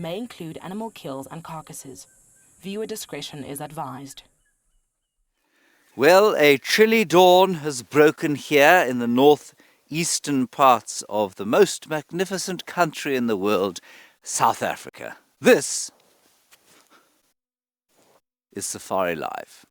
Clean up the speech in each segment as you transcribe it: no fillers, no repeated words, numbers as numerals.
may include animal kills and carcasses. Viewer discretion is advised. Well, a chilly dawn has broken here in the northeastern parts of the most magnificent country in the world, South Africa. This is Safari Live.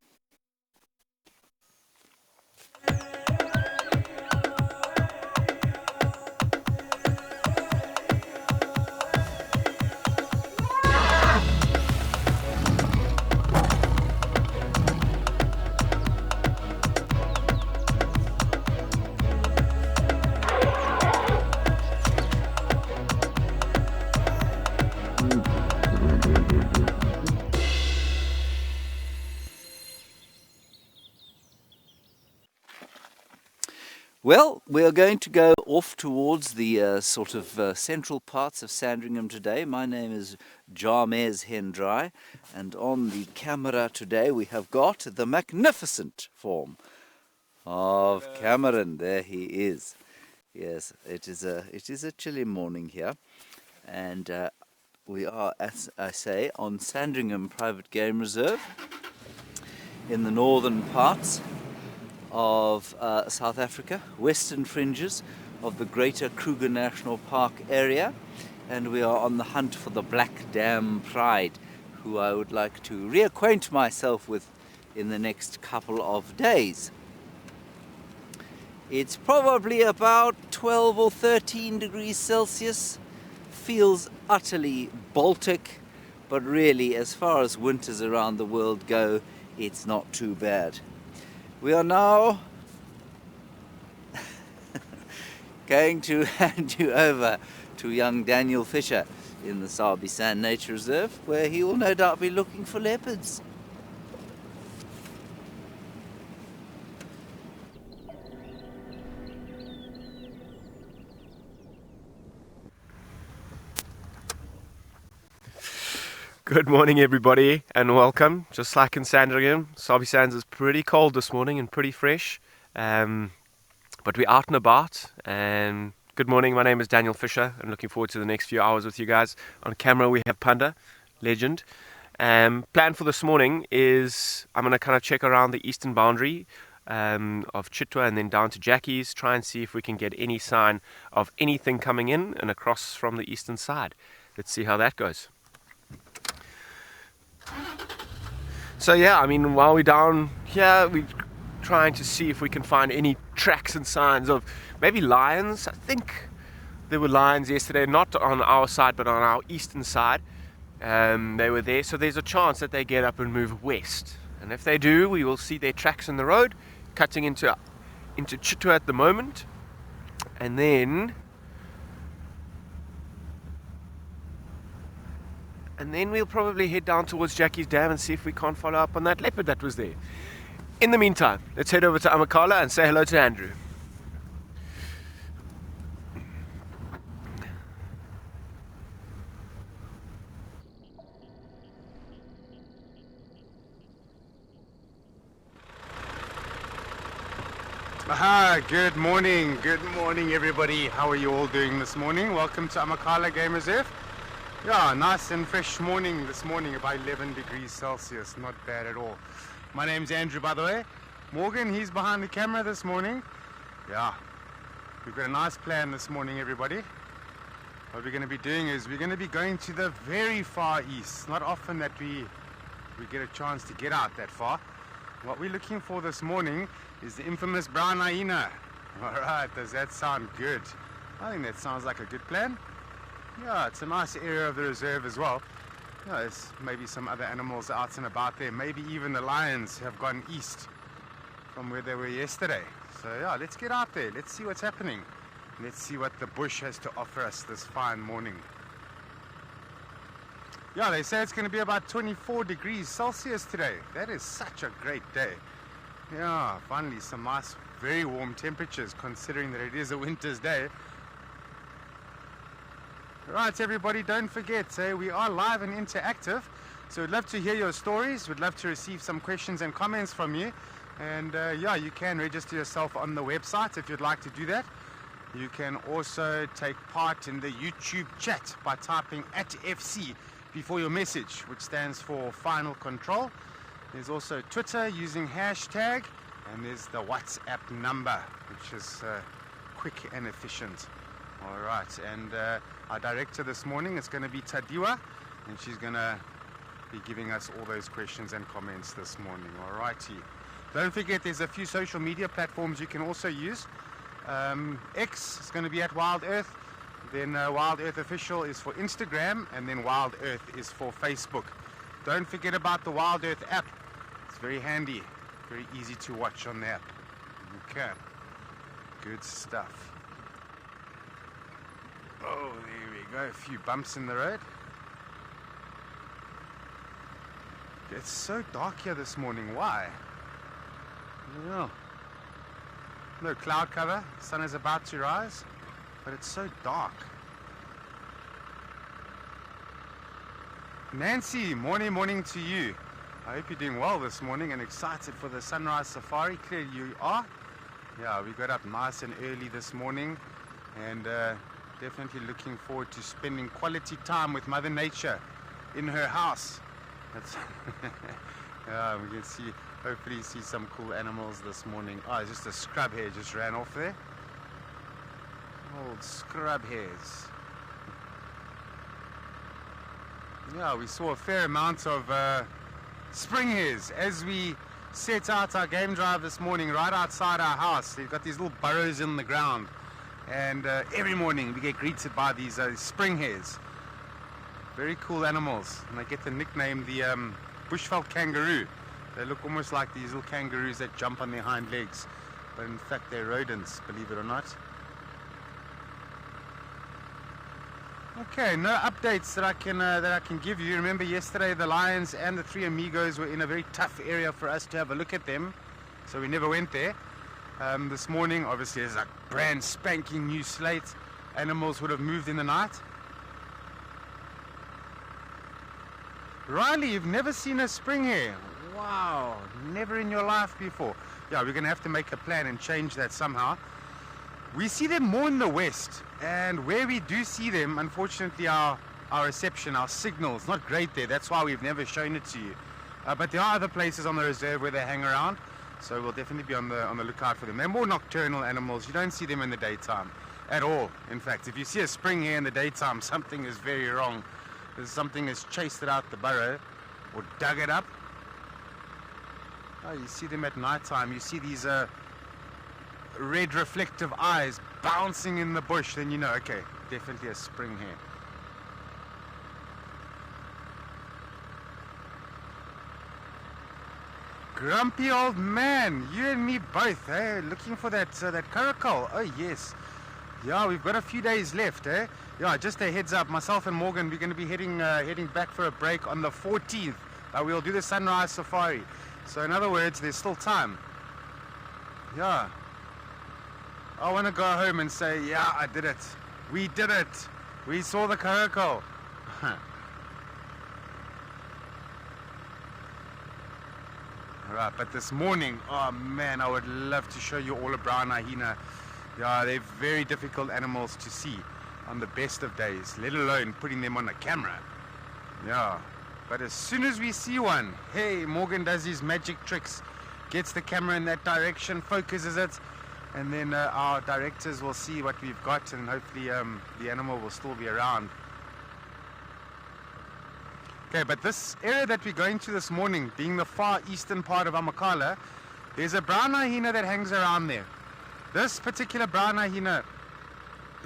Well, we are going to go off towards the central parts of Sandringham today. My name is Jarmez Hendry, and on the camera today we have got the magnificent form of Cameron. There he is. Yes, it is a chilly morning here, and we are, as I say, on Sandringham Private Game Reserve in the northern parts of South Africa, western fringes of the greater Kruger National Park area, and we are on the hunt for the Black Dam Pride, who I would like to reacquaint myself with in the next couple of days. It's probably about 12 or 13 degrees Celsius, feels utterly Baltic, but really as far as winters around the world go, it's not too bad. We are now going to hand you over to young Daniel Fisher in the Sabi Sand Nature Reserve, where he will no doubt be looking for leopards. Good morning everybody and welcome. Just like in Sandringham, Sabi Sands is pretty cold this morning and pretty fresh, but we're out and about. And good morning, my name is Daniel Fisher. I'm looking forward to the next few hours with you guys. On camera we have Panda, legend. Plan for this morning is I'm going to kind of check around the eastern boundary of Chitwa and then down to Jackie's, try and see if we can get any sign of anything coming in and across from the eastern side. Let's see how that goes. So yeah, I mean, while we're down here, we're trying to see if we can find any tracks and signs of maybe lions. I think there were lions yesterday, not on our side, but on our eastern side. They were there, so there's a chance that they get up and move west. And if they do, we will see their tracks in the road, cutting into Chitwa at the moment. And then we'll probably head down towards Jackie's Dam and see if we can't follow up on that leopard that was there. In the meantime, let's head over to Amakhala and say hello to Andrew. Good morning everybody. How are you all doing this morning? Welcome to Amakhala Game Reserve. Yeah, nice and fresh morning this morning, about 11 degrees Celsius, not bad at all. My name's Andrew, by the way. Morgan, he's behind the camera this morning. Yeah, we've got a nice plan this morning, everybody. What we're going to be doing is we're going to be going to the very far east. Not often that we get a chance to get out that far. What we're looking for this morning is the infamous brown hyena. Alright, does that sound good? I think that sounds like a good plan. Yeah, it's a nice area of the reserve as well. Yeah, there's maybe some other animals out and about there. Maybe even the lions have gone east from where they were yesterday. So yeah, let's get out there. Let's see what's happening. Let's see what the bush has to offer us this fine morning. Yeah, they say it's going to be about 24 degrees Celsius today. That is such a great day. Yeah, finally some nice, very warm temperatures considering that it is a winter's day. Right, everybody, don't forget, we are live and interactive, so we'd love to hear your stories. We'd love to receive some questions and comments from you, and yeah, you can register yourself on the website if you'd like to do that. You can also take part in the YouTube chat by typing @FC before your message, which stands for Final Control. There's also Twitter using hashtag, and there's the WhatsApp number, which is quick and efficient. All right, and our director this morning is going to be Tadiwa, and she's going to be giving us all those questions and comments this morning. All righty. Don't forget, there's a few social media platforms you can also use. X is going to be at Wild Earth. Then Wild Earth Official is for Instagram, and then Wild Earth is for Facebook. Don't forget about the Wild Earth app. It's very handy, very easy to watch on the app. Okay, good stuff. Oh, there we go. A few bumps in the road. It's so dark here this morning. Why? Yeah. No cloud cover. Sun is about to rise, but it's so dark. Nancy, morning to you. I hope you're doing well this morning and excited for the sunrise safari. Clearly you are. Yeah, we got up nice and early this morning, and definitely looking forward to spending quality time with Mother Nature in her house. That's yeah, we can see, hopefully see some cool animals this morning. Oh, it's just a scrub hare just ran off there. Old scrub hares. Yeah, we saw a fair amount of spring hares as we set out our game drive this morning right outside our house. They've got these little burrows in the ground, and every morning we get greeted by these spring hares. Very cool animals, and they get the nickname the bushveld kangaroo. They look almost like these little kangaroos that jump on their hind legs, but in fact they're rodents, believe it or not. Okay, no updates that I can give you. Remember, yesterday the lions and the Three Amigos were in a very tough area for us to have a look at them, so we never went there. This morning, obviously, there's a brand spanking new slate. Animals would have moved in the night. Riley, you've never seen a spring hare? Wow, never in your life before. Yeah, we're going to have to make a plan and change that somehow. We see them more in the west, and where we do see them, unfortunately our reception, our signal is not great there. That's why we've never shown it to you. But there are other places on the reserve where they hang around, so we'll definitely be on the lookout for them. They're more nocturnal animals. You don't see them in the daytime at all. In fact, if you see a spring hare in the daytime, something is very wrong. There's something has chased it out the burrow or dug it up. Oh, you see them at night time. You see these red reflective eyes bouncing in the bush, then you know, okay, definitely a spring hare. Grumpy old man, you and me both, eh? Looking for that caracal. Oh yes, yeah, we've got a few days left, eh? Yeah, just a heads up, myself and Morgan, we're going to be heading back for a break on the 14th. We'll do the sunrise safari. So in other words, there's still time. Yeah. I want to go home and say, yeah, I did it. We did it. We saw the caracal. Alright, but this morning, oh man, I would love to show you all a brown hyena. Yeah, they're very difficult animals to see on the best of days, let alone putting them on a camera. Yeah, but as soon as we see one, hey, Morgan does his magic tricks, gets the camera in that direction, focuses it, and then our directors will see what we've got, and hopefully the animal will still be around. Okay, but this area that we're going to this morning, being the far eastern part of Amakhala, there's a brown hyena that hangs around there. This particular brown hyena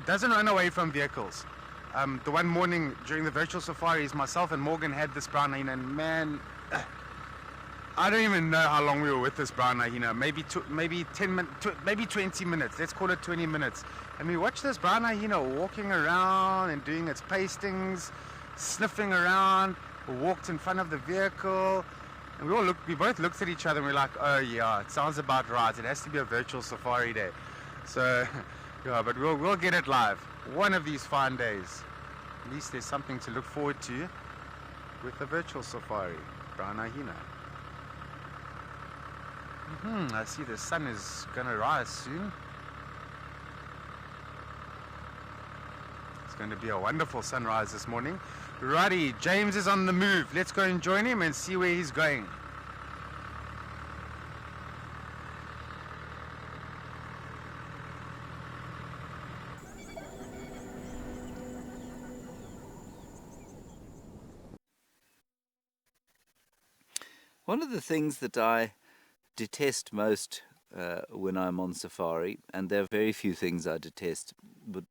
doesn't run away from vehicles. The one morning during the virtual safaris, myself and Morgan had this brown hyena, and man, I don't even know how long we were with this brown hyena. Maybe 10 minutes, maybe 20 minutes. Let's call it 20 minutes. And we watched this brown hyena walking around and doing its pastings, sniffing around. We walked in front of the vehicle, and we both looked at each other and we're like, oh yeah, it sounds about right. It has to be a virtual safari day. So yeah, but we'll get it live one of these fine days. At least there's something to look forward to with the virtual safari. Brown hyena. I see the sun is gonna rise soon. going to be a wonderful sunrise this morning. Righty, James is on the move. Let's go and join him and see where he's going. One of the things that I detest most when I'm on safari, and there are very few things I detest, but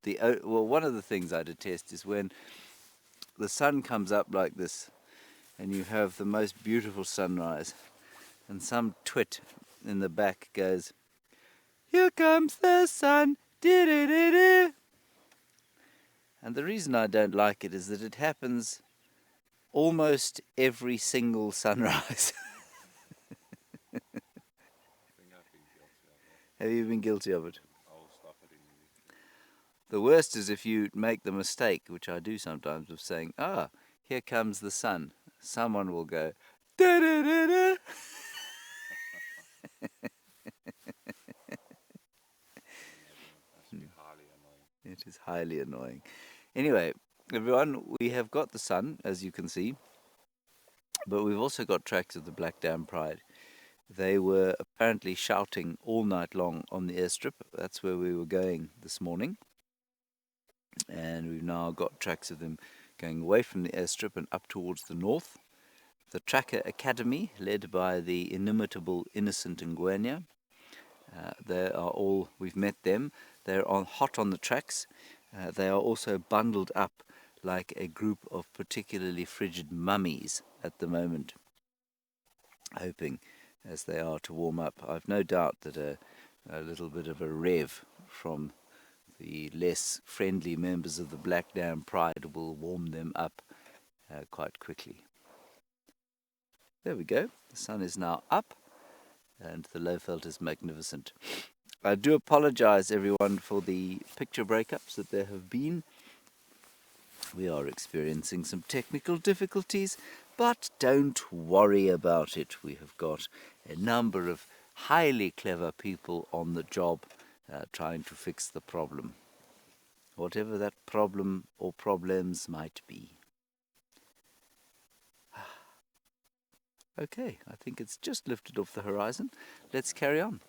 one of the things I detest is when the sun comes up like this and you have the most beautiful sunrise and some twit in the back goes, "Here comes the sun, dee-dee-dee-dee." And the reason I don't like it is that it happens almost every single sunrise. Have you been guilty of it? The worst is if you make the mistake, which I do sometimes, of saying, "Ah, here comes the sun." Someone will go, "Da da da da." It is highly annoying. Anyway, everyone, we have got the sun, as you can see, but we've also got tracks of the Black Dam Pride. They were apparently shouting all night long on the airstrip. That's where we were going this morning. And we've now got tracks of them going away from the airstrip and up towards the north. The Tracker Academy, led by the inimitable Innocent Ngwenya. They are all, we've met them. They're hot on the tracks. They are also bundled up like a group of particularly frigid mummies at the moment, hoping as they are to warm up. I've no doubt that a little bit of a rev from the less friendly members of the Black Dam Pride will warm them up quite quickly. There we go. The sun is now up and the Lowveld is magnificent. I do apologize, everyone, for the picture breakups that there have been. We are experiencing some technical difficulties, but don't worry about it. We have got a number of highly clever people on the job trying to fix the problem, whatever that problem or problems might be. Okay, I think it's just lifted off the horizon. Let's carry on.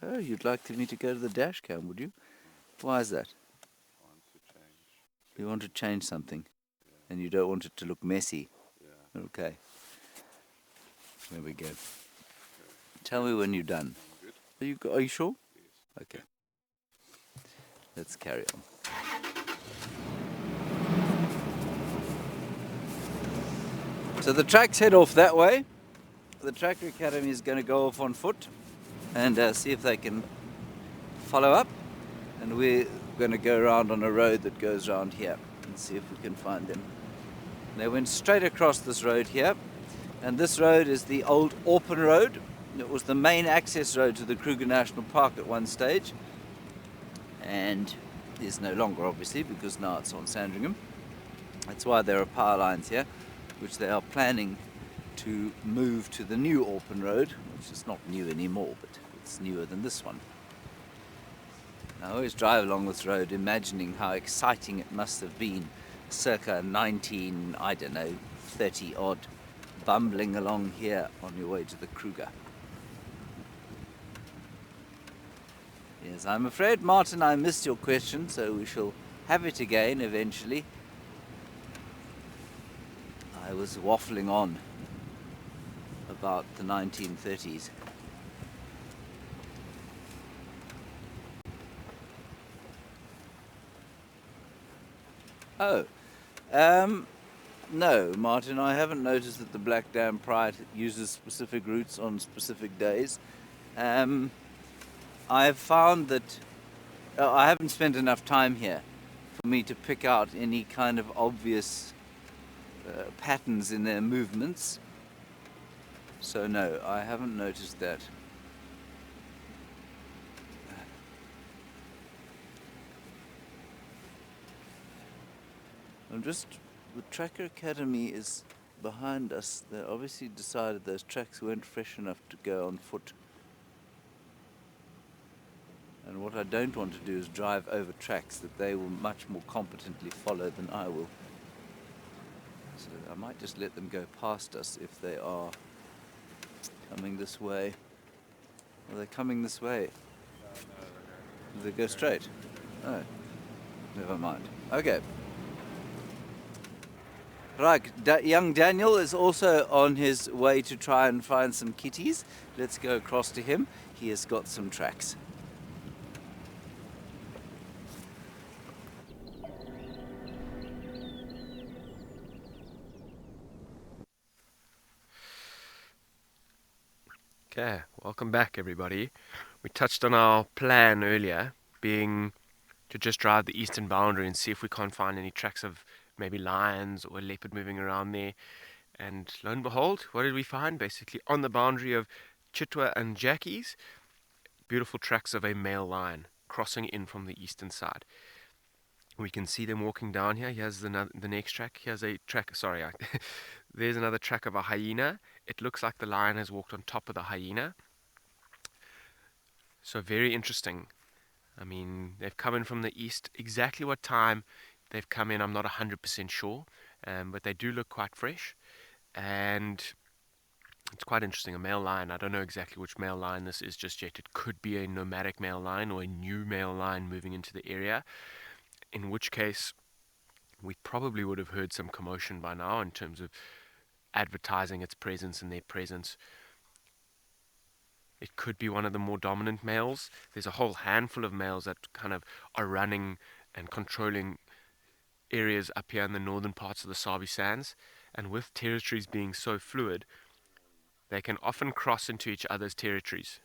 Oh, you'd like me to go to the dash cam, would you? Why is that? You want to change something, and you don't want it to look messy. Okay. There we go. Tell me when you're done. Are you sure? Okay. Let's carry on. So the tracks head off that way. The Tracker Academy is going to go off on foot and see if they can follow up. And we're going to go around on a road that goes around here and see if we can find them. They went straight across this road here, and this road is the old Orpen Road. It was the main access road to the Kruger National Park at one stage, and is no longer, obviously, because now it's on Sandringham. That's why there are power lines here, which they are planning to move to the new Orpen Road, which is not new anymore, but it's newer than this one. I always drive along this road imagining how exciting it must have been circa 30 odd, bumbling along here on your way to the Kruger. Yes, I'm afraid, Martin, I missed your question, so we shall have it again eventually. I was waffling on about the 1930s. Oh, no, Martin, I haven't noticed that the Black Dam Pride uses specific routes on specific days. I've found that I haven't spent enough time here for me to pick out any kind of obvious patterns in their movements. So no, I haven't noticed that. The Tracker Academy is behind us. They obviously decided those tracks weren't fresh enough to go on foot. And what I don't want to do is drive over tracks that they will much more competently follow than I will. So I might just let them go past us if they are coming this way. Are they coming this way? Do they go straight? Oh, never mind. Okay. Right, young Daniel is also on his way to try and find some kitties. Let's go across to him. He has got some tracks. Okay, welcome back everybody. We touched on our plan earlier, being to just drive the eastern boundary and see if we can't find any tracks of maybe lions or a leopard moving around there. And lo and behold, what did we find? Basically on the boundary of Chitwa and Jackie's, beautiful tracks of a male lion crossing in from the eastern side. We can see them walking down here. Here's the next track. Here's a track, sorry, there's another track of a hyena. It looks like the lion has walked on top of the hyena. So very interesting. I mean, they've come in from the east. Exactly what time they've come in, I'm not 100% sure, but they do look quite fresh. And it's quite interesting. A male lion. I don't know exactly which male lion this is just yet. It could be a nomadic male lion or a new male lion moving into the area, in which case we probably would have heard some commotion by now in terms of advertising its presence and their presence. It could be one of the more dominant males. There's a whole handful of males that kind of are running and controlling areas up here in the northern parts of the Sabi Sands. And with territories being so fluid, they can often cross into each other's territories.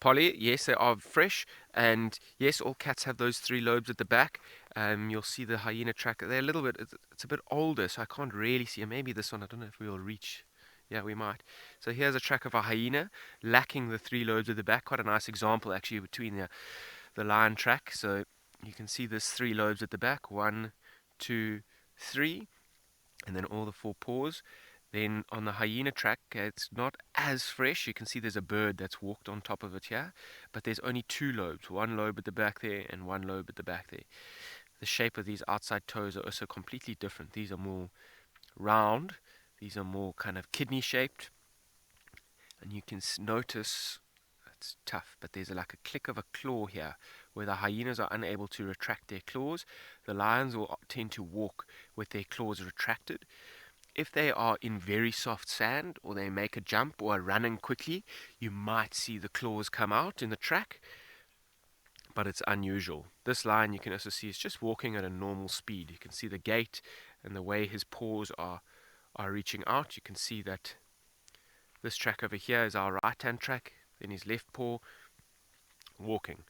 Polly, yes, they are fresh, and yes, all cats have those three lobes at the back. You'll see the hyena track. They're a little bit, it's a bit older, so I can't really see. Maybe this one, I don't know if we will reach. Yeah, we might. So here's a track of a hyena, lacking the three lobes at the back. Quite a nice example, actually, between the lion track. So you can see there's three lobes at the back. 1, 2, 3, and then all the four paws. Then on the hyena track, it's not as fresh. You can see there's a bird that's walked on top of it here, but there's only two lobes, one lobe at the back there and one lobe at the back there. The shape of these outside toes are also completely different. These are more round, these are more kind of kidney shaped, and you can notice, it's tough, but there's like a click of a claw here where the hyenas are unable to retract their claws. The lions will tend to walk with their claws retracted. If they are in very soft sand or they make a jump or are running quickly, you might see the claws come out in the track, but it's unusual. This lion you can also see is just walking at a normal speed. You can see the gait and the way his paws are reaching out. You can see that this track over here is our right hand track, then his left paw walking.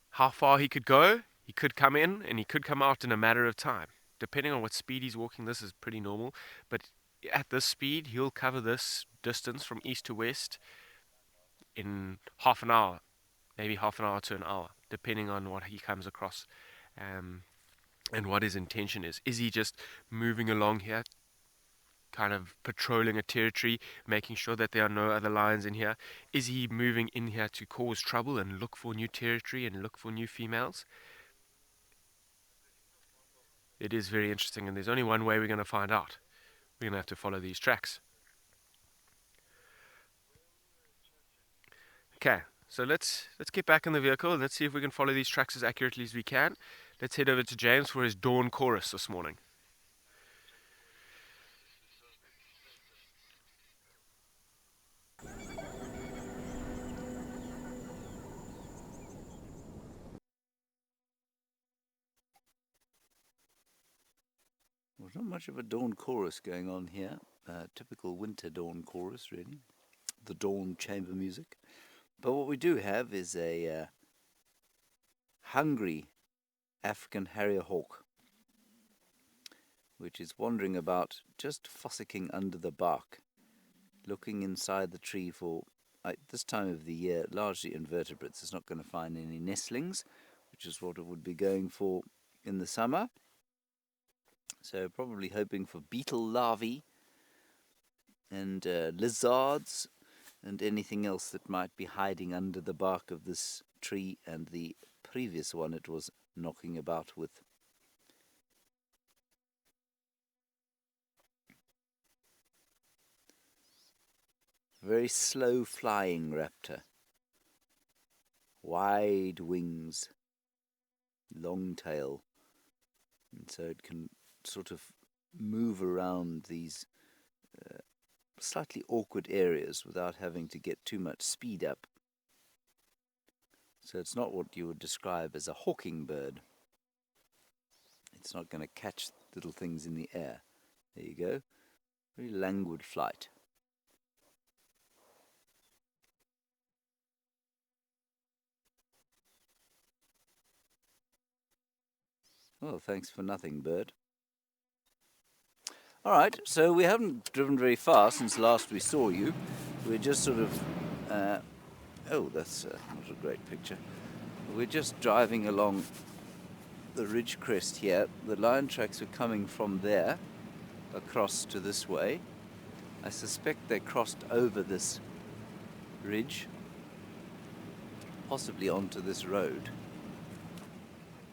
How far he could go, he could come in and he could come out in a matter of time. Depending on what speed he's walking, this is pretty normal, but at this speed he'll cover this distance from east to west in half an hour, maybe half an hour to an hour, depending on what he comes across, and what his intention is. Is he just moving along here, kind of patrolling a territory, making sure that there are no other lions in here? Is he moving in here to cause trouble and look for new territory and look for new females? It is very interesting, and there's only one way we're going to find out. We're going to have to follow these tracks. Okay, so let's get back in the vehicle and let's see if we can follow these tracks as accurately as we can. Let's head over to James for his dawn chorus this morning. There's not much of a dawn chorus going on here. Typical winter dawn chorus, really. The dawn chamber music. But what we do have is a hungry African harrier hawk, which is wandering about, just fossicking under the bark, looking inside the tree for, at this time of the year, largely invertebrates. It's not going to find any nestlings, which is what it would be going for in the summer. So probably hoping for beetle larvae and lizards, and anything else that might be hiding under the bark of this tree and the previous one it was knocking about with. Very slow flying raptor. Wide wings, long tail, and so it can sort of move around these slightly awkward areas without having to get too much speed up. So it's not what you would describe as a hawking bird. It's not going to catch little things in the air. There you go. Very languid flight. Well, thanks for nothing, bird. All right, so we haven't driven very far since last we saw you. We're just sort of... oh, that's not a great picture. We're just driving along the ridge crest here. The lion tracks were coming from there across to this way. I suspect they crossed over this ridge, possibly onto this road.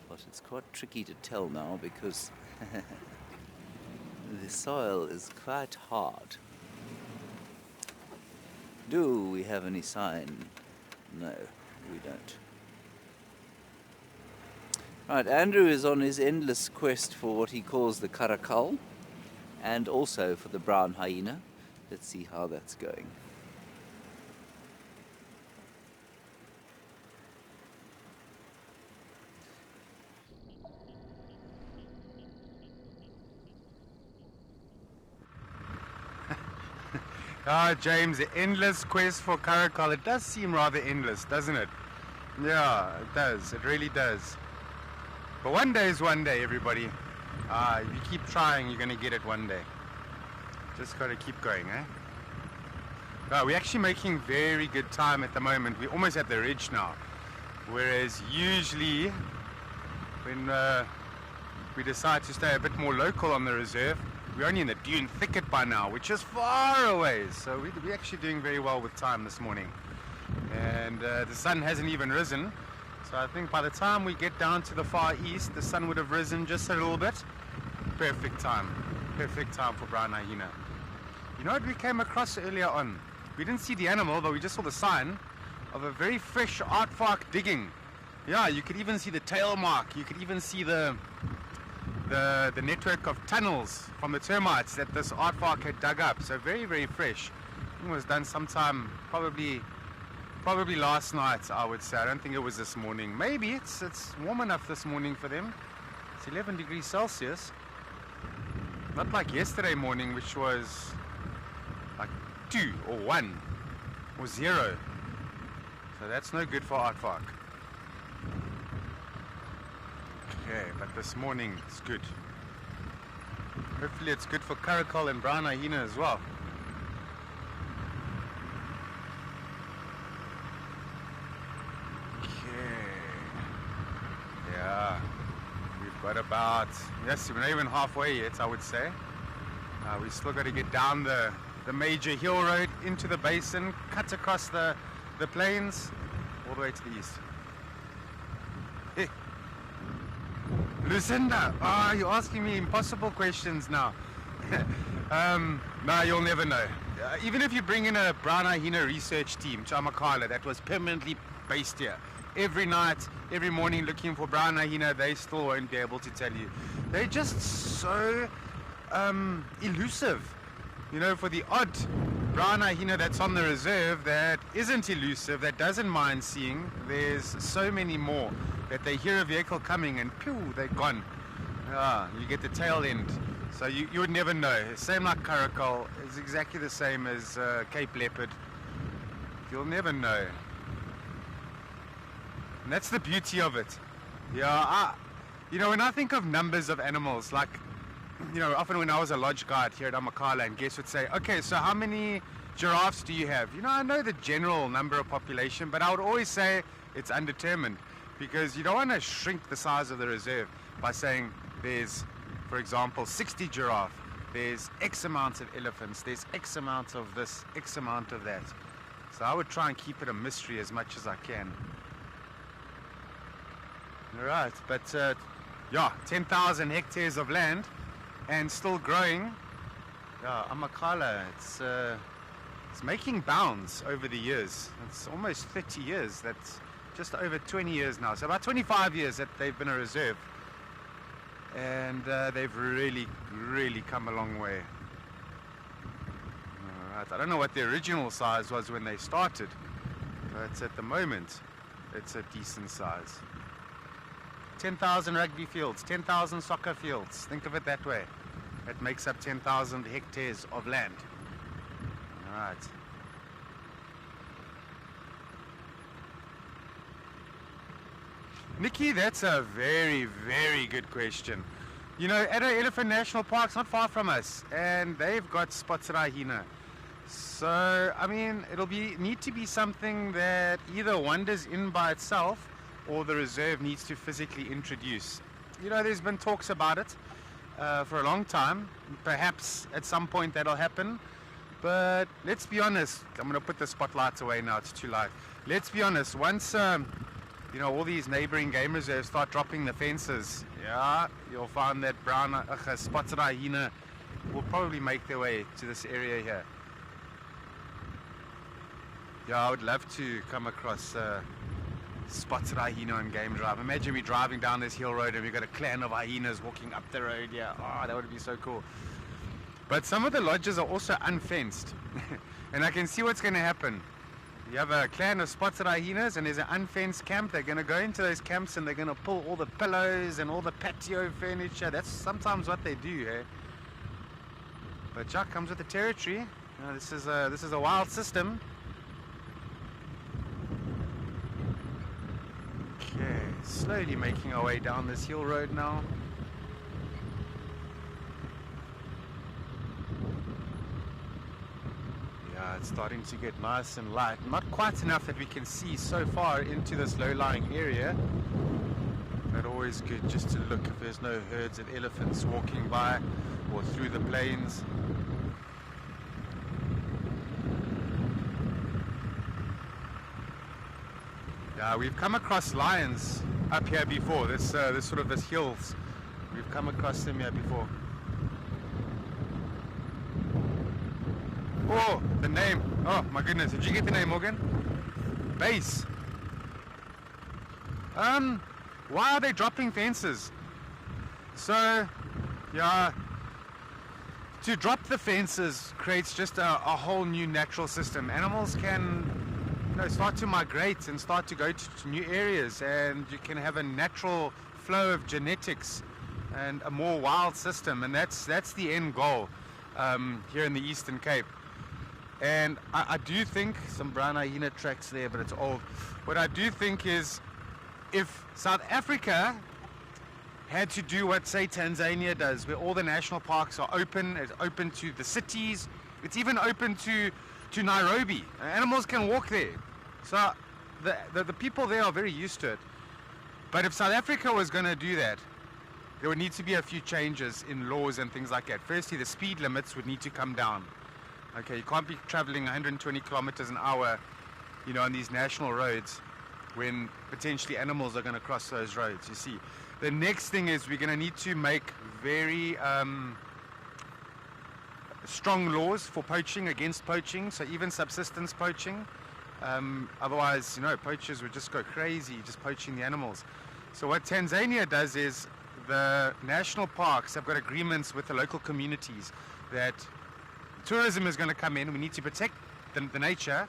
But it's quite tricky to tell now because the soil is quite hard. Do we have any sign? No, we don't. Right, Andrew is on his endless quest for what he calls the caracal and also for the brown hyena. Let's see how that's going. Ah, James, the endless quest for caracal. It does seem rather endless, doesn't it? Yeah, it does. It really does. But one day is one day, everybody. If you keep trying, you're going to get it one day. Just got to keep going, eh? We're actually making very good time at the moment. We're almost at the ridge now. Whereas usually, when we decide to stay a bit more local on the reserve, we're only in the dune thicket by now, which is far away. So we're actually doing very well with time this morning. And the sun hasn't even risen. So I think by the time we get down to the far east, the sun would have risen just a little bit. Perfect time. Perfect time for brown hyena. You know what we came across earlier on? We didn't see the animal, but we just saw the sign of a very fresh aardvark digging. Yeah, you could even see the tail mark. You could even see the network of tunnels from the termites that this aardvark had dug up. So very, very fresh. It was done sometime probably last night, I would say. I don't think it was this morning. Maybe it's warm enough this morning for them. It's 11 degrees Celsius. Not like yesterday morning, which was like 2 or 1 or 0. So that's no good for aardvark. Okay, but this morning it's good. Hopefully it's good for caracal and brown hyena as well. We've got about, yes, we're not even halfway yet, I would say. We still got to get down the major hill road into the basin, cut across the plains, all the way to the east. Hey. Lucinda, you're asking me impossible questions now. No, you'll never know. Even if you bring in a brown hyena research team to Amakhala that was permanently based here, every night, every morning looking for brown hyena, they still won't be able to tell you. They're just so elusive. You know, for the odd brown hyena that's on the reserve that isn't elusive, that doesn't mind seeing, there's so many more that they hear a vehicle coming and pew, they're gone. You get the tail end. So you would never know. Same like caracal, it's exactly the same as Cape leopard. You'll never know. And that's the beauty of it. Yeah, you know, when I think of numbers of animals, like, you know, often when I was a lodge guide here at Amakhala, and guests would say, okay, so how many giraffes do you have? You know, I know the general number of population, but I would always say it's undetermined, because you don't want to shrink the size of the reserve by saying there's, for example, 60 giraffe, there's X amount of elephants, there's X amount of this, X amount of that. So I would try and keep it a mystery as much as I can. Alright, but yeah, 10,000 hectares of land and still growing. Yeah, Amakhala, it's making bounds over the years. It's almost 30 years. That's just over 20 years now. So about 25 years that they've been a reserve. And they've really, really come a long way. Alright, I don't know what the original size was when they started, but at the moment, it's a decent size. 10,000 rugby fields, 10,000 soccer fields. Think of it that way. That makes up 10,000 hectares of land. Alright. Nikki, that's a very, very good question. You know, Addo Elephant National Park's not far from us, and they've got spotted hyena. So, I mean, it'll need to be something that either wanders in by itself or the reserve needs to physically introduce. You know, there's been talks about it for a long time. Perhaps at some point that'll happen. But let's be honest, I'm going to put the spotlights away now, it's too light. Let's be honest, once you know, all these neighboring game reserves start dropping the fences, yeah, you'll find that spotted hyena will probably make their way to this area here. Yeah, I would love to come across spotted hyena on Game Drive. Imagine me driving down this hill road and we've got a clan of hyenas walking up the road. Yeah, oh, that would be so cool. But some of the lodges are also unfenced. And I can see what's going to happen. You have a clan of spotted hyenas and there's an unfenced camp. They're going to go into those camps and they're going to pull all the pillows and all the patio furniture. That's sometimes what they do, eh? But Jack comes with the territory. You know, this is a wild system. Okay, slowly making our way down this hill road now. Yeah, it's starting to get nice and light. Not quite enough that we can see so far into this low-lying area, but always good just to look if there's no herds of elephants walking by or through the plains. Yeah, we've come across lions up here before. This hills. We've come across them here before. Oh, the name. Oh my goodness, did you get the name, Morgan? Base. Why are they dropping fences? So, yeah, to drop the fences creates just a whole new natural system. Animals can, you know, start to migrate and start to go to new areas, and you can have a natural flow of genetics and a more wild system, and that's the end goal here in the Eastern Cape. And I do think some brown hyena tracks there, but it's old. What I do think is, if South Africa had to do what, say, Tanzania does, where all the national parks are open, it's open to the cities, it's even open to Nairobi. Animals can walk there. So the people there are very used to it. But if South Africa was going to do that, there would need to be a few changes in laws and things like that. Firstly, the speed limits would need to come down. Okay, you can't be traveling 120 kilometers an hour, you know, on these national roads when potentially animals are going to cross those roads, you see. The next thing is we're going to need to make very strong laws for poaching, against poaching, so even subsistence poaching. Otherwise, you know, poachers would just go crazy just poaching the animals. So what Tanzania does is the national parks have got agreements with the local communities that tourism is going to come in. We need to protect the nature,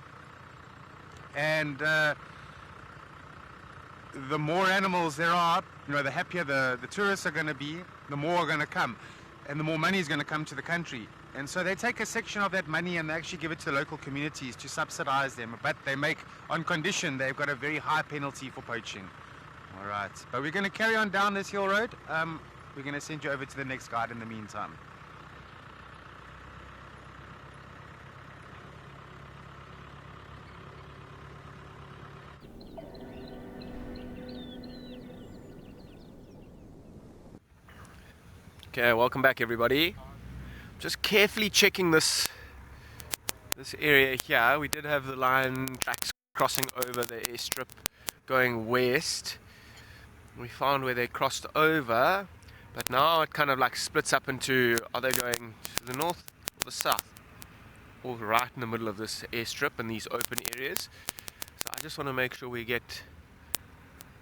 and the more animals there are, you know, the happier the tourists are going to be, the more are going to come, and the more money is going to come to the country. And so they take a section of that money and they actually give it to the local communities to subsidize them, but they make on condition they've got a very high penalty for poaching. All right, but we're going to carry on down this hill road. We're going to send you over to the next guide in the meantime. Okay, welcome back everybody. Just carefully checking this this area here, we did have the line tracks crossing over the airstrip going west. We found where they crossed over, but now it kind of like splits up into, are they going to the north or the south? Or right in the middle of this airstrip and these open areas. So I just want to make sure we get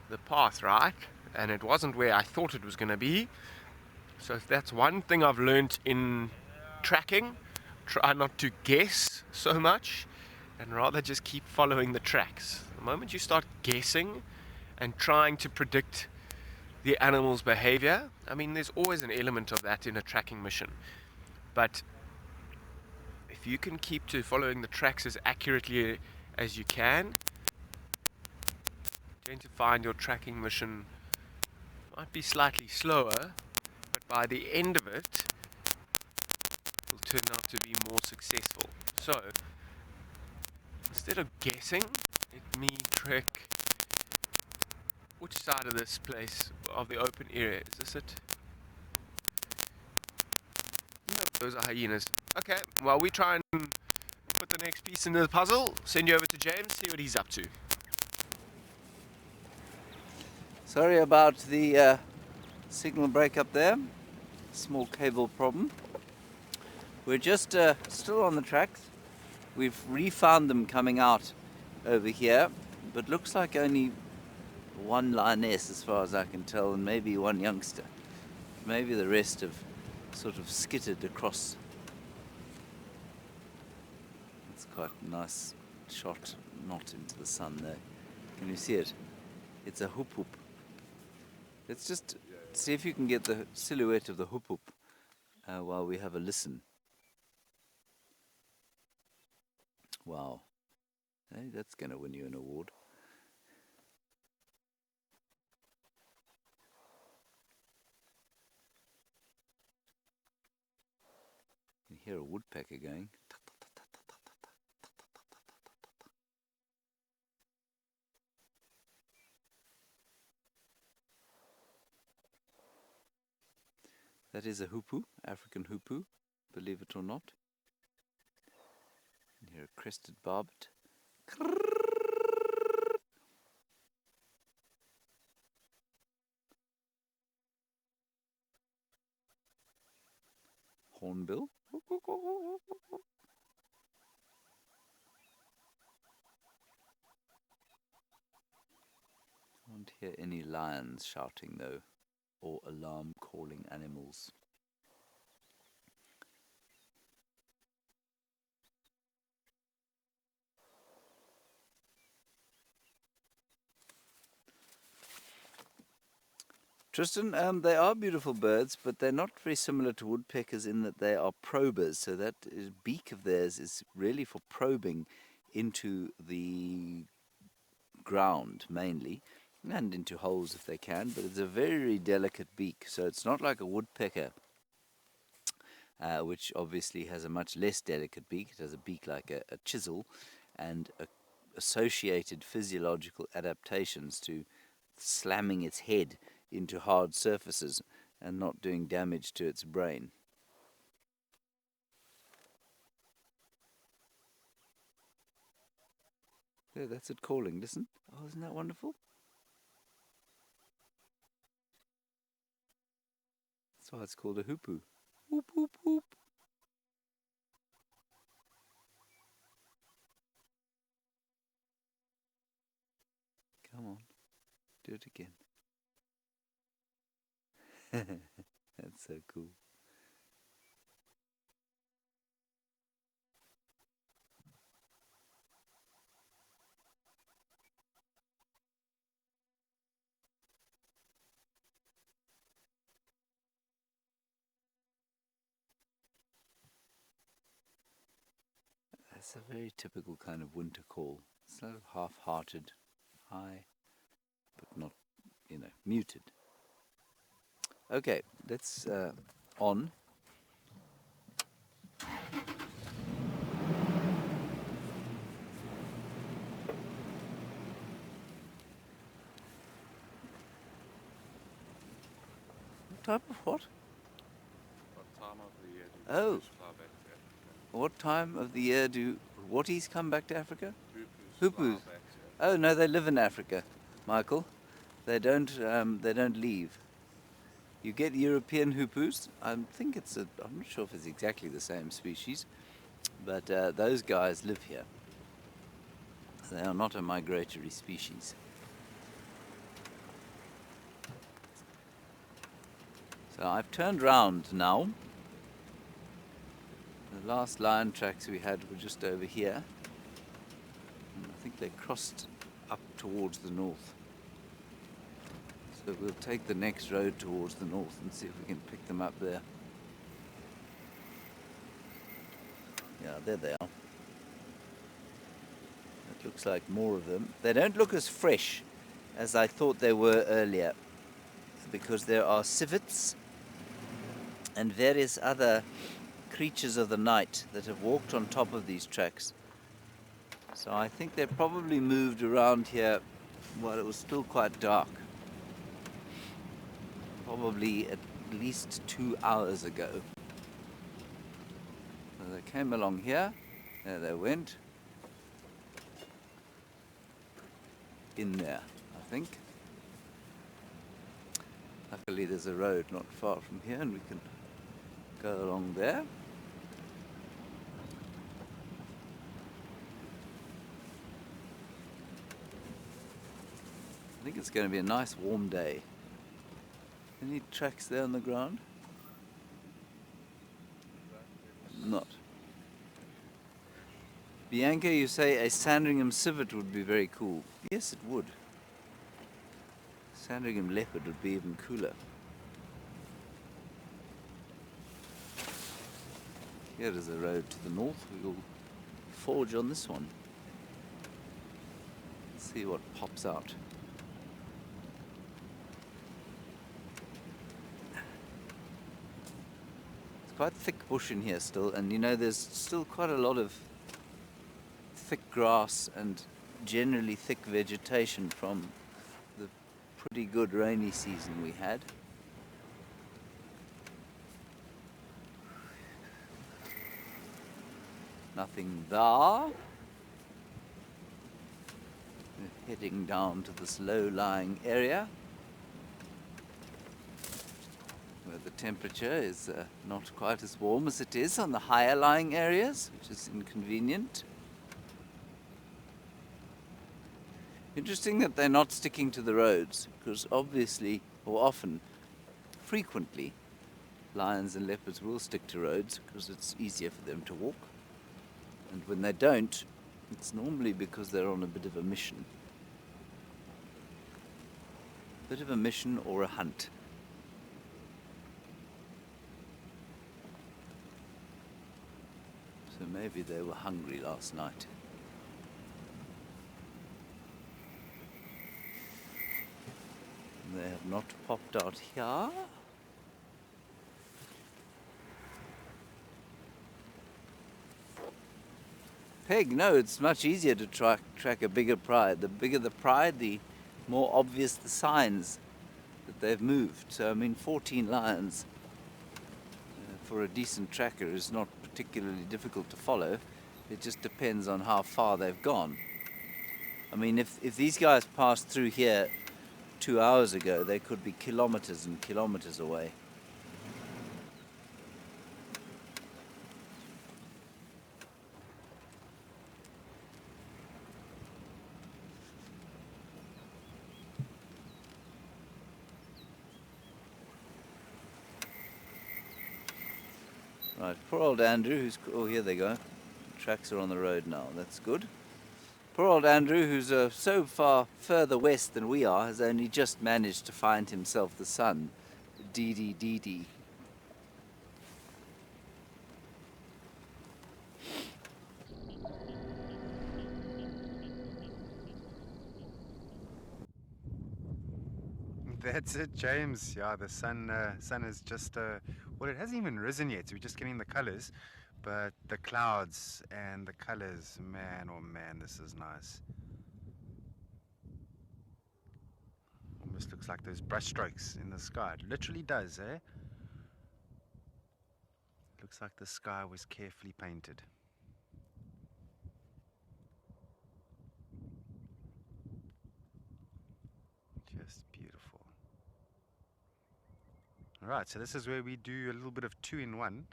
the path right, and it wasn't where I thought it was going to be. So if that's one thing I've learned in tracking, try not to guess so much and rather just keep following the tracks. The moment you start guessing and trying to predict the animal's behavior, I mean, there's always an element of that in a tracking mission, but if you can keep to following the tracks as accurately as you can, you're going to find your tracking mission might be slightly slower, but by the end of it will turn out to be more successful. So instead of guessing, let me track which side of this place, of the open area. Is this it? No, those are hyenas. Okay, well, we try and put the next piece into the puzzle, send you over to James, see what he's up to. Sorry about the signal break-up there. Small cable problem. We're just still on the tracks. We've refound them coming out over here, but looks like only one lioness as far as I can tell, and maybe one youngster. Maybe the rest have sort of skittered across. It's quite a nice shot, not into the sun though. Can you see it? It's a hoop hoop. Let's just see if you can get the silhouette of the hoop hoop while we have a listen. Wow. Hey, that's going to win you an award. You can hear a woodpecker going. That is a hoopoe, African hoopoe, believe it or not. And here a crested barbet. Hornbill. I don't hear any lions shouting though, or alarm calling animals. Tristan, they are beautiful birds, but they're not very similar to woodpeckers in that they are probers. So that beak of theirs is really for probing into the ground mainly, and into holes if they can, but it's a very delicate beak. So it's not like a woodpecker, which obviously has a much less delicate beak. It has a beak like a chisel, and associated physiological adaptations to slamming its head into hard surfaces and not doing damage to its brain. There, that's it calling. Listen. Oh, isn't that wonderful? That's why it's called a hoopoo. Whoop, whoop, whoop. Come on. Do it again. That's so cool. That's a very typical kind of winter call. It's sort of half-hearted, high, but not, muted. Okay, let's on. What type of what? What time of the year do Oh. What time of the year do Whatties come back to Africa? Hoopoes. Oh no, they live in Africa, Michael. They don't leave. You get European hoopoes. I'm not sure if it's exactly the same species, but those guys live here. They are not a migratory species. So I've turned round now. The last lion tracks we had were just over here. And I think they crossed up towards the north. So we'll take the next road towards the north and see if we can pick them up there. Yeah, there they are. It looks like more of them. They don't look as fresh as I thought they were earlier, because there are civets and various other creatures of the night that have walked on top of these tracks. So I think they probably moved around here while it was still quite dark. Probably at least 2 hours ago. So they came along here, there they went. In there, I think. Luckily there's a road not far from here and we can go along there. I think it's going to be a nice warm day. Any tracks there on the ground? Not. Bianca, you say a Sandringham civet would be very cool. Yes, it would. Sandringham leopard would be even cooler. Here is a road to the north. We will forge on this one. See what pops out. It's quite thick bush in here still, and you know there's still quite a lot of thick grass and generally thick vegetation from the pretty good rainy season we had. Nothing there. We're heading down to this low-lying area where the temperature is not quite as warm as it is on the higher lying areas, which is inconvenient. Interesting that they're not sticking to the roads, because obviously, or often, frequently, lions and leopards will stick to roads because it's easier for them to walk. And when they don't, it's normally because they're on a bit of a mission. Bit of a mission or a hunt. So maybe they were hungry last night. They have not popped out here. Peg, no, it's much easier to track a bigger pride. The bigger the pride, the more obvious the signs that they've moved. So, I mean, 14 lions for a decent tracker is not particularly difficult to follow. It just depends on how far they've gone. I mean, if these guys passed through here 2 hours ago, they could be kilometers and kilometers away. Right, poor old Andrew, oh, here they go. The tracks are on the road now, that's good. Poor old Andrew, who's so far further west than we are, has only just managed to find himself the sun. Dee. That's it, James. Yeah, the sun is just well, it hasn't even risen yet, so we're just getting the colors, but the clouds and the colors, man, oh man, this is nice. Almost looks like those brush strokes in the sky. It literally does, eh? Looks like the sky was carefully painted. Just beautiful. Alright, so this is where we do a little bit of 2-in-1.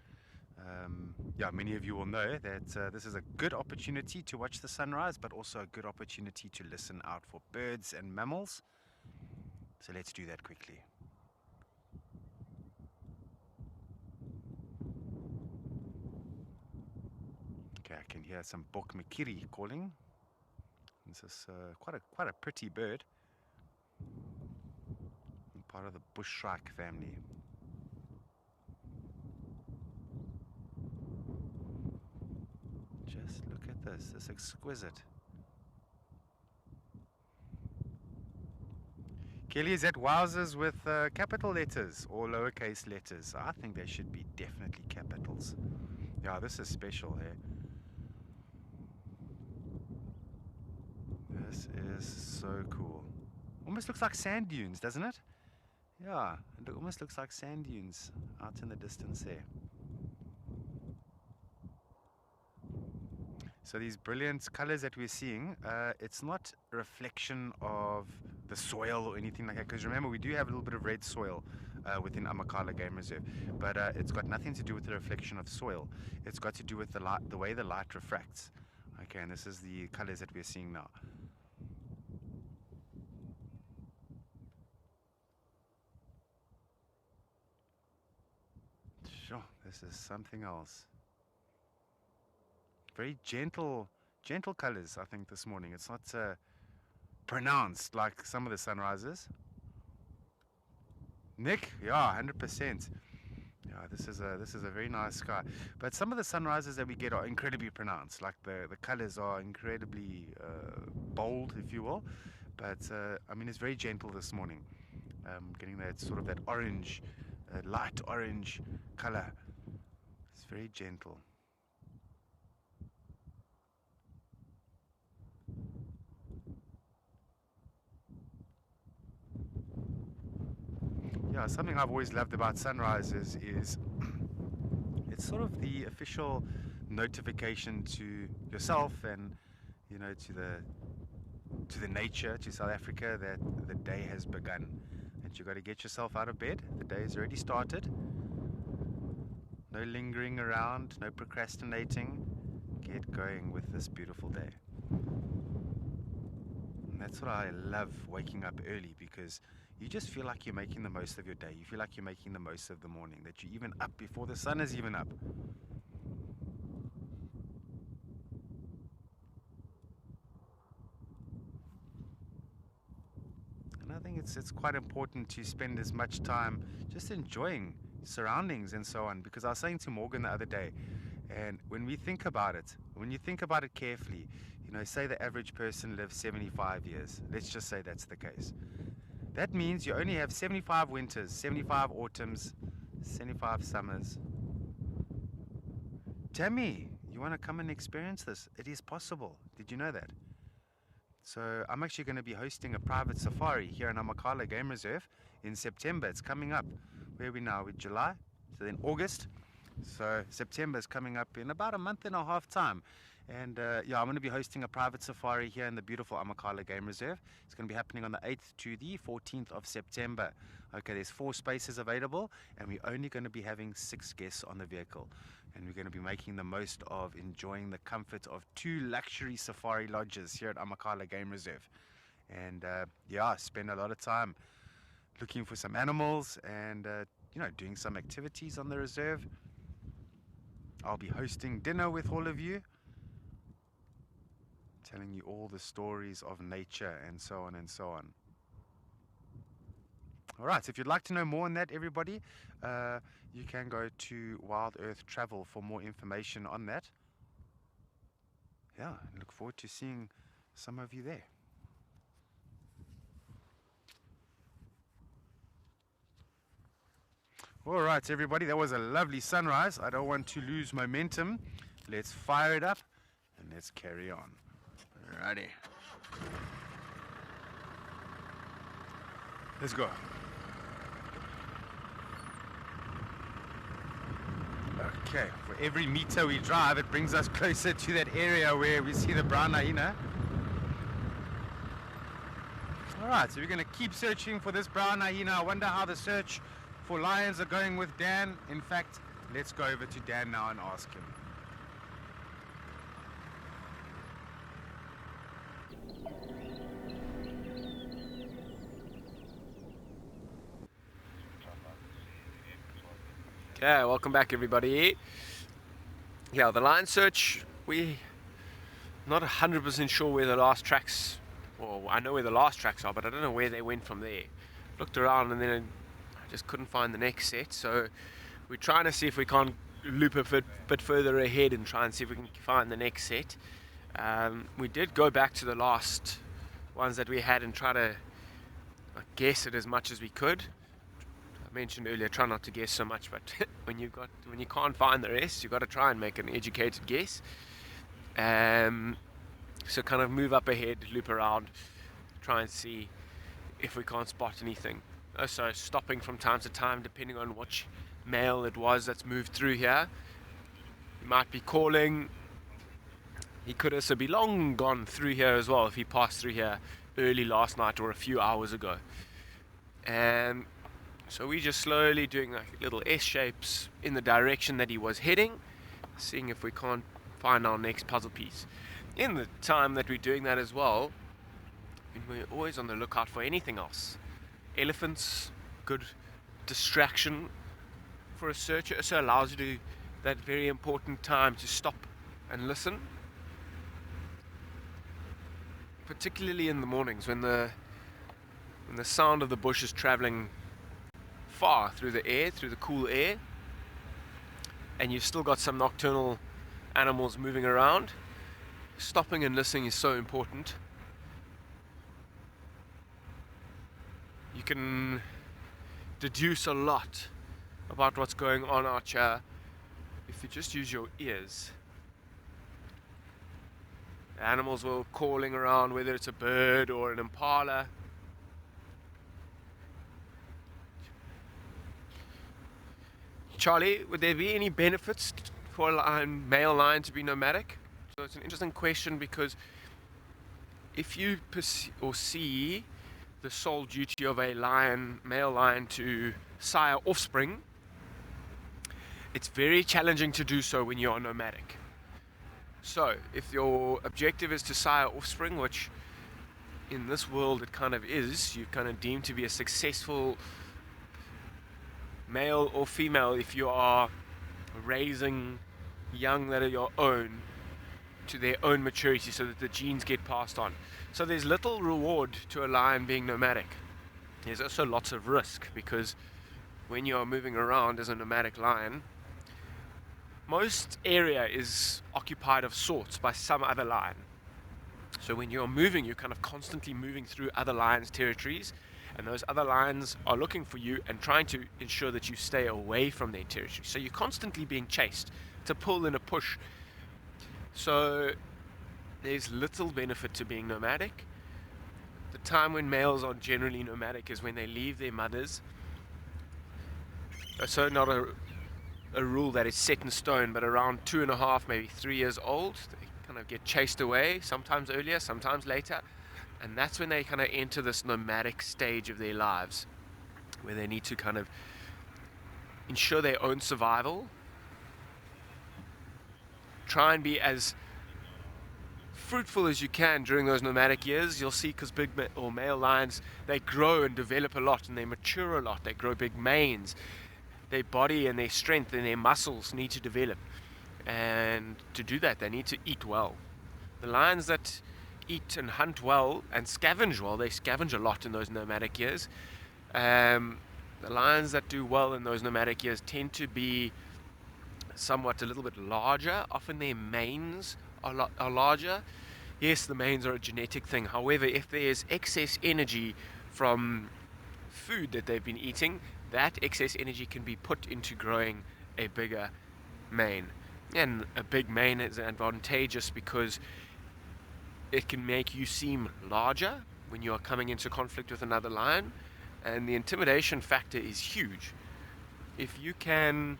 Yeah, many of you will know that this is a good opportunity to watch the sunrise, but also a good opportunity to listen out for birds and mammals. So let's do that quickly. Okay, I can hear some bokmekiri calling. This is quite a pretty bird. Part of the bushshrike family. Just look at this. It's exquisite. Kelly, is that wowzers with capital letters or lowercase letters? I think they should be definitely capitals. Yeah, this is special here. This is so cool. Almost looks like sand dunes, doesn't it? Yeah, it almost looks like sand dunes out in the distance there. So these brilliant colors that we're seeing, it's not a reflection of the soil or anything like that, because remember we do have a little bit of red soil within Amakhala Game Reserve, but it's got nothing to do with the reflection of soil. It's got to do with the light, the way the light refracts. Okay, and this is the colors that we're seeing now. Sure, this is something else. Very gentle colors, I think, this morning. It's not pronounced like some of the sunrises. Nick, yeah, 100%. Yeah, this is a very nice sky. But some of the sunrises that we get are incredibly pronounced. Like the colors are incredibly bold, if you will. But I mean, it's very gentle this morning. Getting that sort of that orange, light orange color. It's very gentle. Yeah, something I've always loved about sunrises is it's sort of the official notification to yourself and, you know, to the nature, to South Africa, that the day has begun. That you got to get yourself out of bed. The day has already started. No lingering around, no procrastinating. Get going with this beautiful day. And that's what I love, waking up early, because you just feel like you're making the most of your day. You feel like you're making the most of the morning, that you're even up before the sun is even up. And I think it's quite important to spend as much time just enjoying surroundings and so on, because I was saying to Morgan the other day, and when we think about it, when you think about it carefully, you know, say the average person lives 75 years. Let's just say that's the case. That means you only have 75 winters, 75 autumns, 75 summers. Tammy, you want to come and experience this? It is possible. Did you know that? So I'm actually going to be hosting a private safari here in Amakhala Game Reserve in September. It's coming up. Where are we now? We're July, so then August. So September is coming up in about a month and a half time. And yeah, I'm going to be hosting a private safari here in the beautiful Amakhala Game Reserve. It's going to be happening on the 8th to the 14th of September. Okay, there's 4 spaces available, and we're only going to be having 6 guests on the vehicle. And we're going to be making the most of enjoying the comfort of 2 luxury safari lodges here at Amakhala Game Reserve. And yeah, spend a lot of time looking for some animals and you know, doing some activities on the reserve. I'll be hosting dinner with all of you, telling you all the stories of nature and so on and so on. Alright, so if you'd like to know more on that, everybody, you can go to Wild Earth Travel for more information on that. Yeah, I look forward to seeing some of you there. Alright, everybody, that was a lovely sunrise. I don't want to lose momentum. Let's fire it up and let's carry on. Alrighty. Let's go. Okay, for every meter we drive, it brings us closer to that area where we see the brown hyena. Alright, so we're going to keep searching for this brown hyena. I wonder how the search for lions are going with Dan. In fact, let's go over to Dan now and ask him. Okay, welcome back everybody. Yeah, the lion search, we not 100% sure where the last tracks, well, I know where the last tracks are, but I don't know where they went from there. Looked around and then I just couldn't find the next set, so we're trying to see if we can't loop a bit further ahead and try and see if we can find the next set. We did go back to the last ones that we had and try to guess it as much as we could. I mentioned earlier, try not to guess so much, but when you can't find the rest, you've got to try and make an educated guess. So kind of move up ahead, loop around, try and see if we can't spot anything. Also stopping from time to time depending on which male it was that's moved through here. He might be calling. He could also be long gone through here as well if he passed through here early last night or a few hours ago. So we're just slowly doing like little S shapes in the direction that he was heading, seeing if we can't find our next puzzle piece. In the time that we're doing that as well, we're always on the lookout for anything else. Elephants, good distraction for a searcher. It also allows you to that very important time to stop and listen. Particularly in the mornings when the sound of the bush is traveling far through the air, through the cool air, and you've still got some nocturnal animals moving around. Stopping and listening is so important. You can deduce a lot about what's going on out here if you just use your ears. The animals will calling around, whether it's a bird or an impala. Charlie, would there be any benefits for a male lion to be nomadic? So it's an interesting question, because if you see the sole duty of a male lion to sire offspring, it's very challenging to do so when you are nomadic. So if your objective is to sire offspring, which in this world it kind of is, you're kind of deemed to be a successful male or female if you are raising young that are your own to their own maturity so that the genes get passed on. So there's little reward to a lion being nomadic. There's also lots of risk, because when you are moving around as a nomadic lion, most area is occupied of sorts by some other lion. So when you're moving, you're kind of constantly moving through other lions' territories, and those other lions are looking for you and trying to ensure that you stay away from their territory. So you're constantly being chased. It's a pull and a push. So there's little benefit to being nomadic. The time when males are generally nomadic is when they leave their mothers. So not a rule that is set in stone, but around 2.5, maybe 3 years old, they kind of get chased away, sometimes earlier, sometimes later. And that's when they kind of enter this nomadic stage of their lives, where they need to kind of ensure their own survival, try and be as fruitful as you can during those nomadic years. You'll see, because male lions, they grow and develop a lot and they mature a lot. They grow big manes. Their body and their strength and their muscles need to develop, and to do that they need to eat well. The lions that eat and hunt well and scavenge well, they scavenge a lot in those nomadic years. The lions that do well in those nomadic years tend to be somewhat a little bit larger. Often their manes are larger. Yes, the manes are a genetic thing. However, if there's excess energy from food that they've been eating, that excess energy can be put into growing a bigger mane. And a big mane is advantageous because it can make you seem larger when you are coming into conflict with another lion, and the intimidation factor is huge. If you can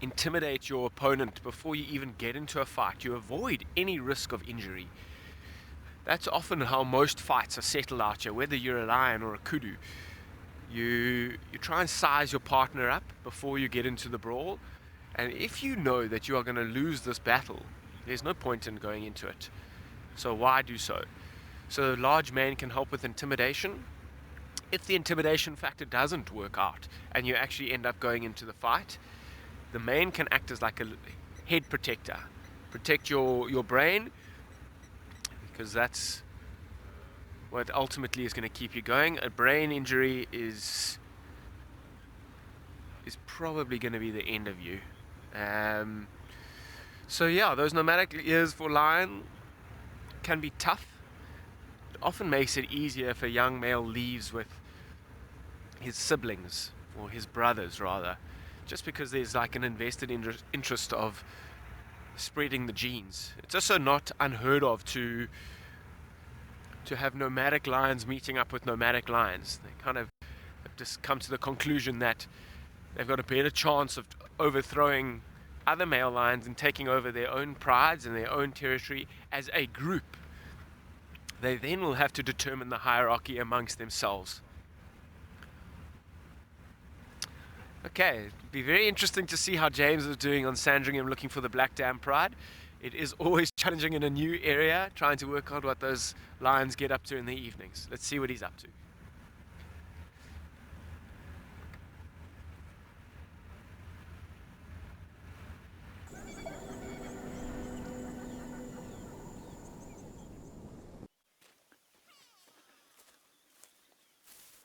intimidate your opponent before you even get into a fight, you avoid any risk of injury. That's often how most fights are settled out here, whether you're a lion or a kudu. You try and size your partner up before you get into the brawl, and if you know that you are going to lose this battle, there's no point in going into it. So why do so? So a large man can help with intimidation. If the intimidation factor doesn't work out and you actually end up going into the fight, the mane can act as like a head protector. Protect your brain, because that's what ultimately is going to keep you going. A brain injury is probably going to be the end of you. So yeah, those nomadic years for lion can be tough. It often makes it easier if a young male leaves with his siblings, or his brothers rather, just because there's like an invested interest of spreading the genes. It's also not unheard of to have nomadic lions meeting up with nomadic lions. They kind of have just come to the conclusion that they've got a better chance of overthrowing other male lions and taking over their own prides and their own territory as a group. They then will have to determine the hierarchy amongst themselves. Okay, it'll be very interesting to see how James is doing on Sandringham looking for the Black Dam Pride. It is always challenging in a new area, trying to work out what those lions get up to in the evenings. Let's see what he's up to.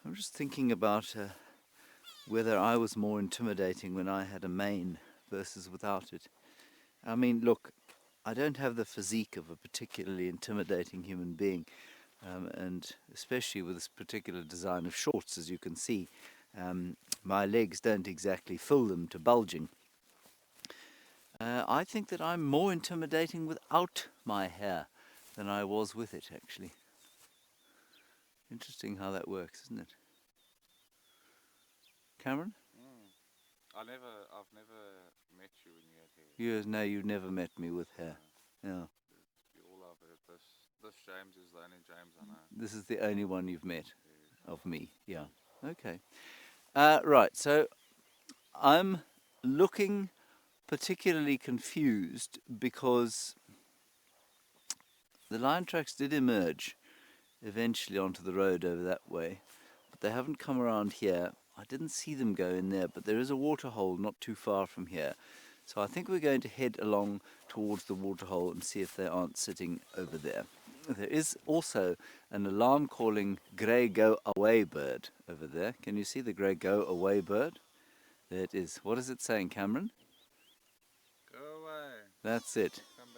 I'm just thinking about whether I was more intimidating when I had a mane versus without it. I mean, look, I don't have the physique of a particularly intimidating human being, and especially with this particular design of shorts, as you can see, my legs don't exactly fill them to bulging. I think that I'm more intimidating without my hair than I was with it, actually. Interesting how that works, isn't it? Cameron? I've never met you when you had hair. No, you've never met me with hair. Yeah. You all have it. This James is the only James I know. This is the only one you've met of me. Yeah. Okay. Right. So I'm looking particularly confused because the lion tracks did emerge eventually onto the road over that way, but they haven't come around here. I didn't see them go in there, but there is a water hole not too far from here. So I think we're going to head along towards the water hole and see if they aren't sitting over there. There is also an alarm calling grey go away bird over there. Can you see the grey go away bird? There it is. What is it saying, Cameron? Go away. That's it. Come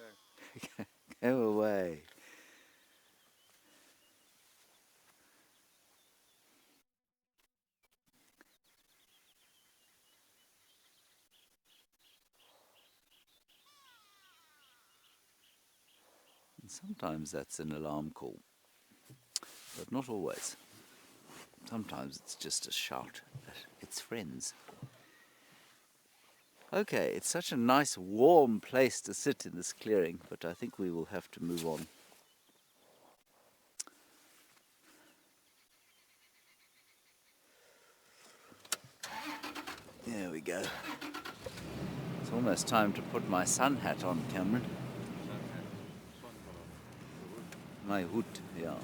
back. Go away. Sometimes that's an alarm call, but not always. Sometimes it's just a shout at its friends. Okay, it's such a nice warm place to sit in this clearing, but I think we will have to move on. There we go. It's almost time to put my sun hat on, Cameron. My hood, yeah.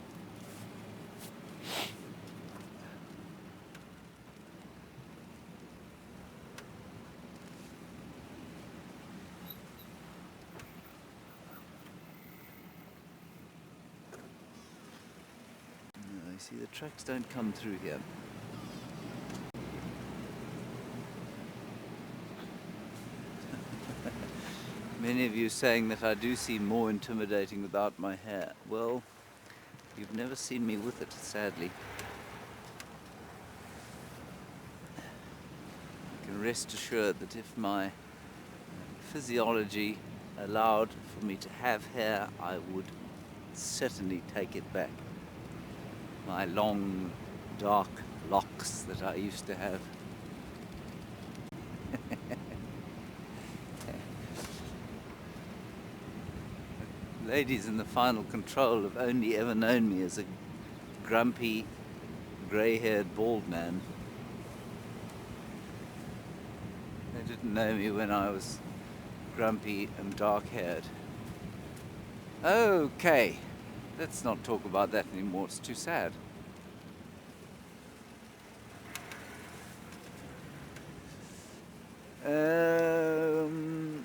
You see, the tracks don't come through here. Many of you saying that I do seem more intimidating without my hair. Well, you've never seen me with it, sadly. You can rest assured that if my physiology allowed for me to have hair, I would certainly take it back. My long, dark locks that I used to have. ladies in the final control have only ever known me as a grumpy, grey-haired, bald man. They didn't know me when I was grumpy and dark-haired. Okay, let's not talk about that anymore, it's too sad.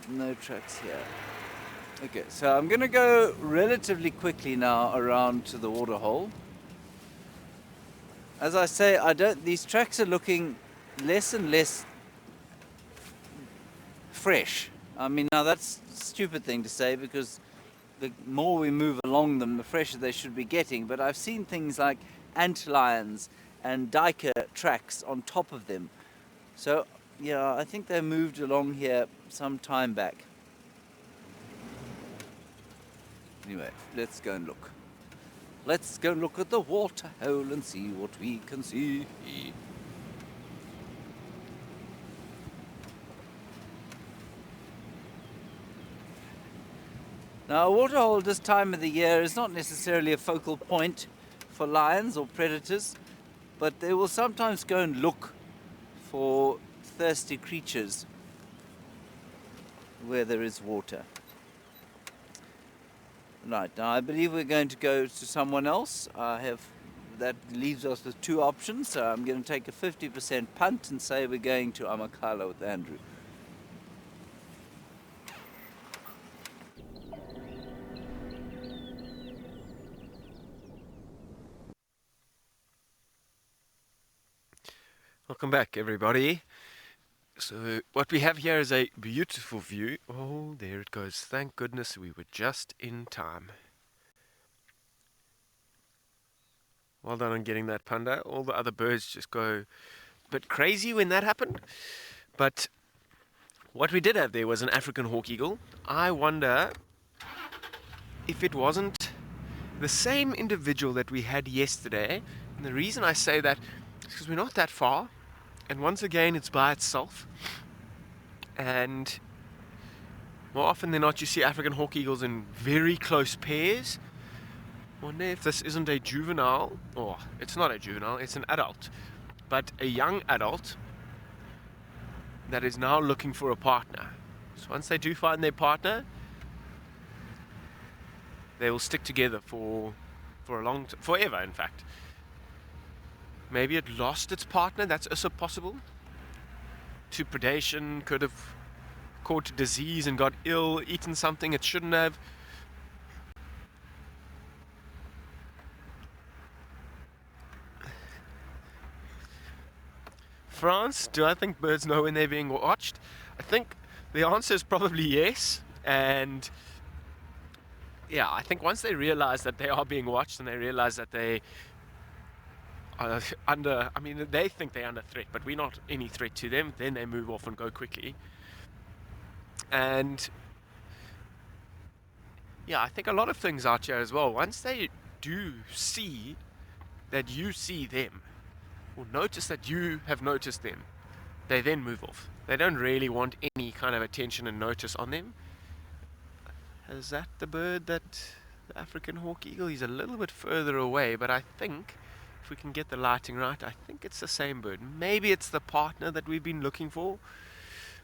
No tracks here. Okay, so I'm going to go relatively quickly now around to the waterhole. As I say, these tracks are looking less and less fresh. I mean, now that's a stupid thing to say because the more we move along them, the fresher they should be getting. But I've seen things like antlions and duiker tracks on top of them. So, yeah, I think they moved along here some time back. Anyway, let's go and look. Let's go look at the water hole and see what we can see. Now, a waterhole this time of the year is not necessarily a focal point for lions or predators, but they will sometimes go and look for thirsty creatures where there is water. Right, now I believe we're going to go to someone else. That leaves us with two options, so I'm going to take a 50% punt and say we're going to Amakhala with Andrew. Welcome back, everybody. So what we have here is a beautiful view. Oh, there it goes. Thank goodness we were just in time. Well done on getting that panda. All the other birds just go a bit crazy when that happened. But what we did have there was an African hawk eagle. I wonder if it wasn't the same individual that we had yesterday. And the reason I say that is because we're not that far. And once again, it's by itself. And more often than not, you see African hawk eagles in very close pairs. I wonder if this isn't a juvenile, or it's not a juvenile, it's an adult, but a young adult that is now looking for a partner. So once they do find their partner, they will stick together for a long time, forever in fact. Maybe it lost its partner, that's also possible. To predation, could have caught disease and got ill, eaten something it shouldn't have. France, do I think birds know when they're being watched? I think the answer is probably yes. And yeah, I think once they realize that they are being watched and they realize that they are they think they're under threat, but we're not any threat to them, then they move off and go quickly. And yeah, I think a lot of things out here as well, once they do see that you see them, or notice that you have noticed them, they then move off. They don't really want any kind of attention and notice on them. Is that the bird the African hawk eagle? He's a little bit further away, but I think if we can get the lighting right, I think it's the same bird. Maybe it's the partner that we've been looking for.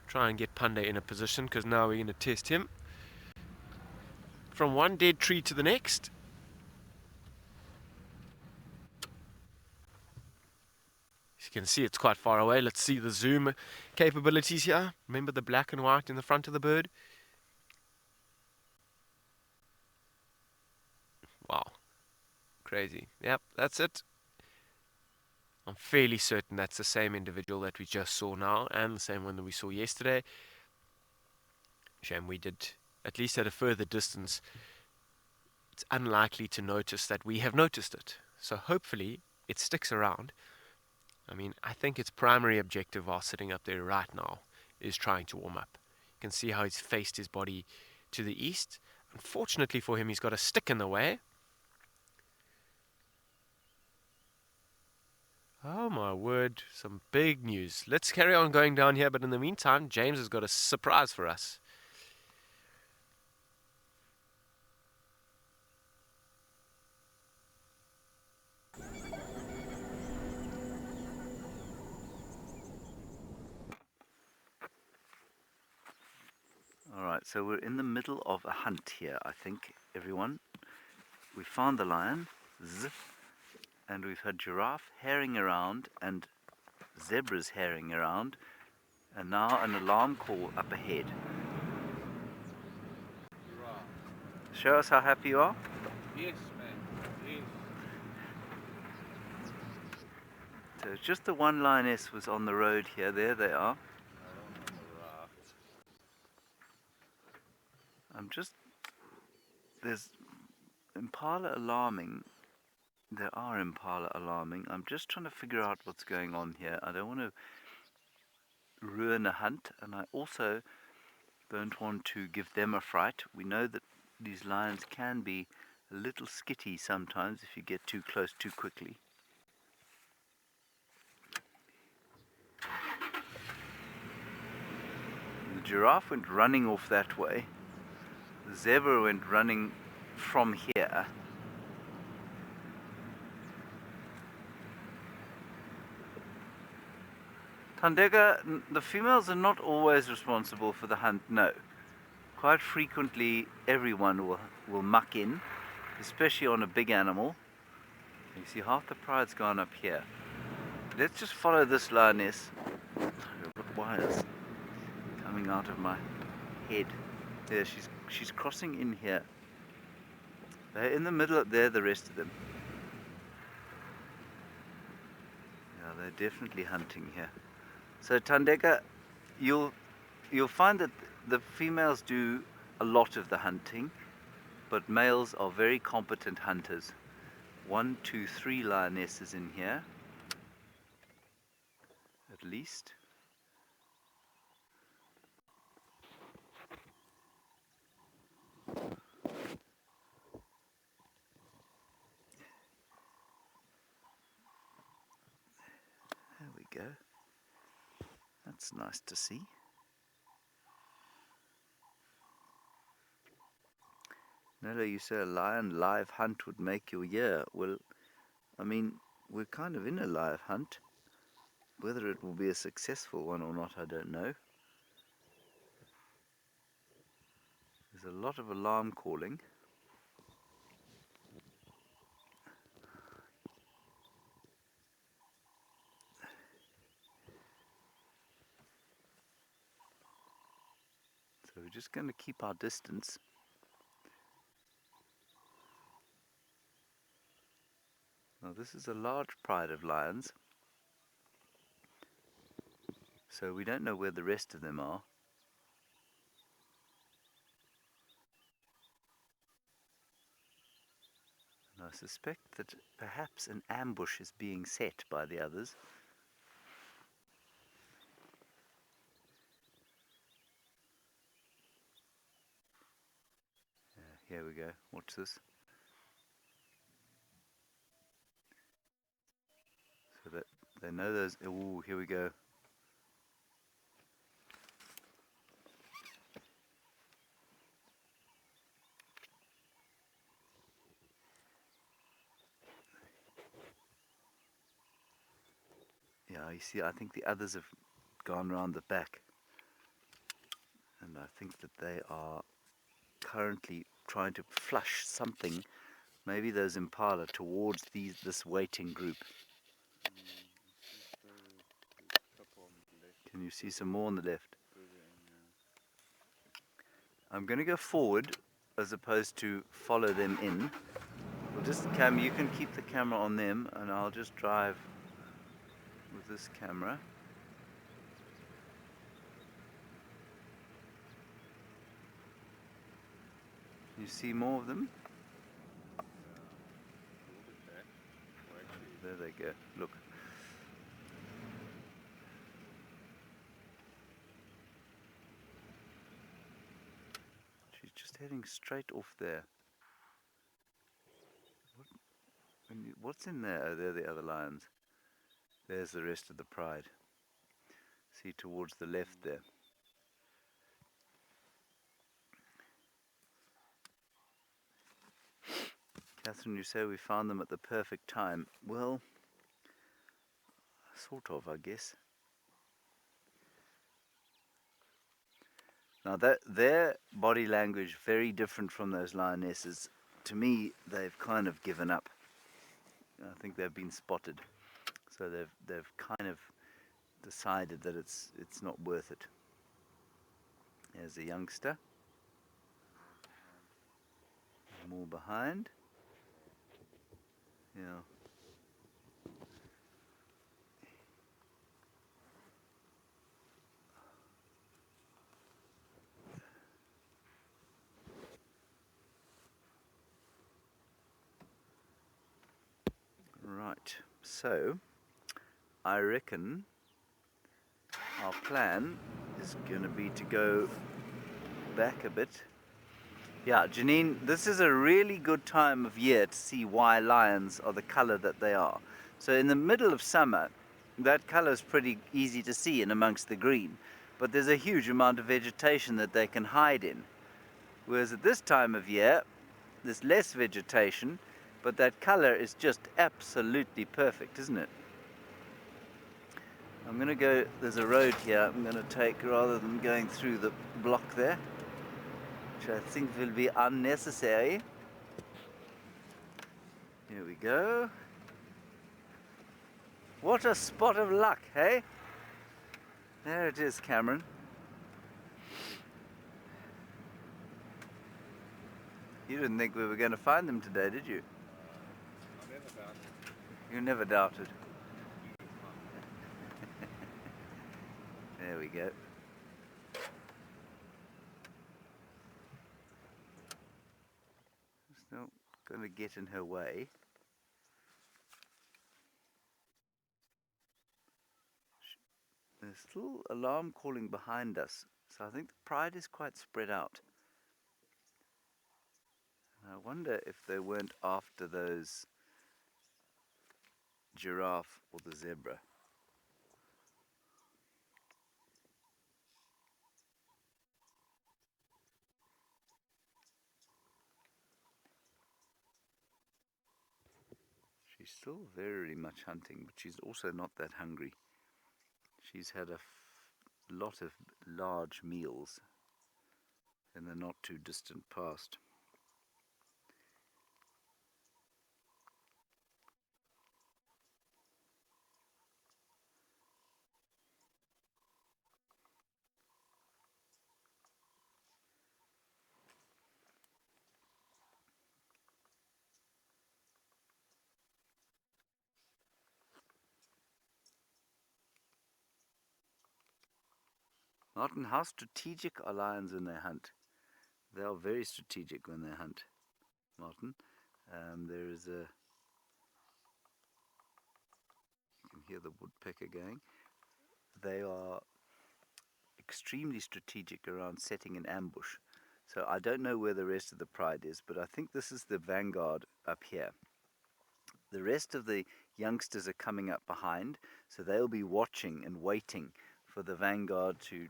Try and get Panda in a position, because now we're going to test him. From one dead tree to the next. As you can see, it's quite far away. Let's see the zoom capabilities here. Remember the black and white in the front of the bird? Wow. Crazy. Yep, that's it. I'm fairly certain that's the same individual that we just saw now, and the same one that we saw yesterday. Shame we did, at least at a further distance. It's unlikely to notice that we have noticed it. So hopefully it sticks around. I mean, I think its primary objective while sitting up there right now is trying to warm up. You can see how he's faced his body to the east. Unfortunately for him, he's got a stick in the way. Oh my word, some big news. Let's carry on going down here, but in the meantime, James has got a surprise for us. So we're in the middle of a hunt here, I think, everyone. We found the lion, and we've had giraffe herring around and zebras herring around, and now an alarm call up ahead. Show us how happy you are. Yes, man. Yes. So just the one lioness was on the road here. There they are. There's impala alarming. There are impala alarming. I'm just trying to figure out what's going on here. I don't want to ruin a hunt, and I also don't want to give them a fright. We know that these lions can be a little skitty sometimes if you get too close too quickly. The giraffe went running off that way. The zebra went running from here. Tandega, the females are not always responsible for the hunt, no. Quite frequently everyone will muck in, especially on a big animal. You see half the pride's gone up here. Let's just follow this lioness. I've got wires coming out of my head. There, she's crossing in here. They're in the middle up there, the rest of them. Yeah, they're definitely hunting here. So Tandega, you'll find that the females do a lot of the hunting, but males are very competent hunters. 1, 2, 3 lionesses in here, at least. There we go. That's nice to see. Nella, you say a lion live hunt would make your year. Well, I mean, we're kind of in a live hunt. Whether it will be a successful one or not, I don't know. There's a lot of alarm calling. So we're just going to keep our distance. Now this is a large pride of lions, so we don't know where the rest of them are. And I suspect that perhaps an ambush is being set by the others. Here we go, watch this. So that they know those, ooh, here we go. Yeah, you see, I think the others have gone round the back. And I think that they are currently trying to flush something, maybe those impala, towards this waiting group. Can you see some more on the left? I'm going to go forward as opposed to follow them in. We'll just you can keep the camera on them, and I'll just drive with this camera. You see more of them? There they go. Look. She's just heading straight off there. What's in there? Oh, they're the other lions. There's the rest of the pride. See, towards the left there. Catherine, you say we found them at the perfect time. Well, sort of, I guess. Now their body language very different from those lionesses. To me, they've kind of given up. I think they've been spotted, so they've kind of decided that it's not worth it. There's a youngster. More behind. Yeah. Right, so I reckon our plan is going to be to go back a bit. Yeah, Janine, this is a really good time of year to see why lions are the color that they are. So in the middle of summer, that color is pretty easy to see in amongst the green, but there's a huge amount of vegetation that they can hide in. Whereas at this time of year, there's less vegetation, but that color is just absolutely perfect, isn't it? I'm going to go, there's a road here I'm going to take rather than going through the block there, which I think will be unnecessary. Here we go. What a spot of luck, hey? There it is, Cameron. You didn't think we were going to find them today, did you? I never doubted. You never doubted. There we go. Still going to get in her way. There's still alarm calling behind us, so I think the pride is quite spread out. I wonder if they weren't after those giraffe or the zebra. She's still very much hunting, but she's also not that hungry. She's had a lot of large meals in the not too distant past. Martin, how strategic are lions when they hunt? They are very strategic when they hunt, Martin. There is a... You can hear the woodpecker going. They are extremely strategic around setting an ambush. So I don't know where the rest of the pride is, but I think this is the vanguard up here. The rest of the youngsters are coming up behind, so they'll be watching and waiting for the vanguard to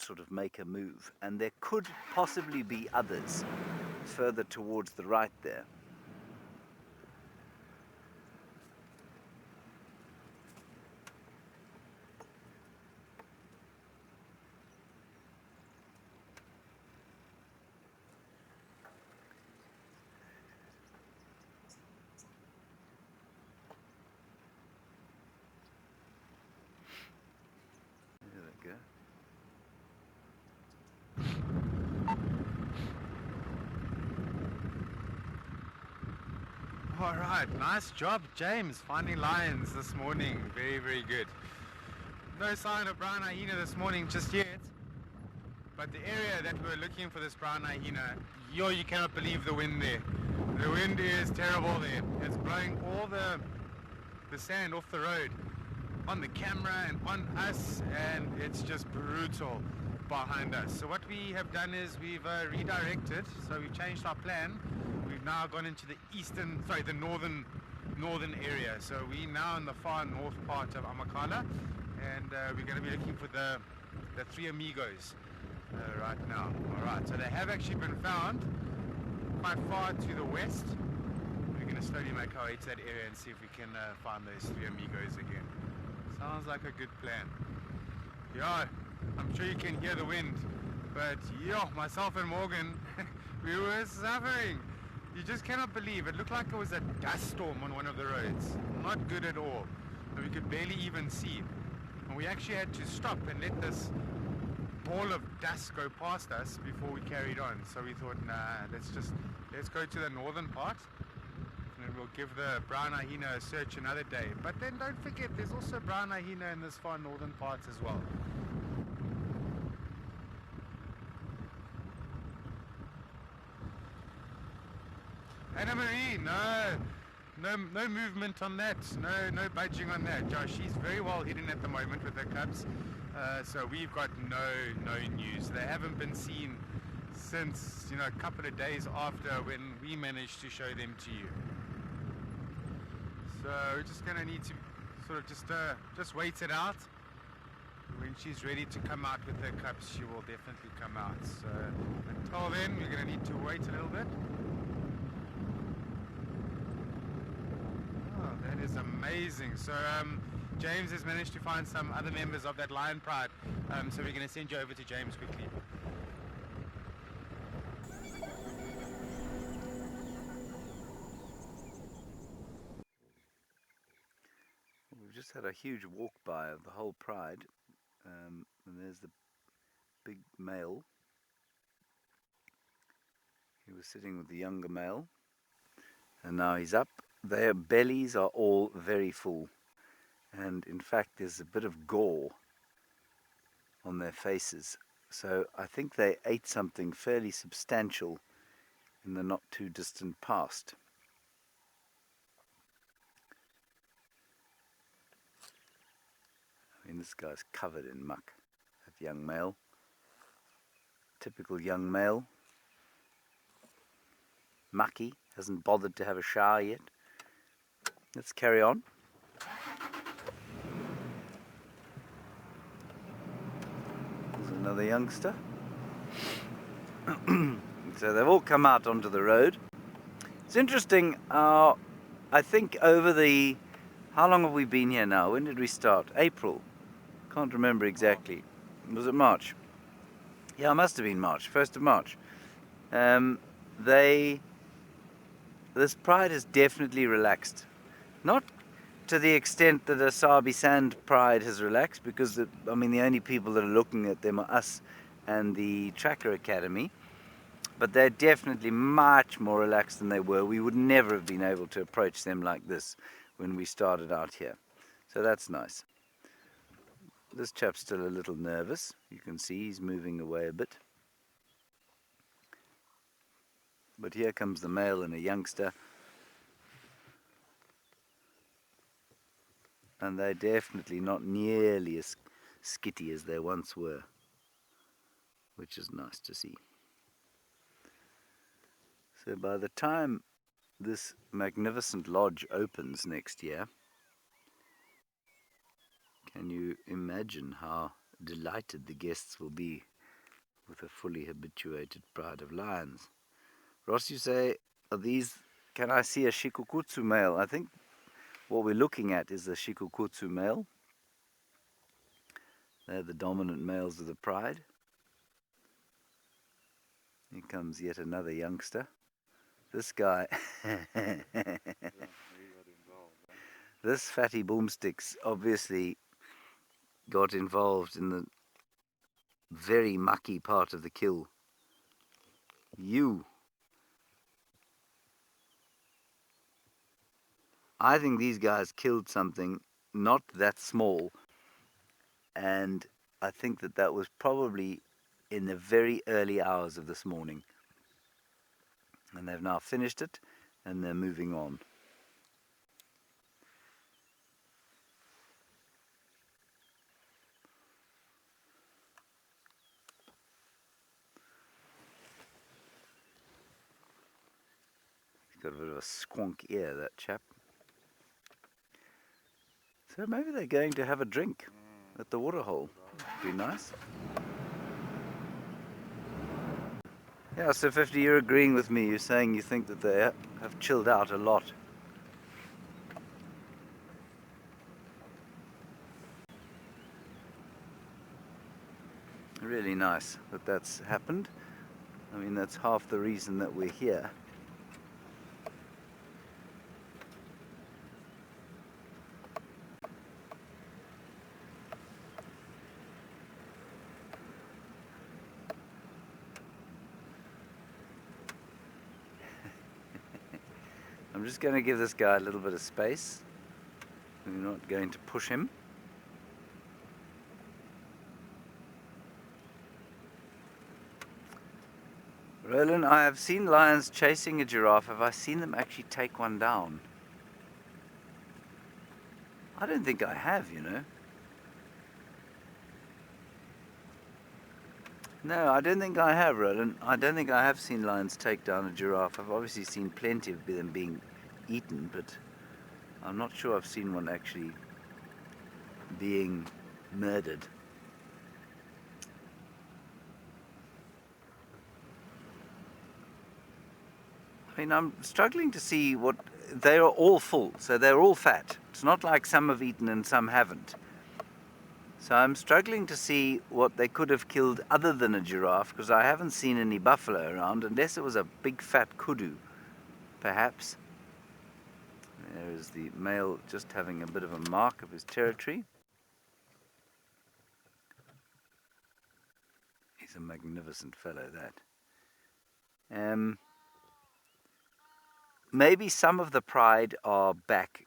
sort of make a move. And there could possibly be others further towards the right there. There we go. All right, nice job, James, finding lions this morning. Very, very good. No sign of brown hyena this morning just yet, but the area that we're looking for this brown hyena, you cannot believe the wind there. The wind is terrible there. It's blowing all the sand off the road on the camera and on us, and it's just brutal behind us. So what we have done is we've redirected, so we've changed our plan. We've now gone into the northern area. So we're now in the far north part of Amakhala, and we're going to be looking for the Three Amigos right now. All right, so they have actually been found quite far to the west. We're going to slowly make our way to that area and see if we can find those Three Amigos again. Sounds like a good plan. Yeah, I'm sure you can hear the wind. But yeah, myself and Morgan, we were suffering. You just cannot believe. It looked like it was a dust storm on one of the roads. Not good at all. And we could barely even see. And we actually had to stop and let this ball of dust go past us before we carried on. So we thought, nah, let's go to the northern part. And then we'll give the brown hyena a search another day. But then don't forget, there's also brown hyena in this far northern part as well. Anna Marie, no movement on that, no budging on that. Josh, she's very well hidden at the moment with her cubs, so we've got no news. They haven't been seen since, you know, a couple of days after when we managed to show them to you. So we're just gonna need to sort of just wait it out. When she's ready to come out with her cubs, she will definitely come out. So until then, we're gonna need to wait a little bit. That is amazing. So James has managed to find some other members of that lion pride. So we're going to send you over to James quickly. We've just had a huge walk by of the whole pride, and there's the big male. He was sitting with the younger male, and now he's up. Their bellies are all very full, and in fact there's a bit of gore on their faces, so I think they ate something fairly substantial in the not too distant past. I mean, this guy's covered in muck, that young male. Typical young male. Mucky, hasn't bothered to have a shower yet. Let's carry on. There's another youngster. So they've all come out onto the road. It's interesting, I think over the... How long have we been here now? When did we start? April. Can't remember exactly. Was it March? Yeah, it must have been March, 1st of March. This pride has definitely relaxed. Not to the extent that a Sabi Sand pride has relaxed, because the only people that are looking at them are us and the Tracker Academy, but they're definitely much more relaxed than they were. We would never have been able to approach them like this when we started out here, so that's nice. This chap's still a little nervous. You can see he's moving away a bit, but here comes the male and a youngster. And they're definitely not nearly as skitty as they once were, which is nice to see. So by the time this magnificent lodge opens next year, can you imagine how delighted the guests will be with a fully habituated pride of lions? Ross, you say, are these, can I see a Shikukutsu male? I think what we're looking at is the Shikukutsu male. They're the dominant males of the pride. Here comes yet another youngster. This guy, this fatty boomsticks obviously got involved in the very mucky part of the kill. I think these guys killed something not that small, and I think that was probably in the very early hours of this morning. And they've now finished it, and they're moving on. He's got a bit of a squonk ear, that chap. So maybe they're going to have a drink at the waterhole. Be nice. Yeah, so 50, you're agreeing with me. You're saying you think that they have chilled out a lot. really nice that that's happened. I mean, that's half the reason that we're here. I'm just going to give this guy a little bit of space. We're not going to push him. Roland, I have seen lions chasing a giraffe. Have I seen them actually take one down? I don't think I have, you know. No, I don't think I have, Roland. I don't think I have seen lions take down a giraffe. I've obviously seen plenty of them being eaten, but I'm not sure I've seen one actually being murdered. I mean, I'm struggling to see what... They are all full, so they're all fat. It's not like some have eaten and some haven't. So I'm struggling to see what they could have killed other than a giraffe, because I haven't seen any buffalo around, unless it was a big fat kudu, perhaps. There is the male just having a bit of a mark of his territory. He's a magnificent fellow, that. Maybe some of the pride are back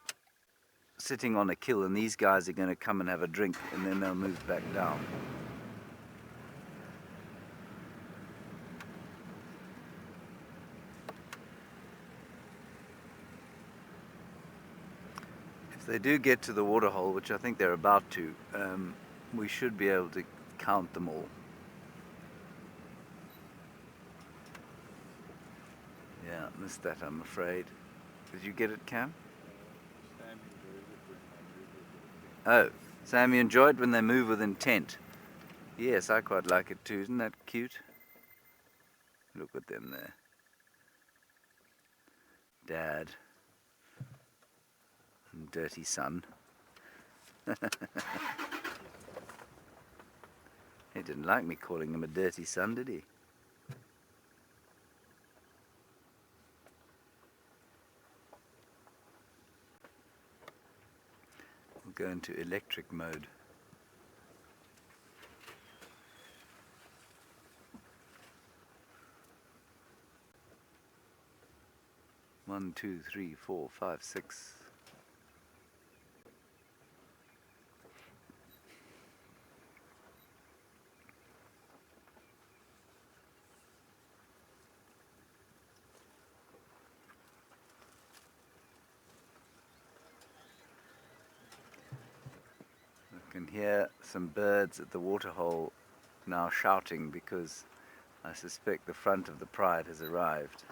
sitting on a kill, and these guys are going to come and have a drink, and then they'll move back down. If they do get to the waterhole, which I think they're about to, we should be able to count them all. Yeah, missed that, I'm afraid. Did you get it, Cam? Oh, Sam, you enjoy it when they move with intent. Yes, I quite like it too. Isn't that cute? Look at them there. Dad. And dirty son. He didn't like me calling him a dirty son, did he? We'll go into electric mode. One, two, three, 4, 5, 6. I can hear some birds at the waterhole now shouting because I suspect the front of the pride has arrived.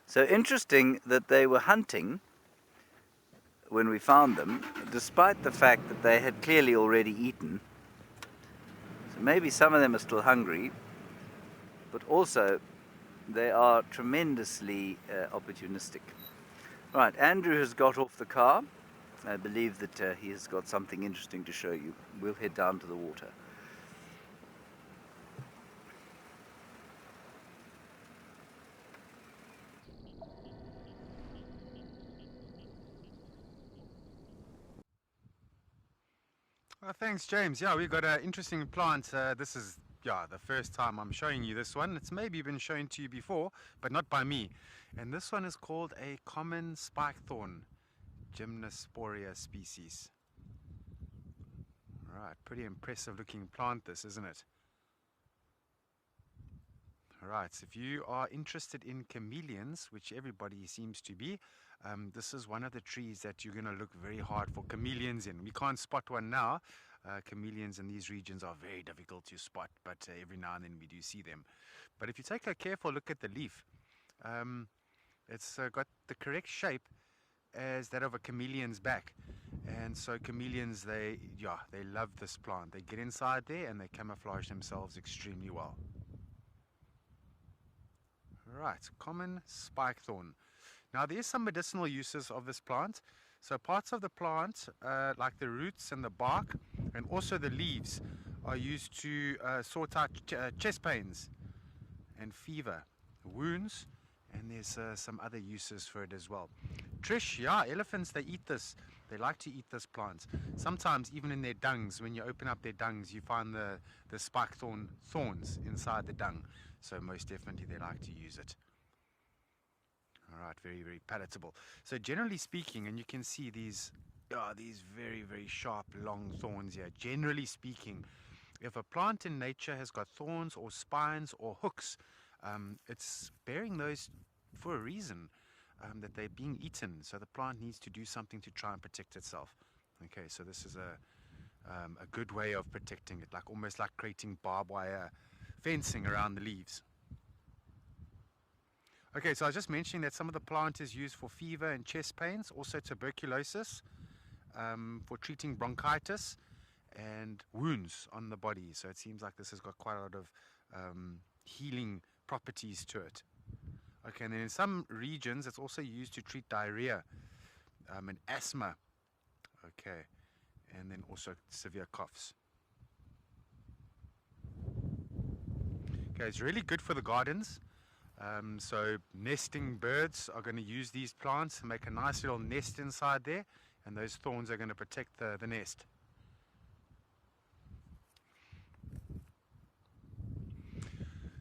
So interesting that they were hunting when we found them, despite the fact that they had clearly already eaten. So maybe some of them are still hungry, but also they are tremendously opportunistic. Right, Andrew has got off the car. I believe that he has got something interesting to show you. We'll head down to the water. Thanks, James. Yeah, we've got an interesting plant. This is the first time I'm showing you this one. It's maybe been shown to you before, but not by me. And this one is called a common spikethorn, Gymnosporia species. Right, pretty impressive looking plant this, isn't it? Alright, so if you are interested in chameleons, which everybody seems to be, this is one of the trees that you're going to look very hard for chameleons in. We can't spot one now. Chameleons in these regions are very difficult to spot, but every now and then we do see them. But if you take a careful look at the leaf, it's got the correct shape as that of a chameleon's back. And so chameleons, they love this plant. They get inside there and they camouflage themselves extremely well. Right, common spikethorn. Now there's some medicinal uses of this plant. So parts of the plant, like the roots and the bark, and also the leaves, are used to sort out chest pains and fever, wounds, and there's some other uses for it as well. Trish, yeah, elephants, they eat this. They like to eat this plant. Sometimes even in their dungs, when you open up their dungs, you find the spike thorns inside the dung. So most definitely they like to use it. All right, very, very palatable. So generally speaking, and you can see these very, very sharp, long thorns here. Generally speaking, if a plant in nature has got thorns or spines or hooks, it's bearing those for a reason, that they're being eaten. So the plant needs to do something to try and protect itself. Okay, so this is a good way of protecting it, like almost like creating barbed wire fencing around the leaves. Okay, so I was just mentioning that some of the plant is used for fever and chest pains, also tuberculosis, for treating bronchitis and wounds on the body. So it seems like this has got quite a lot of healing properties to it. Okay, and then in some regions it's also used to treat diarrhea and asthma. Okay, and then also severe coughs. Okay, it's really good for the gardens. So nesting birds are going to use these plants and make a nice little nest inside there, and those thorns are going to protect the nest.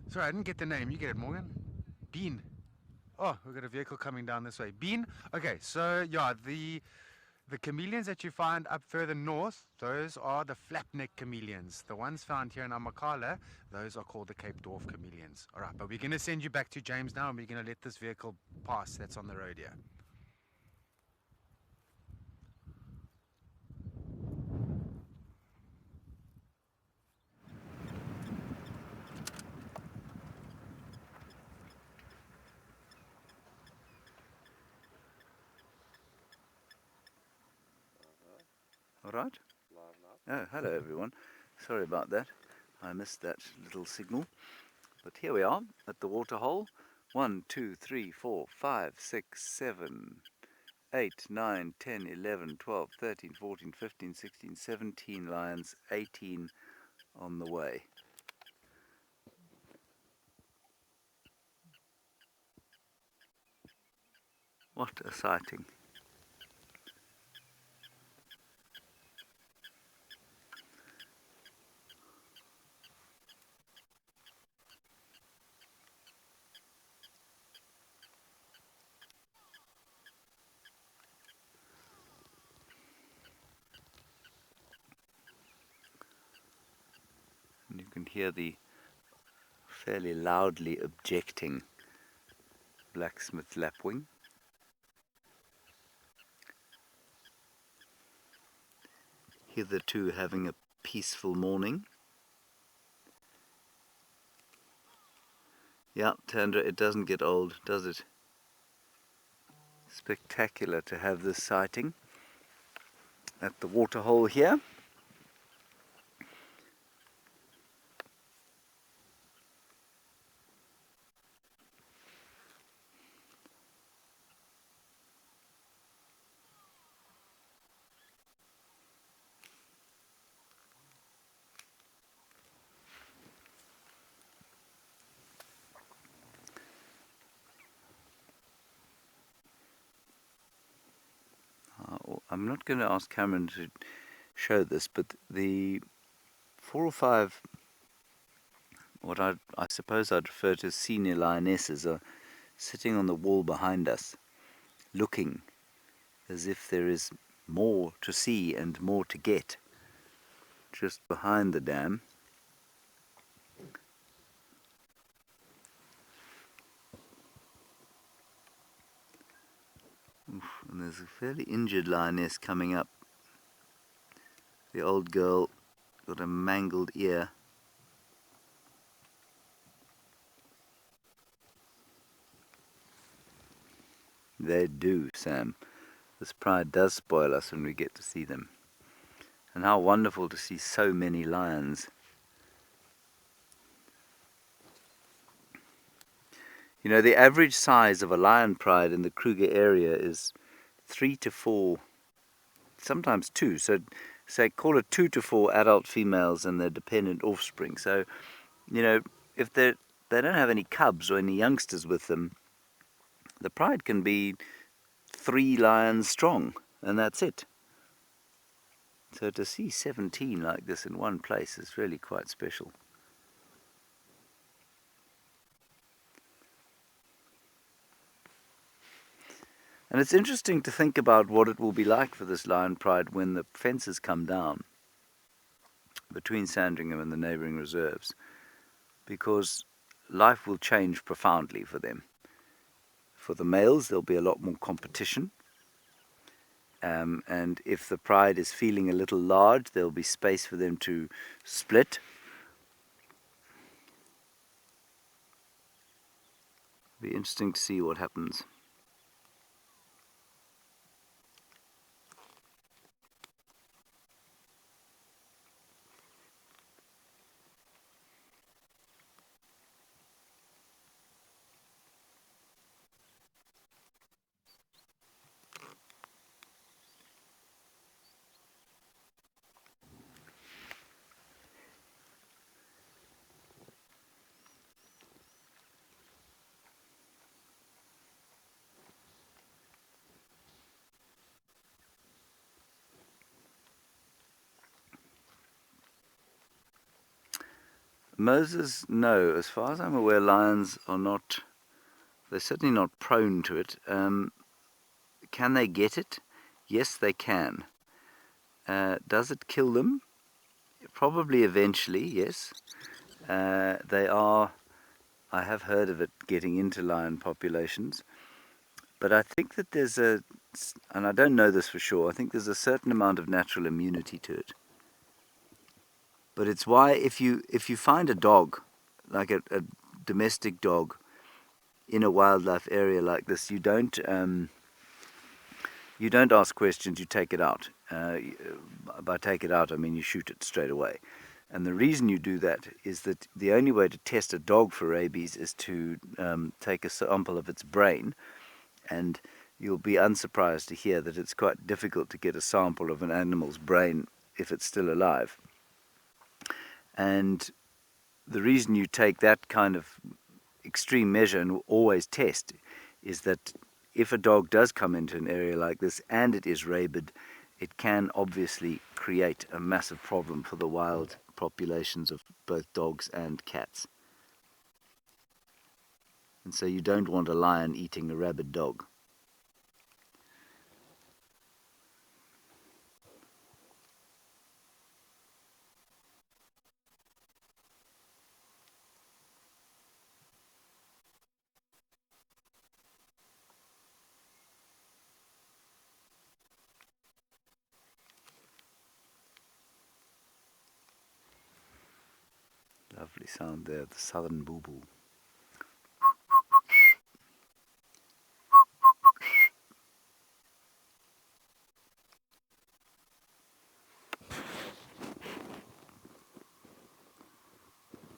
Sorry, I didn't get the name. You get it, Morgan? Bean. Oh, we've got a vehicle coming down this way. Bean. Okay, so yeah, the chameleons that you find up further north, those are the flap-neck chameleons. The ones found here in Amakhala, those are called the Cape Dwarf chameleons. All right, but we're going to send you back to James now, and we're going to let this vehicle pass that's on the road here. All right. Oh, hello everyone. Sorry about that. I missed that little signal. But here we are at the water hole. 1, 2, 3, 4, 5, 6, 7, 8, 9, 10, 11, 12, 13, 14, 15, 16, 17 lions, 18 on the way. What a sighting. And you can hear the fairly loudly objecting blacksmith lapwing. Hitherto having a peaceful morning. Yeah, Tandra, it doesn't get old, does it? Spectacular to have this sighting at the water hole here. I'm not going to ask Cameron to show this, but the 4 or 5, what I suppose I'd refer to as senior lionesses, are sitting on the wall behind us, looking as if there is more to see and more to get just behind the dam. Oof, and there's a fairly injured lioness coming up. The old girl got a mangled ear. They do, Sam. This pride does spoil us when we get to see them. And how wonderful to see so many lions. You know, the average size of a lion pride in the Kruger area is 3 to 4 sometimes two. So say call it 2 to 4 adult females and their dependent offspring. So, if they don't have any cubs or any youngsters with them, the pride can be 3 lions strong, and that's it. So to see 17 like this in one place is really quite special. And it's interesting to think about what it will be like for this lion pride when the fences come down between Sandringham and the neighbouring reserves, because life will change profoundly for them. For the males, there'll be a lot more competition. And if the pride is feeling a little large, there'll be space for them to split. It'll be interesting to see what happens. Moses, no. As far as I'm aware, lions are not, they're certainly not prone to it. Can they get it? Yes, they can. Does it kill them? Probably eventually, yes. They are, I have heard of it getting into lion populations. But I think that there's and I don't know this for sure, I think there's a certain amount of natural immunity to it. But it's why if you find a dog, like a domestic dog, in a wildlife area like this, you don't ask questions, you take it out. By take it out, I mean you shoot it straight away. And the reason you do that is that the only way to test a dog for rabies is to take a sample of its brain, and you'll be unsurprised to hear that it's quite difficult to get a sample of an animal's brain if it's still alive. And the reason you take that kind of extreme measure and always test is that if a dog does come into an area like this and it is rabid, it can obviously create a massive problem for the wild populations of both dogs and cats. And so you don't want a lion eating a rabid dog. Lovely sound there, the southern boo-boo.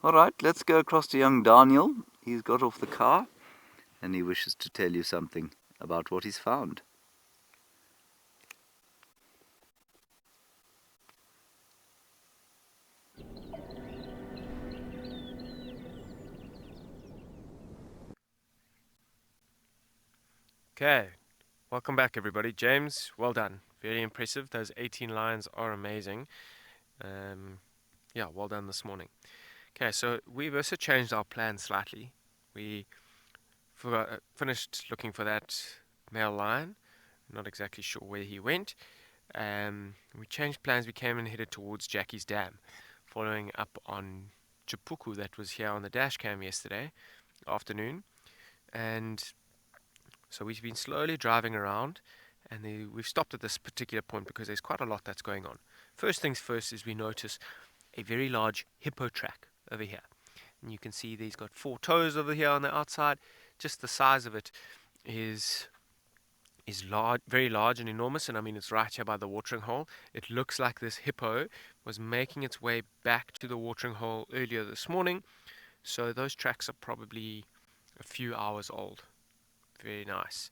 All right, let's go across to young Daniel. He's got off the car and he wishes to tell you something about what he's found. Okay, welcome back everybody. James, well done. Very impressive. Those 18 lions are amazing. Yeah, well done this morning. Okay, so we've also changed our plan slightly. We finished looking for that male lion. Not exactly sure where he went. We changed plans. We came and headed towards Jackie's Dam, following up on Chipuku that was here on the dash cam yesterday afternoon. And so we've been slowly driving around, and we've stopped at this particular point because there's quite a lot that's going on. First things first is we notice a very large hippo track over here. And you can see he's got 4 toes over here on the outside. Just the size of it is large, very large and enormous, and I mean it's right here by the watering hole. It looks like this hippo was making its way back to the watering hole earlier this morning, so those tracks are probably a few hours old. Very nice.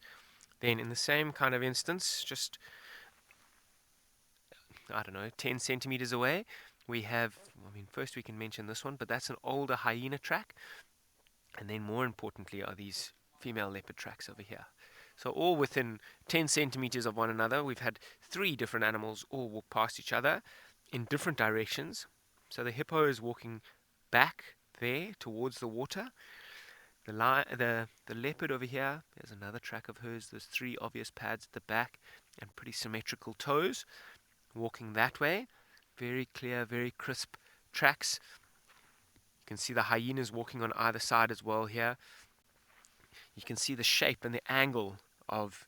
Then in the same kind of instance, just I don't know, 10 centimeters away, we have, I mean, first we can mention this one, but that's an older hyena track. And then more importantly are these female leopard tracks over here. So all within 10 centimeters of one another. We've had 3 different animals all walk past each other in different directions. So the hippo is walking back there towards the water. The leopard over here, there's another track of hers. There's 3 obvious pads at the back and pretty symmetrical toes walking that way. Very clear, very crisp tracks. You can see the hyenas walking on either side as well here. You can see the shape and the angle of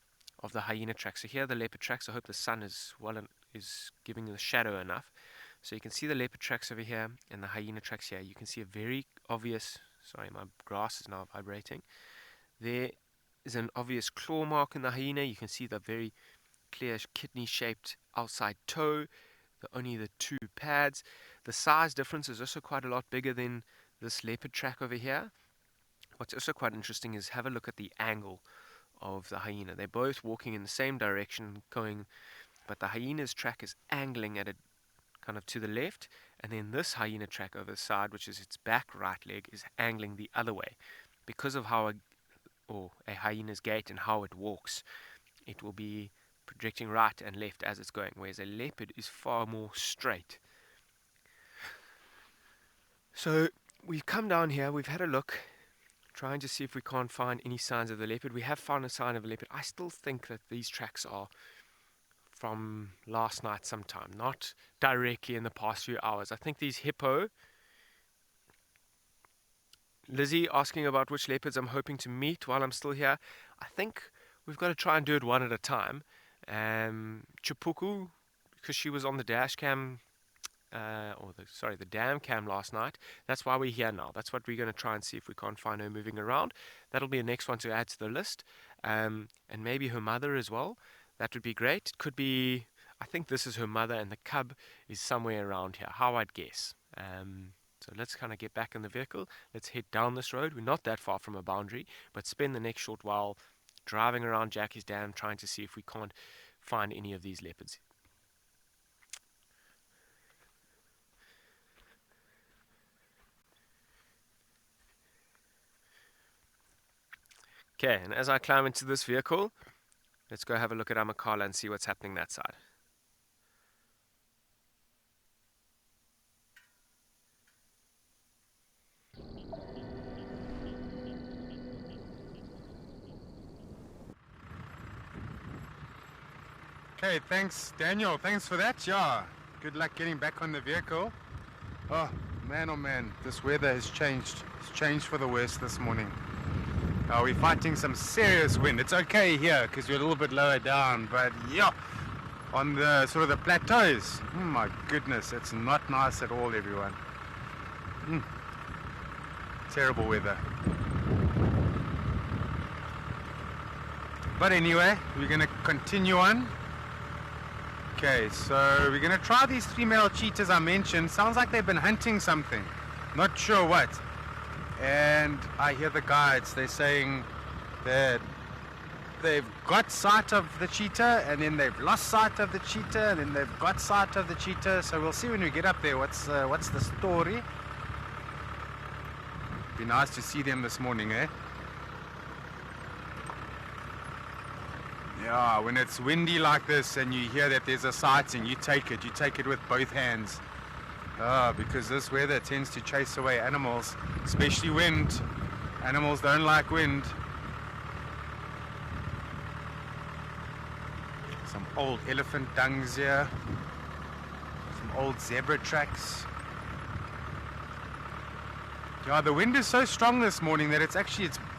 the hyena tracks. So here are the leopard tracks. I hope the sun is giving the shadow enough. So you can see the leopard tracks over here and the hyena tracks here. You can see a very obvious, sorry, my grass is now vibrating. There is an obvious claw mark in the hyena. You can see the very clear kidney-shaped outside toe. Only the 2 pads. The size difference is also quite a lot bigger than this leopard track over here. What's also quite interesting is have a look at the angle of the hyena. They're both walking in the same direction, but the hyena's track is angling at it kind of to the left, and then this hyena track over the side, which is its back right leg, is angling the other way. Because of how a hyena's gait and how it walks, it will be projecting right and left as it's going, whereas a leopard is far more straight. So we've come down here, we've had a look, trying to see if we can't find any signs of the leopard. We have found a sign of a leopard. I still think that these tracks are from last night sometime, not directly in the past few hours. I think these hippo. Lizzie asking about which leopards I'm hoping to meet while I'm still here. I think we've got to try and do it one at a time. Chipuku, because she was on the dash cam, the dam cam last night. That's why we're here now. That's what we're going to try and see if we can't find her moving around. That'll be the next one to add to the list. And maybe her mother as well. That would be great. It could be, I think this is her mother and the cub is somewhere around here, how I'd guess. So let's kind of get back in the vehicle. Let's head down this road. We're not that far from a boundary, but spend the next short while driving around Jackie's Dam trying to see if we can't find any of these leopards. Okay, and as I climb into this vehicle, let's go have a look at Amakala and see what's happening that side. Okay, thanks Daniel, thanks for that. Yeah, good luck getting back on the vehicle. Oh man, this weather has changed. It's changed for the worse this morning. We're fighting some serious wind. It's okay here because we're a little bit lower down, but yeah, on the sort of the plateaus, oh my goodness, it's not nice at all, everyone. Terrible weather. But anyway, we're going to continue on. Okay, so we're going to try these 3 male cheetahs I mentioned. Sounds like they've been hunting something. Not sure what. And I hear the guides, they're saying that they've got sight of the cheetah, and then they've lost sight of the cheetah, and then they've got sight of the cheetah. So we'll see when we get up there what's the story. Be nice to see them this morning, eh? Yeah, when it's windy like this and you hear that there's a sighting, you take it with both hands. Because this weather tends to chase away animals, especially wind. Animals don't like wind. Some old elephant dungs here. Some old zebra tracks. Yeah, the wind is so strong this morning that it's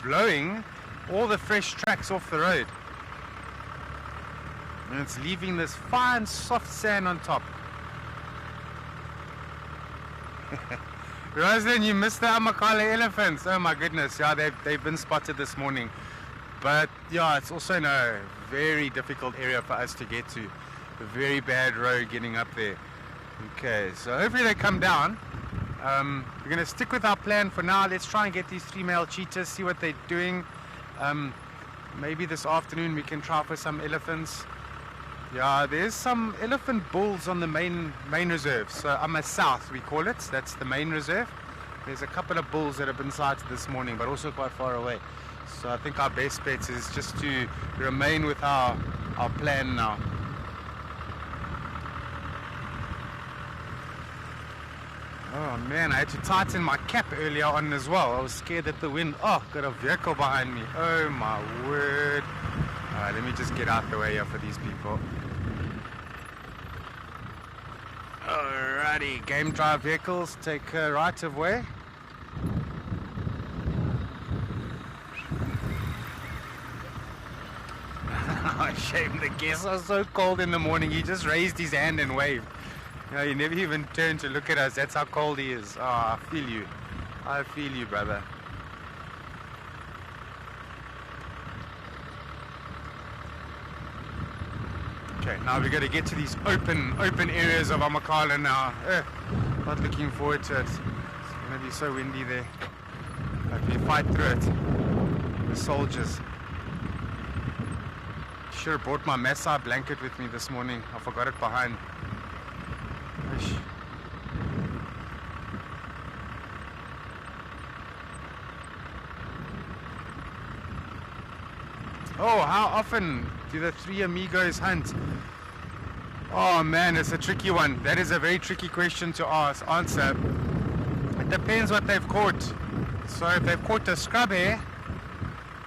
blowing all the fresh tracks off the road. And it's leaving this fine soft sand on top. Rosalind, you missed the Amakala elephants. Oh my goodness, yeah, they've been spotted this morning. But yeah, it's also a very difficult area for us to get to. A very bad road getting up there. Okay, so hopefully they come down. We're going to stick with our plan for now. Let's try and get these 3 male cheetahs, see what they're doing. Maybe this afternoon we can try for some elephants. Yeah, there's some elephant bulls on the main reserve. So Ama South, we call it. That's the main reserve. There's a couple of bulls that have been sighted this morning, but also quite far away. So I think our best bet is just to remain with our plan now. Oh man, I had to tighten my cap earlier on as well. I was scared that the wind, got a vehicle behind me. Oh my word. Alright, let me just get out the way here for these people. Alrighty, game drive vehicles take right of way. Shame the guests are so cold in the morning. He just raised his hand and waved. You know, he never even turned to look at us. That's how cold he is. Oh, I feel you. I feel you, brother. Okay, now we've got to get to these open areas of Amakala now. Not looking forward to it. It's going to be so windy there. But we fight through it. The soldiers. Should have brought my Maasai blanket with me this morning. I forgot it behind. Ish. Oh, how often do the Three Amigos hunt? Oh man, it's a tricky one. That is a very tricky question to answer. It depends what they've caught. So if they've caught a scrub hare,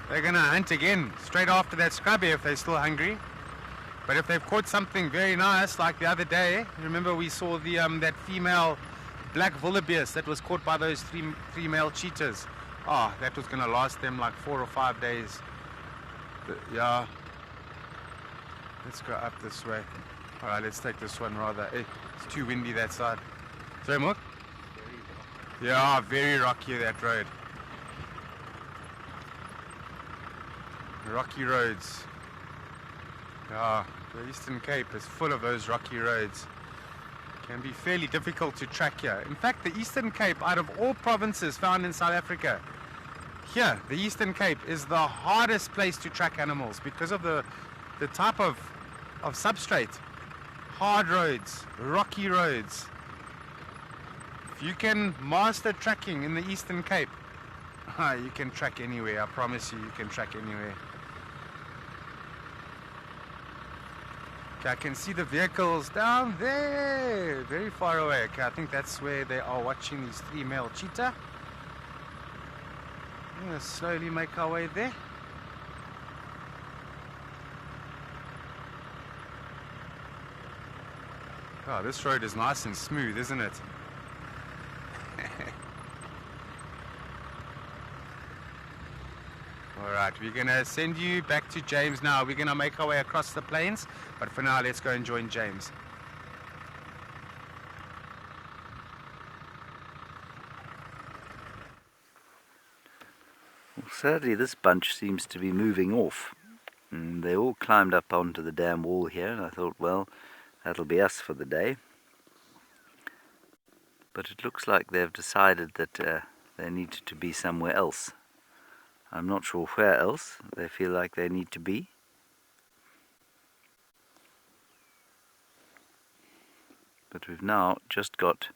they're gonna hunt again straight after that scrub hare if they're still hungry. But if they've caught something very nice, like the other day, remember we saw the that female black wildebeest that was caught by those three male cheetahs. Oh, that was gonna last them like 4 or 5 days. Yeah. Let's go up this way. All right, let's take this one rather. Hey, it's too windy that side. Sorry, Mark? Yeah, very rocky that road. Rocky roads. Yeah, the Eastern Cape is full of those rocky roads. Can be fairly difficult to track here. In fact, the Eastern Cape, out of all provinces found in South Africa, here, the Eastern Cape is the hardest place to track animals because of the type of substrate. Hard roads, rocky roads. If you can master tracking in the Eastern Cape, you can track anywhere. I promise you, you can track anywhere. Okay, I can see the vehicles down there, very far away. Okay, I think that's where they are watching these three male cheetah. I'm going to slowly make our way there. Oh, this road is nice and smooth, isn't it? Alright, we're going to send you back to James now. We're going to make our way across the plains, but for now, let's go and join James. Well, sadly, this bunch seems to be moving off. And they all climbed up onto the dam wall here, and I thought, well, that'll be us for the day. But it looks like they've decided that they need to be somewhere else. I'm not sure where else they feel like they need to be. But we've now just got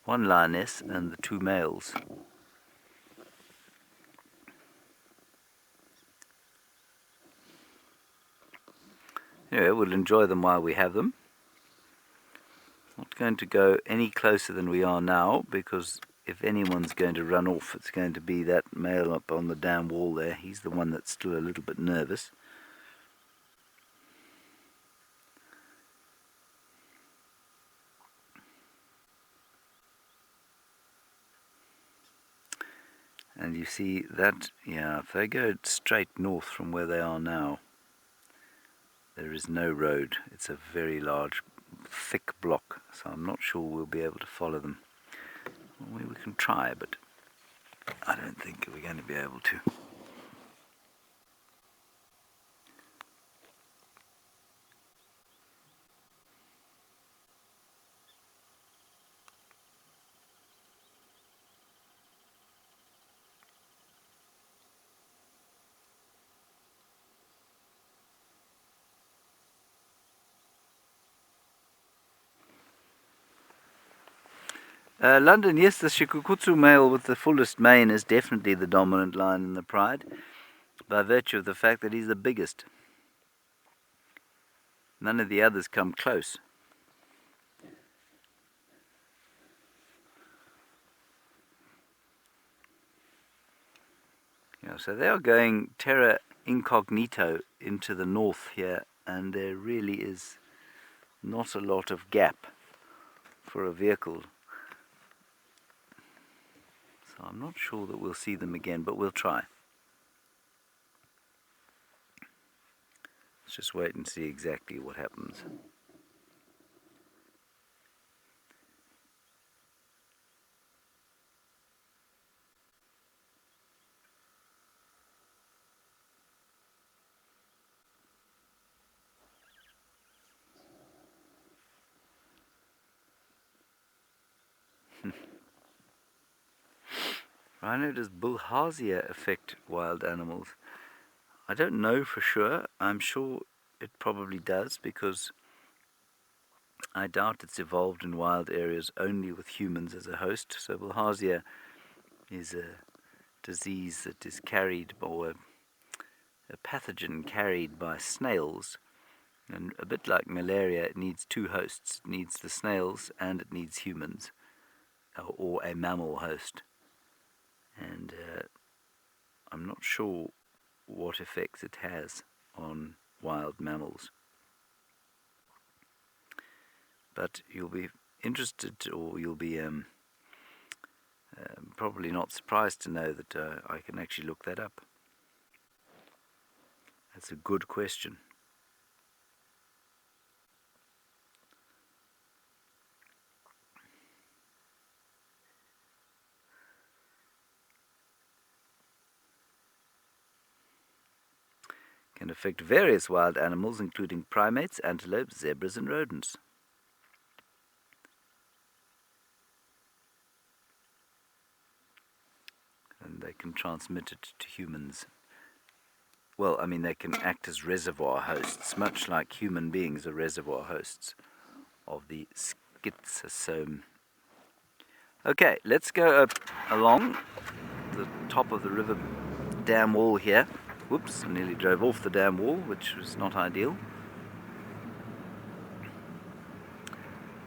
one lioness and the two males. Anyway, we'll enjoy them while we have them. Not going to go any closer than we are now, because if anyone's going to run off, it's going to be that male up on the dam wall there. He's the one that's still a little bit nervous. And you see that, yeah, if they go straight north from where they are now, there is no road. It's a very large, thick block, so I'm not sure we'll be able to follow them. Well, we can try, but I don't think we're going to be able to. London, yes, the Shikukutsu male with the fullest mane is definitely the dominant lion in the pride, by virtue of the fact that he's the biggest. None of the others come close. Yeah, so they are going terra incognito into the north here, and there really is not a lot of gap for a vehicle. So I'm not sure that we'll see them again, but we'll try. Let's just wait and see exactly what happens. Rhino, does bilharzia affect wild animals? I don't know for sure. I'm sure it probably does, because I doubt it's evolved in wild areas only with humans as a host. So bilharzia is a disease that is carried, or a pathogen carried by snails. And a bit like malaria, it needs two hosts. It needs the snails and it needs humans, or a mammal host. And I'm not sure what effects it has on wild mammals. But you'll be interested, or you'll be probably not surprised to know that I can actually look that up. That's a good question. Can affect various wild animals, including primates, antelopes, zebras, and rodents. And they can transmit it to humans. Well, I mean, they can act as reservoir hosts, much like human beings are reservoir hosts of the schistosome. Okay, let's go up along the top of the river dam wall here. Whoops, I nearly drove off the dam wall, which was not ideal.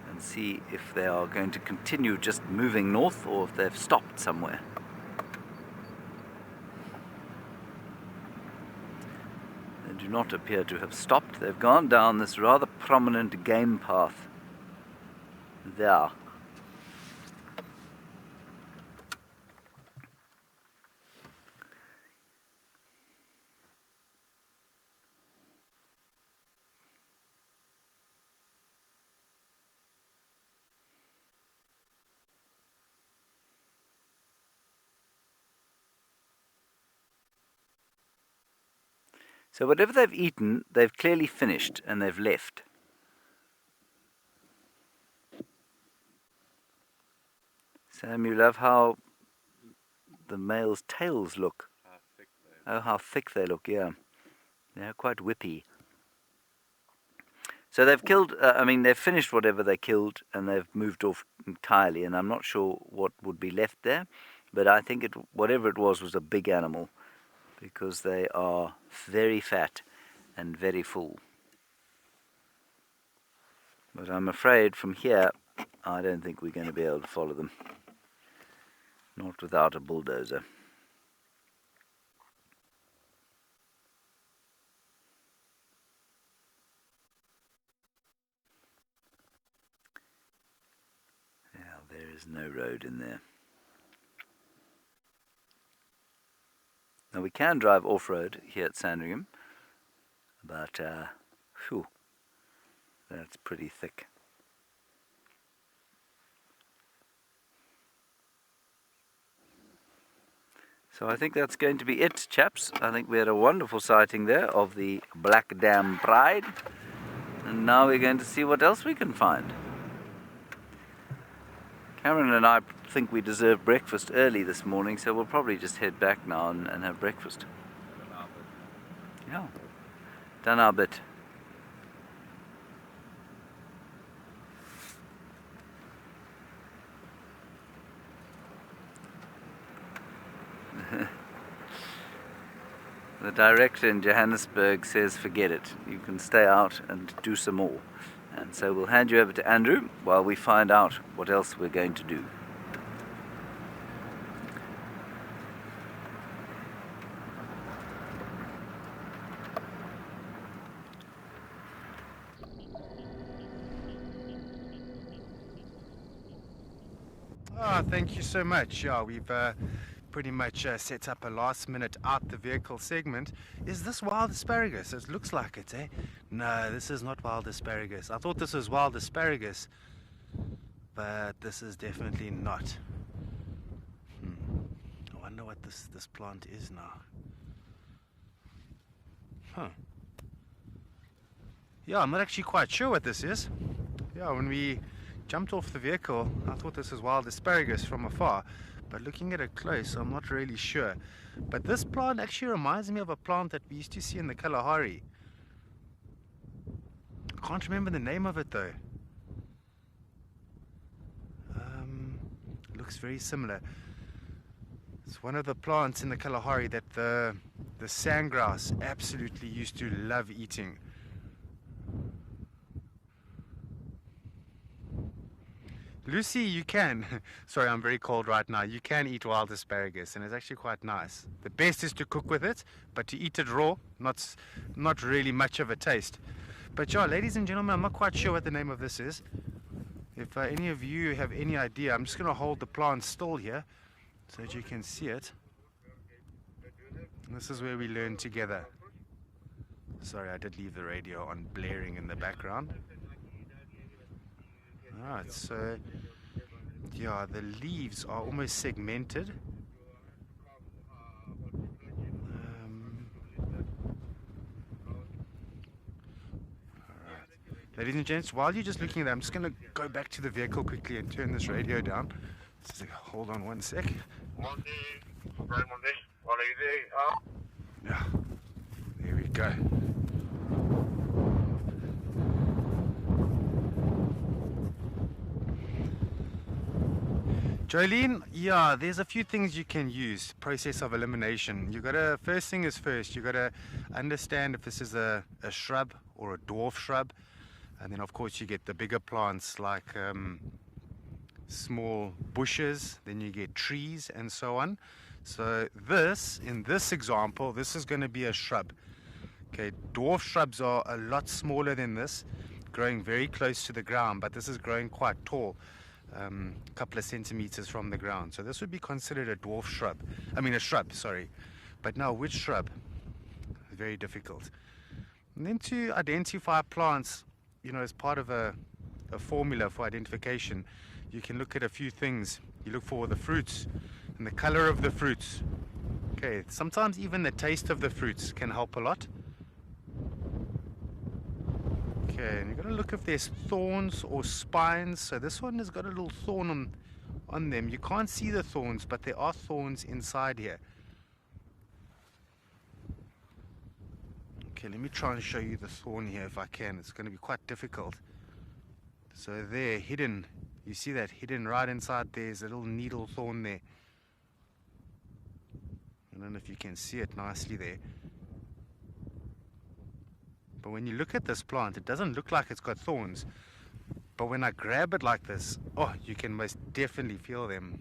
And see if they are going to continue just moving north, or if they've stopped somewhere. They do not appear to have stopped. They've gone down this rather prominent game path there. So whatever they've eaten, they've clearly finished, and they've left. Sam, you love how the male's tails look. How thick they are. Oh, how thick they look, yeah. They're quite whippy. So they've killed, they've finished whatever they killed, and they've moved off entirely, and I'm not sure what would be left there, but I think whatever it was a big animal, because they are very fat and very full. But I'm afraid from here, I don't think we're going to be able to follow them. Not without a bulldozer. Yeah, there is no road in there. Now we can drive off-road here at Sandringham, but phew, that's pretty thick. So I think that's going to be it, chaps. I think we had a wonderful sighting there of the Black Dam Pride, and now we're going to see what else we can find. Cameron and I think we deserve breakfast early this morning, so we'll probably just head back now and have breakfast. Yeah, done our bit. director in Johannesburg says forget it. You can stay out and do some more. And so we'll hand you over to Andrew while we find out what else we're going to do. Thank you so much. Yeah, we've pretty much set up a last minute out the vehicle segment. Is this wild asparagus? It looks like it, eh? No, this is not wild asparagus. I thought this was wild asparagus, but this is definitely not. I wonder what this plant is now. Yeah, I'm not actually quite sure what this is. Yeah, when we jumped off the vehicle, I thought this was wild asparagus from afar, but looking at it close, I'm not really sure. But this plant actually reminds me of a plant that we used to see in the Kalahari. I can't remember the name of it though. It looks very similar. It's one of the plants in the Kalahari that the sandgrouse absolutely used to love eating. Lucy, you can. Sorry, I'm very cold right now. You can eat wild asparagus, and it's actually quite nice. The best is to cook with it, but to eat it raw, not really much of a taste. But yeah, ladies and gentlemen, I'm not quite sure what the name of this is. If any of you have any idea, I'm just going to hold the plant still here so that you can see it. And this is where we learn together. Sorry, I did leave the radio on blaring in the background. Alright, so yeah, the leaves are almost segmented. Alright, ladies and gents, while you're just looking at that, I'm just going to go back to the vehicle quickly and turn this radio down. Just hold on one sec. Yeah, there we go. Jolene, yeah, there's a few things you can use. Process of elimination. First thing is first, you gotta understand if this is a shrub or a dwarf shrub, and then of course you get the bigger plants like small bushes, then you get trees and so on. So in this example, this is going to be a shrub. Okay, dwarf shrubs are a lot smaller than this, growing very close to the ground, but this is growing quite tall. A couple of centimeters from the ground, so this would be considered a dwarf shrub. A shrub, sorry. But now, which shrub? Very difficult. And then to identify plants, as part of a formula for identification, you can look at a few things. You look for the fruits and the color of the fruits. Okay, sometimes even the taste of the fruits can help a lot. Okay, and you've got to look if there's thorns or spines. So this one has got a little thorn on them. You can't see the thorns, but there are thorns inside here. Okay, let me try and show you the thorn here if I can. It's going to be quite difficult. So there, hidden. You see that hidden right inside there's a little needle thorn there. I don't know if you can see it nicely there. But when you look at this plant, it doesn't look like it's got thorns. But when I grab it like this, oh, you can most definitely feel them.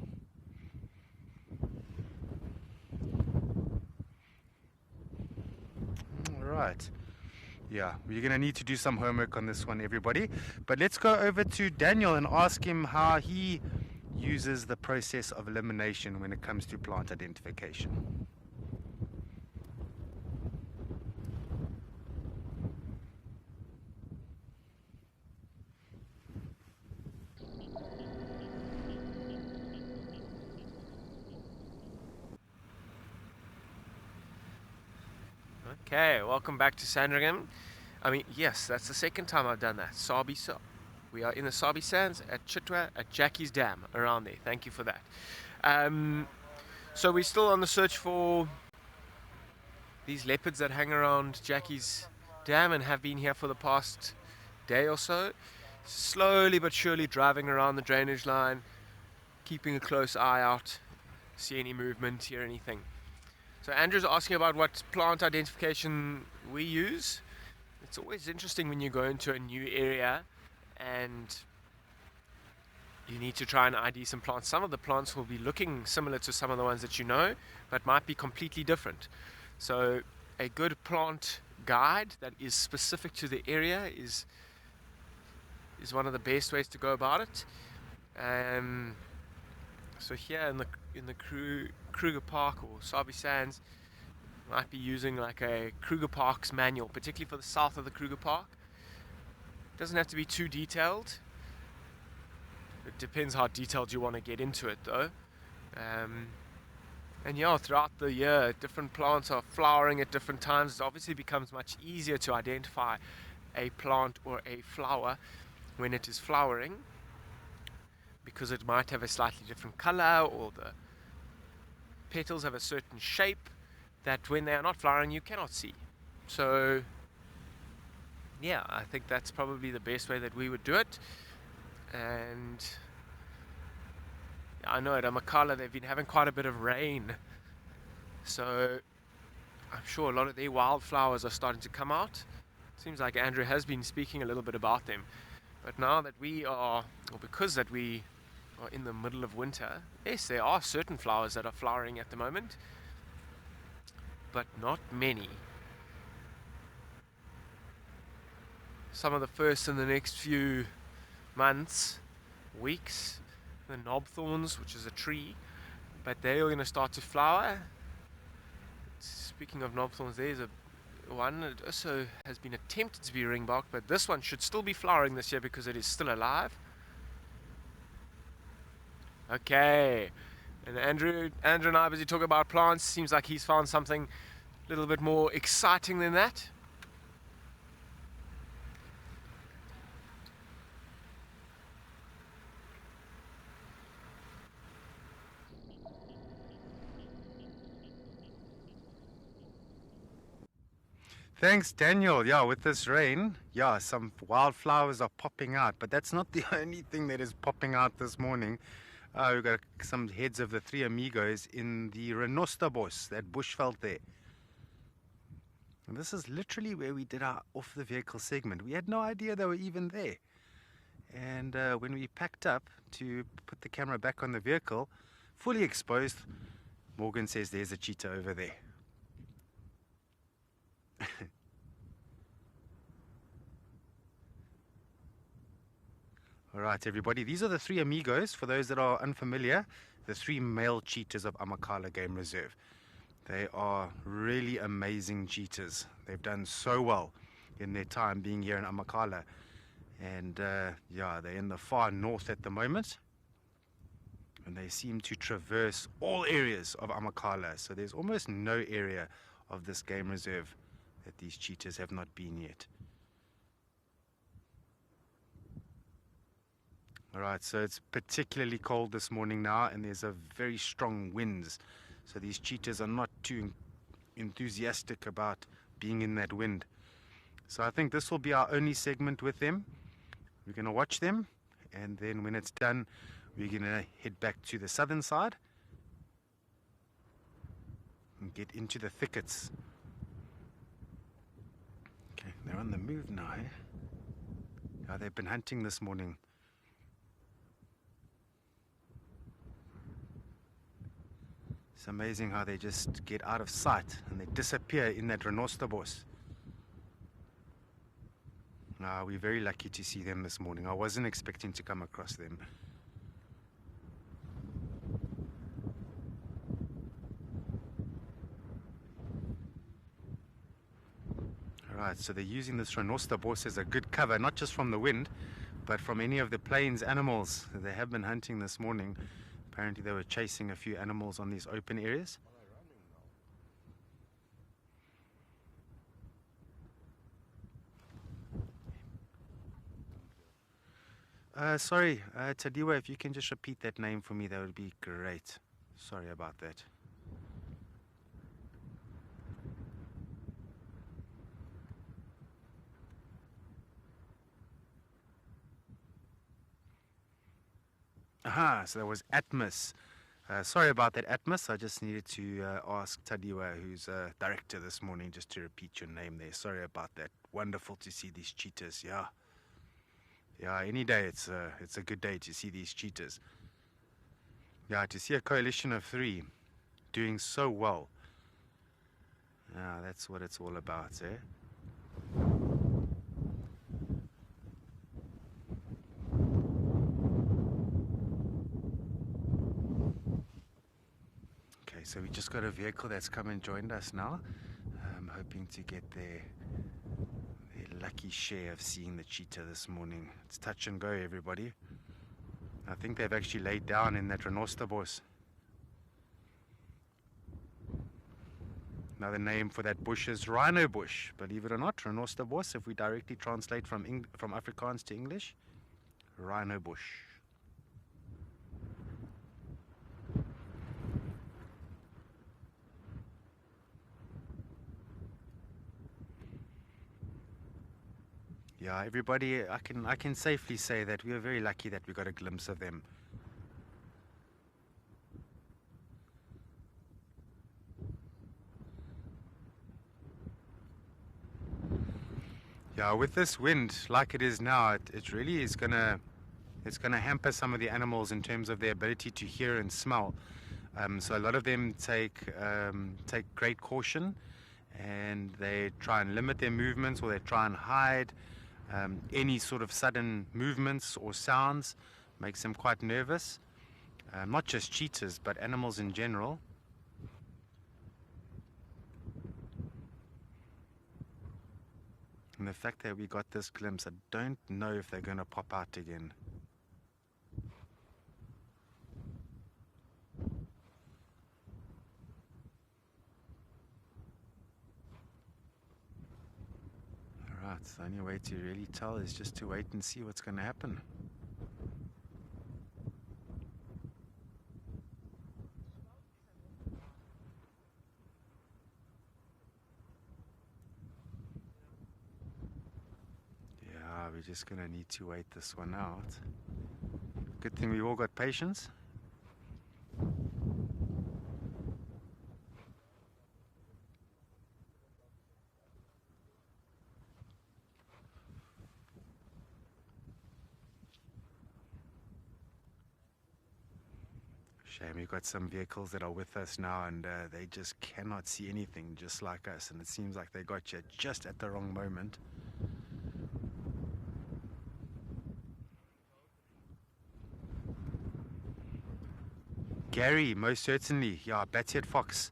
Alright. Yeah, we're going to need to do some homework on this one, everybody. But let's go over to Daniel and ask him how he uses the process of elimination when it comes to plant identification. Okay, welcome back to Sandringham. Yes, that's the second time I've done that. We are in the Sabi Sands at Chitwa at Jackie's Dam around there. Thank you for that. So we're still on the search for these leopards that hang around Jackie's Dam and have been here for the past day or so. Slowly but surely driving around the drainage line, keeping a close eye out, see any movement, hear anything. So Andrew's asking about what plant identification we use. It's always interesting when you go into a new area and you need to try and ID some plants. Some of the plants will be looking similar to some of the ones that you know, but might be completely different. So a good plant guide that is specific to the area is one of the best ways to go about it. So here in the Kruger Park or Sabi Sands, might be using like a Kruger Park's manual, particularly for the south of the Kruger Park. It doesn't have to be too detailed. It depends how detailed you want to get into it though. And yeah, throughout the year, different plants are flowering at different times. It obviously becomes much easier to identify a plant or a flower when it is flowering, because it might have a slightly different color, or the petals have a certain shape that when they are not flowering you cannot see. So yeah, I think that's probably the best way that we would do it. And I know at Amakala they've been having quite a bit of rain, so I'm sure a lot of their wildflowers are starting to come out. Seems like Andrew has been speaking a little bit about them. But now that we are, or because that we are in the middle of winter, yes, there are certain flowers that are flowering at the moment, but not many. Some of the first in the next few months, weeks, the knobthorns, which is a tree, but they are going to start to flower. Speaking of knobthorns, there's one that also has been attempted to be ringbark, but this one should still be flowering this year because it is still alive. Okay, and Andrew and I are busy talking about plants. Seems like he's found something a little bit more exciting than that. Thanks, Daniel. Yeah, with this rain, yeah, some wildflowers are popping out, but that's not the only thing that is popping out this morning. We've got some heads of the Three Amigos in the rhinoceros, that bushveld there. And this is literally where we did our off the vehicle segment. We had no idea they were even there. And when we packed up to put the camera back on the vehicle, fully exposed, Morgan says there's a cheetah over there. All right, everybody, these are the Three Amigos. For those that are unfamiliar, the three male cheetahs of Amakala Game Reserve. They are really amazing cheetahs. They've done so well in their time being here in Amakala. And yeah, they're in the far north at the moment. And they seem to traverse all areas of Amakala. So there's almost no area of this game reserve that these cheetahs have not been yet. Alright, so it's particularly cold this morning now, and there's a very strong winds. So these cheetahs are not too enthusiastic about being in that wind. So I think this will be our only segment with them. We're going to watch them, and then when it's done, we're going to head back to the southern side and get into the thickets. Okay, they're on the move now, eh? Yeah, they've been hunting this morning. It's amazing how they just get out of sight and they disappear in that rhinoceros. We're very lucky to see them this morning. I wasn't expecting to come across them. Alright, so they're using this rhinoceros as a good cover, not just from the wind, but from any of the plains animals that they have been hunting this morning. Apparently they were chasing a few animals on these open areas. Sorry, Tadiwa, if you can just repeat that name for me, that would be great. Sorry about that. Aha, so that was Atmos. Sorry about that, Atmos. I just needed to ask Tadiwa, who's director this morning, just to repeat your name there. Sorry about that. Wonderful to see these cheetahs. Yeah. Yeah, any day it's a good day to see these cheetahs. Yeah, to see a coalition of three doing so well. Yeah, that's what it's all about, eh? Okay, so we just got a vehicle that's come and joined us now. I'm hoping to get their lucky share of seeing the cheetah this morning. It's touch and go, everybody. I think they've actually laid down in that rhinoceros. Another name for that bush is rhino bush. Believe it or not, rhinoceros, if we directly translate from Afrikaans to English, rhino bush. Yeah, everybody, I can safely say that we are very lucky that we got a glimpse of them. Yeah, with this wind like it is now, it really is gonna hamper some of the animals in terms of their ability to hear and smell. So a lot of them take great caution, and they try and limit their movements, or they try and hide. Any sort of sudden movements or sounds makes them quite nervous. Not just cheetahs, but animals in general. And the fact that we got this glimpse, I don't know if they're going to pop out again. Alright, the only way to really tell is just to wait and see what's going to happen. Yeah, we're just going to need to wait this one out. Good thing we all got patience. Shame we've got some vehicles that are with us now, and they just cannot see anything, just like us, and it seems like they got you just at the wrong moment. Gary, most certainly. Yeah, bat-eared fox.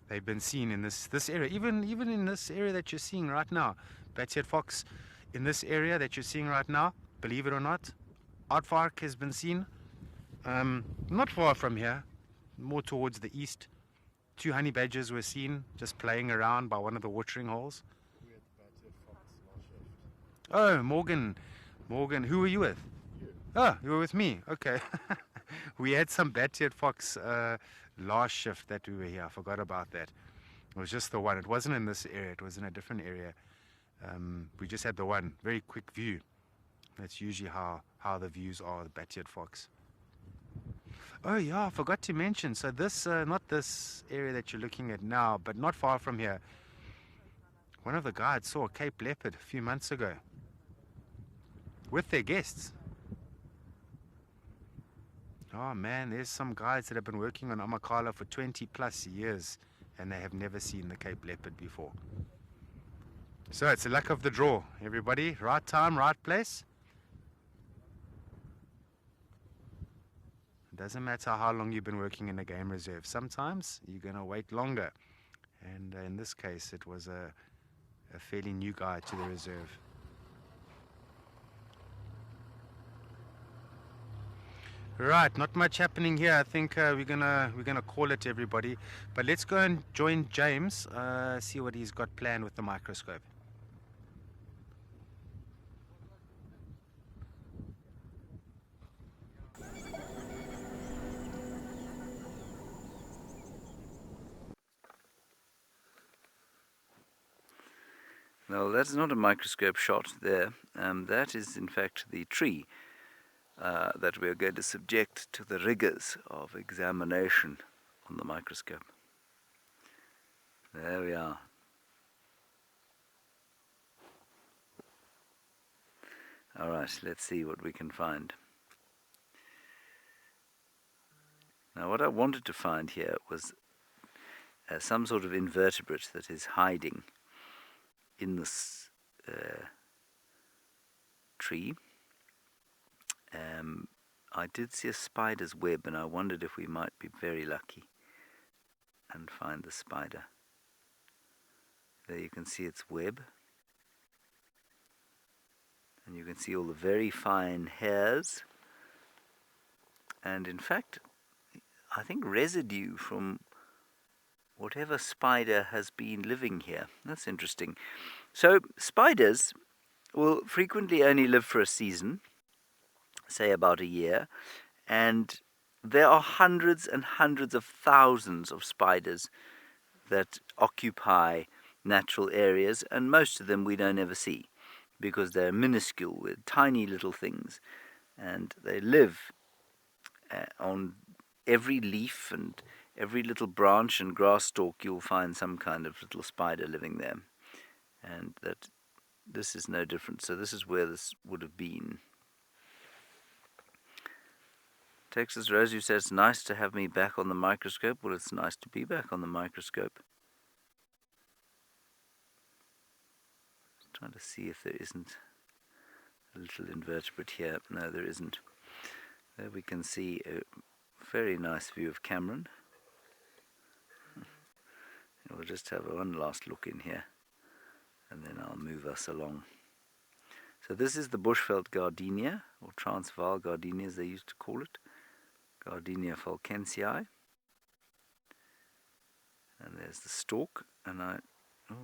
They've been seen in this area, even in this area that you're seeing right now. Bat-eared fox in this area that you're seeing right now, believe it or not. Aardvark has been seen. Not far from here, more towards the east. 2 honey badgers were seen just playing around by one of the watering holes. We had bat-eared fox last shift. Oh, Morgan, who were you with? You. Oh, you were with me. Okay. We had some bat-eared fox last shift that we were here. I forgot about that. It was just the one. It wasn't in this area. It was in a different area. We just had the one. Very quick view. That's usually how the views are, the bat-eared fox. Oh yeah, I forgot to mention. So this, not this area that you're looking at now, but not far from here. One of the guides saw a Cape leopard a few months ago with their guests. Oh man, there's some guides that have been working on Amakhala for 20 plus years, and they have never seen the Cape leopard before. So it's the luck of the draw, everybody. Right time, right place. It doesn't matter how long you've been working in a game reserve. Sometimes you're going to wait longer. And in this case, it was a fairly new guide to the reserve. Right, not much happening here. I think we're gonna call it, everybody. But let's go and join James. See what he's got planned with the microscope. Now that's not a microscope shot there. That is in fact the tree that we are going to subject to the rigors of examination on the microscope. There we are. All right, let's see what we can find. Now, what I wanted to find here was some sort of invertebrate that is hiding in this tree. I did see a spider's web, and I wondered if we might be very lucky and find the spider. There you can see its web, and you can see all the very fine hairs, and in fact I think residue from whatever spider has been living here. That's interesting. So spiders will frequently only live for a season, say about a year, and there are hundreds and hundreds of thousands of spiders that occupy natural areas, and most of them we don't ever see because they're minuscule, with tiny little things, and they live on every leaf and every little branch and grass stalk. You'll find some kind of little spider living there, and that this is no different. So this is where this would have been. Texas Rose, you said it's nice to have me back on the microscope. Well, it's nice to be back on the microscope. Just trying to see if there isn't a little invertebrate here. No, there isn't. There we can see a very nice view of Cameron. We'll just have one last look in here, and then I'll move us along. So this is the bushveld gardenia, or Transvaal gardenia as they used to call it. Gardenia falkensii. And there's the stalk, and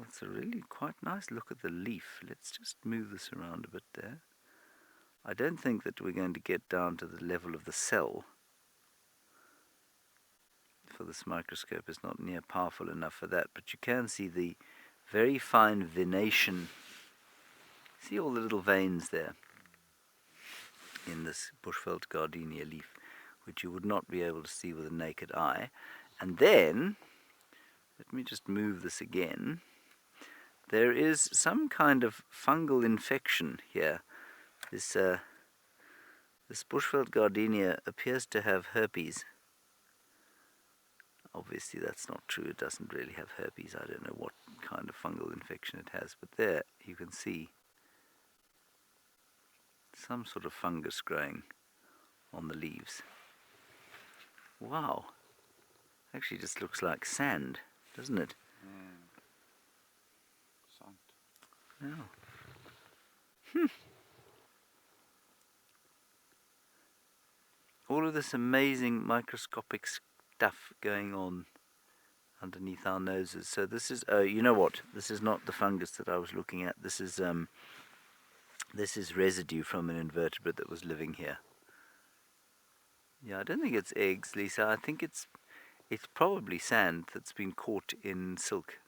it's a really quite nice look at the leaf. Let's just move this around a bit there. I don't think that we're going to get down to the level of the cell, for this microscope is not near powerful enough for that, but you can see the very fine venation. See all the little veins there in this bushveld gardenia leaf, which you would not be able to see with a naked eye. And then, let me just move this again. There is some kind of fungal infection here. This bushveld gardenia appears to have herpes. Obviously that's not true, it doesn't really have herpes. I don't know what kind of fungal infection it has, but there you can see some sort of fungus growing on the leaves. Wow, actually just looks like sand, doesn't it? Sand. Yeah. All of this amazing microscopic stuff going on underneath our noses. So this is, you know what? This is not the fungus that I was looking at. This is residue from an invertebrate that was living here. Yeah, I don't think it's eggs, Lisa. I think it's probably sand that's been caught in silk.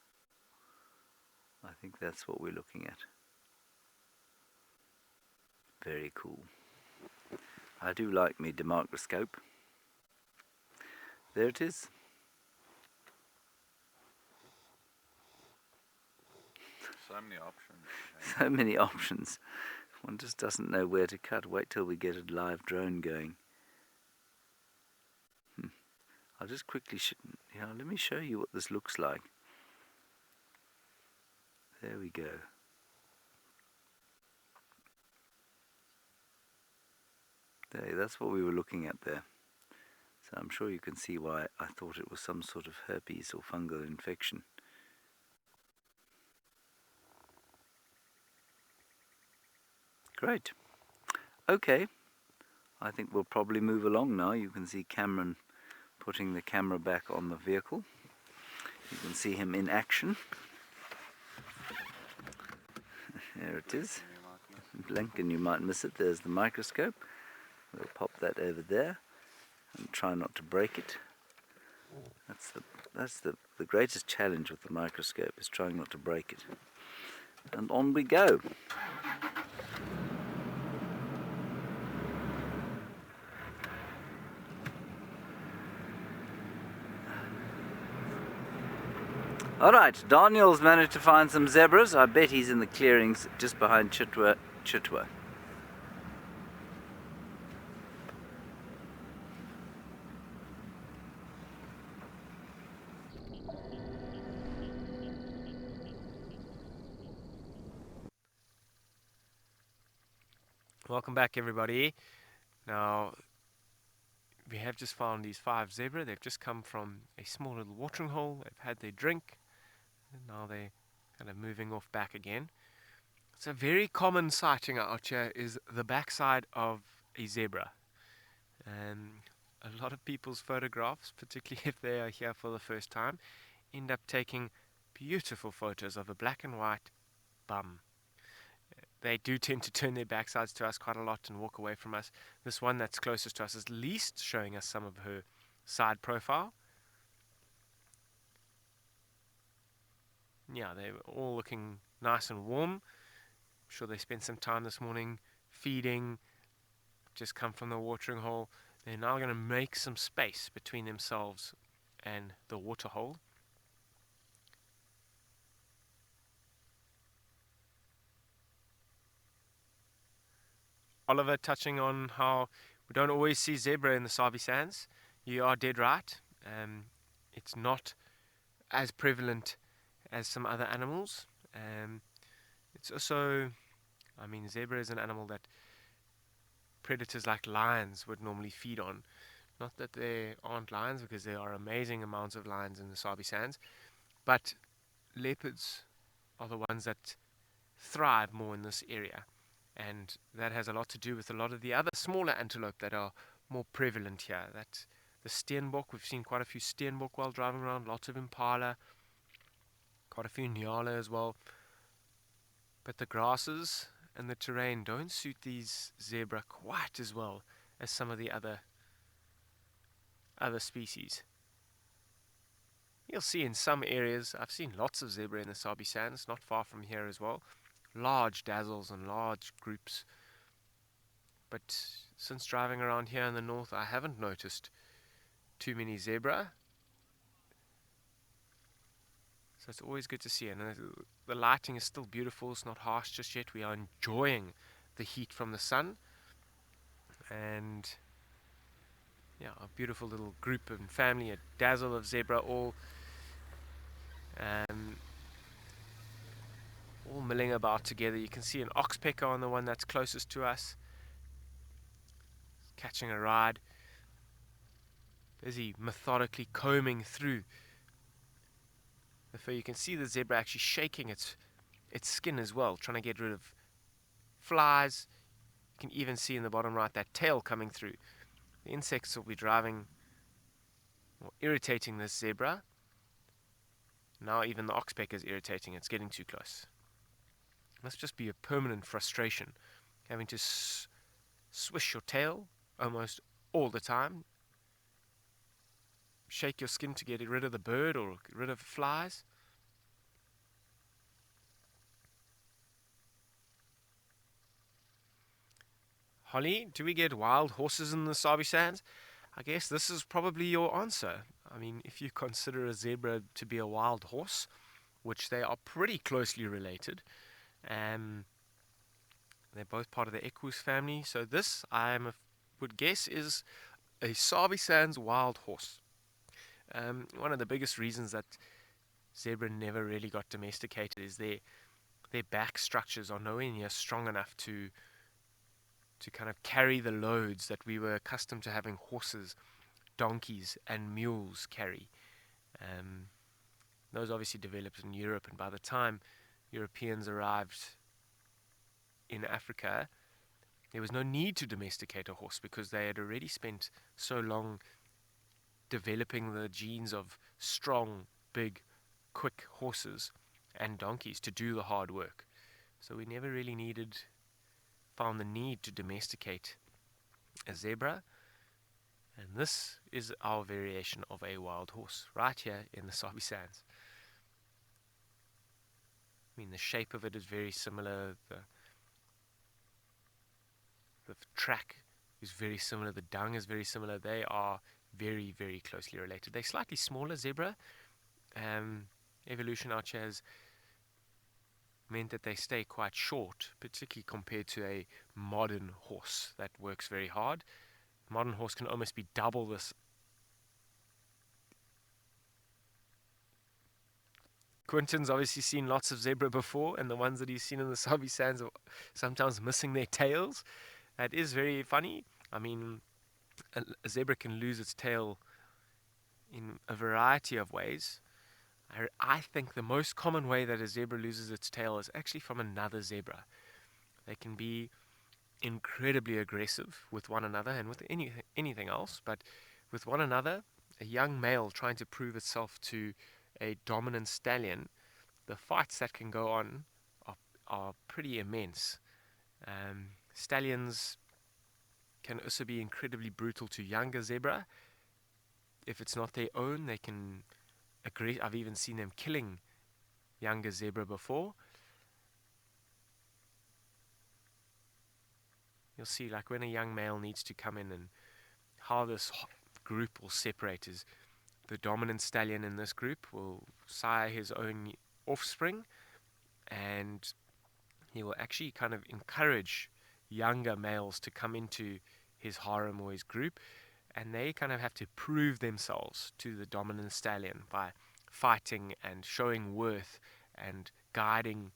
I think that's what we're looking at. Very cool. I do like me demicroscope. There it is. So many options. So many options. One just doesn't know where to cut. Wait till we get a live drone going. I'll just quickly let me show you what this looks like. There we go. There, that's what we were looking at there. So I'm sure you can see why I thought it was some sort of herpes or fungal infection. Great. Okay. I think we'll probably move along now. You can see Cameron putting the camera back on the vehicle. You can see him in action. There it is. Blink and you might miss it. There's the microscope. We'll pop that over there and try not to break it. That's the greatest challenge with the microscope, is trying not to break it. And on we go. Alright, Daniel's managed to find some zebras. I bet he's in the clearings just behind Chitwa. Welcome back, everybody. Now, we have just found these 5 zebra. They've just come from a small little watering hole. They've had their drink, and now they're kind of moving off back again. It's a very common sighting out here is the backside of a zebra. And a lot of people's photographs, particularly if they are here for the first time, end up taking beautiful photos of a black and white bum. They do tend to turn their backsides to us quite a lot and walk away from us. This one that's closest to us is at least showing us some of her side profile. Yeah, they're all looking nice and warm. I'm sure they spent some time this morning feeding, just come from the watering hole. They're now going to make some space between themselves and the water hole. Oliver touching on how we don't always see zebra in the Sabi Sands. You are dead right. It's not as prevalent as some other animals. It's also, I mean, zebra is an animal that predators like lions would normally feed on. Not that there aren't lions, because there are amazing amounts of lions in the Sabi Sands, but leopards are the ones that thrive more in this area. And that has a lot to do with a lot of the other smaller antelope that are more prevalent here. That's the steenbok. We've seen quite a few steenbok while driving around, lots of impala, quite a few nyala as well. But the grasses and the terrain don't suit these zebra quite as well as some of the other species. You'll see in some areas, I've seen lots of zebra in the Sabi Sands, not far from here as well. Large dazzles and large groups. But since driving around here in the north, I haven't noticed too many zebra. So it's always good to see. And the lighting is still beautiful. It's not harsh just yet. We are enjoying the heat from the sun. And yeah, a beautiful little group and family, a dazzle of zebra, all milling about together. You can see an oxpecker on the one that's closest to us, catching a ride, busy methodically combing through the fur. You can see the zebra actually shaking its skin as well, trying to get rid of flies. You can even see in the bottom right that tail coming through. The insects will be driving or irritating this zebra. Now even the oxpecker is irritating. It's getting too close. Must just be a permanent frustration, having to swish your tail almost all the time, shake your skin to get rid of the bird or get rid of flies. Holly, do we get wild horses in the Sabi Sands? I guess this is probably your answer. I mean, if you consider a zebra to be a wild horse, which they are pretty closely related, they're both part of the equus family. So this, would guess, is a Sabi Sands wild horse. One of the biggest reasons that zebra never really got domesticated is their back structures are nowhere near strong enough to kind of carry the loads that we were accustomed to having horses, donkeys, and mules carry. Those obviously developed in Europe, and by the time Europeans arrived in Africa, there was no need to domesticate a horse because they had already spent so long developing the genes of strong, big, quick horses and donkeys to do the hard work. So we never really found the need to domesticate a zebra. And this is our variation of a wild horse, right here in the Sabi Sands. I mean, the shape of it is very similar. The track is very similar. The dung is very similar. They are very, very closely related. They're slightly smaller zebra. evolution out here has meant that they stay quite short, particularly compared to a modern horse that works very hard. Modern horse can almost be double this. Quinton's obviously seen lots of zebra before, and the ones that he's seen in the Sabi Sands are sometimes missing their tails. That is very funny. I mean, a zebra can lose its tail in a variety of ways. I think the most common way that a zebra loses its tail is actually from another zebra. They can be incredibly aggressive with one another and with anything else, but with one another, a young male trying to prove itself to a dominant stallion, the fights that can go on are pretty immense. Stallions can also be incredibly brutal to younger zebra. If it's not their own, they can agree. I've even seen them killing younger zebra before. You'll see, like, when a young male needs to come in, and how this group will separate is the dominant stallion in this group will sire his own offspring, and he will actually kind of encourage younger males to come into his harem or his group, and they kind of have to prove themselves to the dominant stallion by fighting and showing worth and guiding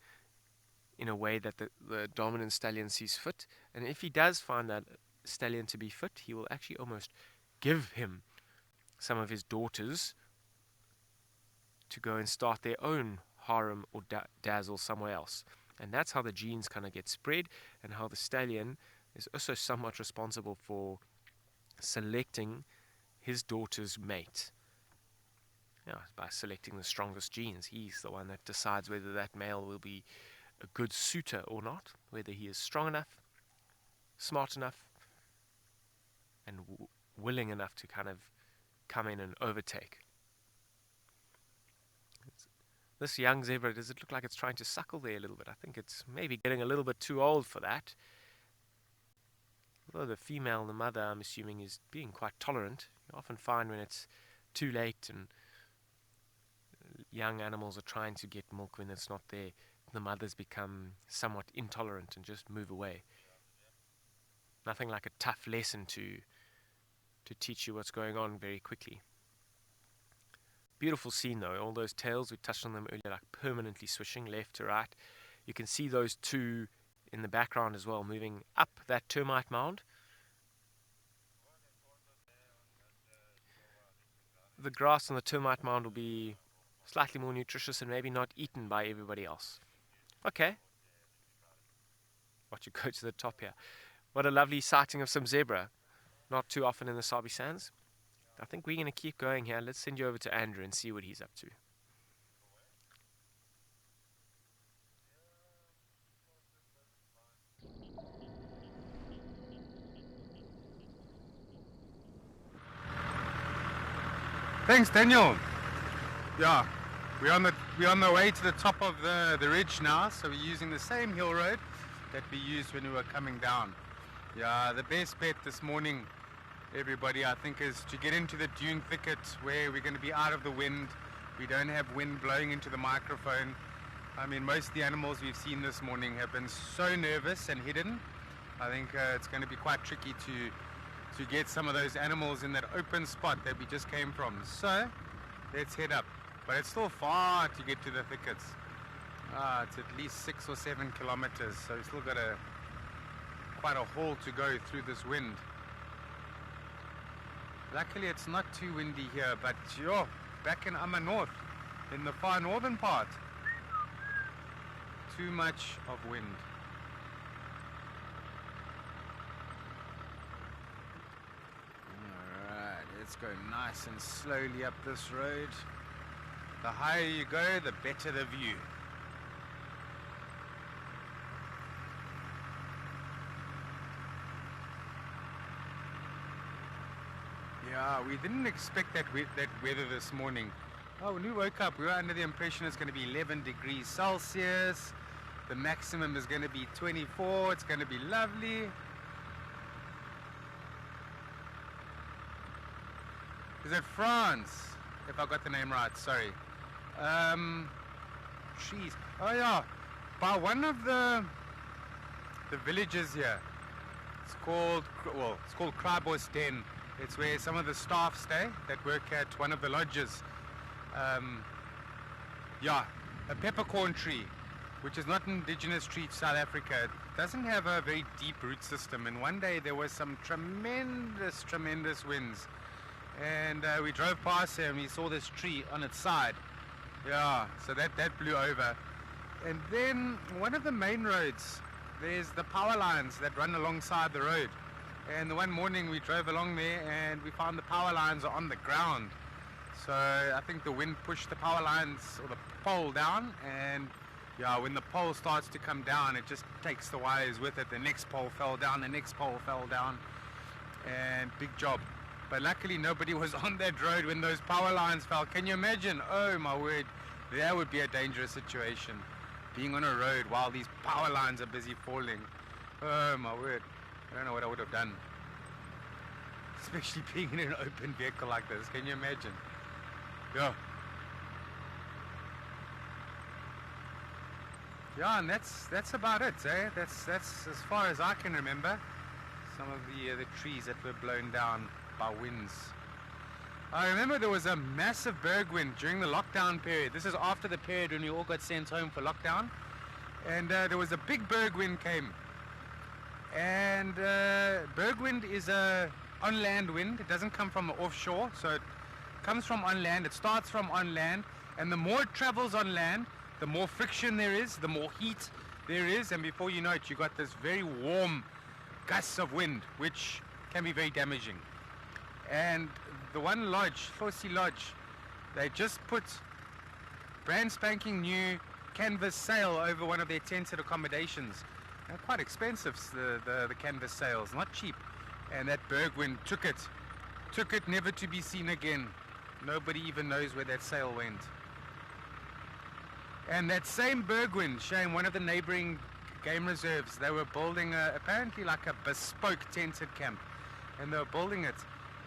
in a way that the dominant stallion sees fit. And if he does find that stallion to be fit, he will actually almost give him some of his daughters to go and start their own harem or dazzle somewhere else. And that's how the genes kind of get spread, and how the stallion is also somewhat responsible for selecting his daughter's mate. By selecting the strongest genes, he's the one that decides whether that male will be a good suitor or not, whether he is strong enough, smart enough, and willing enough to kind of come in and overtake. This young zebra, does it look like it's trying to suckle there a little bit? I think it's maybe getting a little bit too old for that. Although the female, the mother, I'm assuming, is being quite tolerant. You often find when it's too late and young animals are trying to get milk when it's not there, the mothers become somewhat intolerant and just move away. Nothing like a tough lesson to teach you what's going on very quickly. Beautiful scene though, all those tails, we touched on them earlier, like permanently swishing left to right. You can see those two in the background as well, moving up that termite mound. The grass on the termite mound will be slightly more nutritious and maybe not eaten by everybody else. Okay. Watch you go to the top here. What a lovely sighting of some zebra. Not too often in the Sabi Sands. I think we're going to keep going here. Let's send you over to Andrew and see what he's up to. Thanks, Daniel. Yeah, we're on the way to the top of the ridge now, so we're using the same hill road that we used when we were coming down. Yeah, the best bet this morning, everybody, I think, is to get into the dune thicket where we're going to be out of the wind. We don't have wind blowing into the microphone. I mean, most of the animals we've seen this morning have been so nervous and hidden. I think it's going to be quite tricky to get some of those animals in that open spot that we just came from. So let's head up. But it's still far to get to the thickets. It's at least 6 or 7 kilometers, so we've still got quite a haul to go through this wind. Luckily it's not too windy here, but back in Amma North, in the far northern part, too much of wind. Alright, let's go nice and slowly up this road. The higher you go, the better the view. Yeah, we didn't expect that weather this morning. When we woke up, we were under the impression it's going to be 11 degrees Celsius. The maximum is going to be 24. It's going to be lovely. Is it France? If I got the name right, sorry. Trees. Oh yeah, by one of the villages here. It's called Krybos Den. It's where some of the staff stay that work at one of the lodges. Yeah, a peppercorn tree, which is not an indigenous tree to South Africa. It doesn't have a very deep root system, and one day there was some tremendous winds, and we drove past here and we saw this tree on its side. Yeah, so that blew over. And then one of the main roads, there's the power lines that run alongside the road, and the one morning we drove along there and we found the power lines are on the ground. So I think the wind pushed the power lines or the pole down, and yeah, when the pole starts to come down, it just takes the wires with it. The next pole fell down, the next pole fell down, and big job. But luckily nobody was on that road when those power lines fell. Can you imagine? Oh my word, that would be a dangerous situation. Being on a road while these power lines are busy falling. Oh my word, I don't know what I would have done. Especially being in an open vehicle like this, can you imagine? Yeah. Yeah, and that's about it, eh? That's as far as I can remember. Some of the trees that were blown down by winds. I remember there was a massive bergwind during the lockdown period. This is after the period when we all got sent home for lockdown. And there was a big bergwind came. And bergwind is a on-land wind. It doesn't come from offshore, so it comes from on land. It starts from on land, and the more it travels on land, the more friction there is, the more heat there is, and before you know it, you got this very warm gusts of wind, which can be very damaging. And the one lodge, Fosi Lodge, they just put brand spanking new canvas sail over one of their tented accommodations. They're quite expensive, the canvas sails, not cheap. And that bergwind took it never to be seen again. Nobody even knows where that sail went. And that same bergwind, showing one of the neighboring game reserves, they were building apparently like a bespoke tented camp, and they were building it,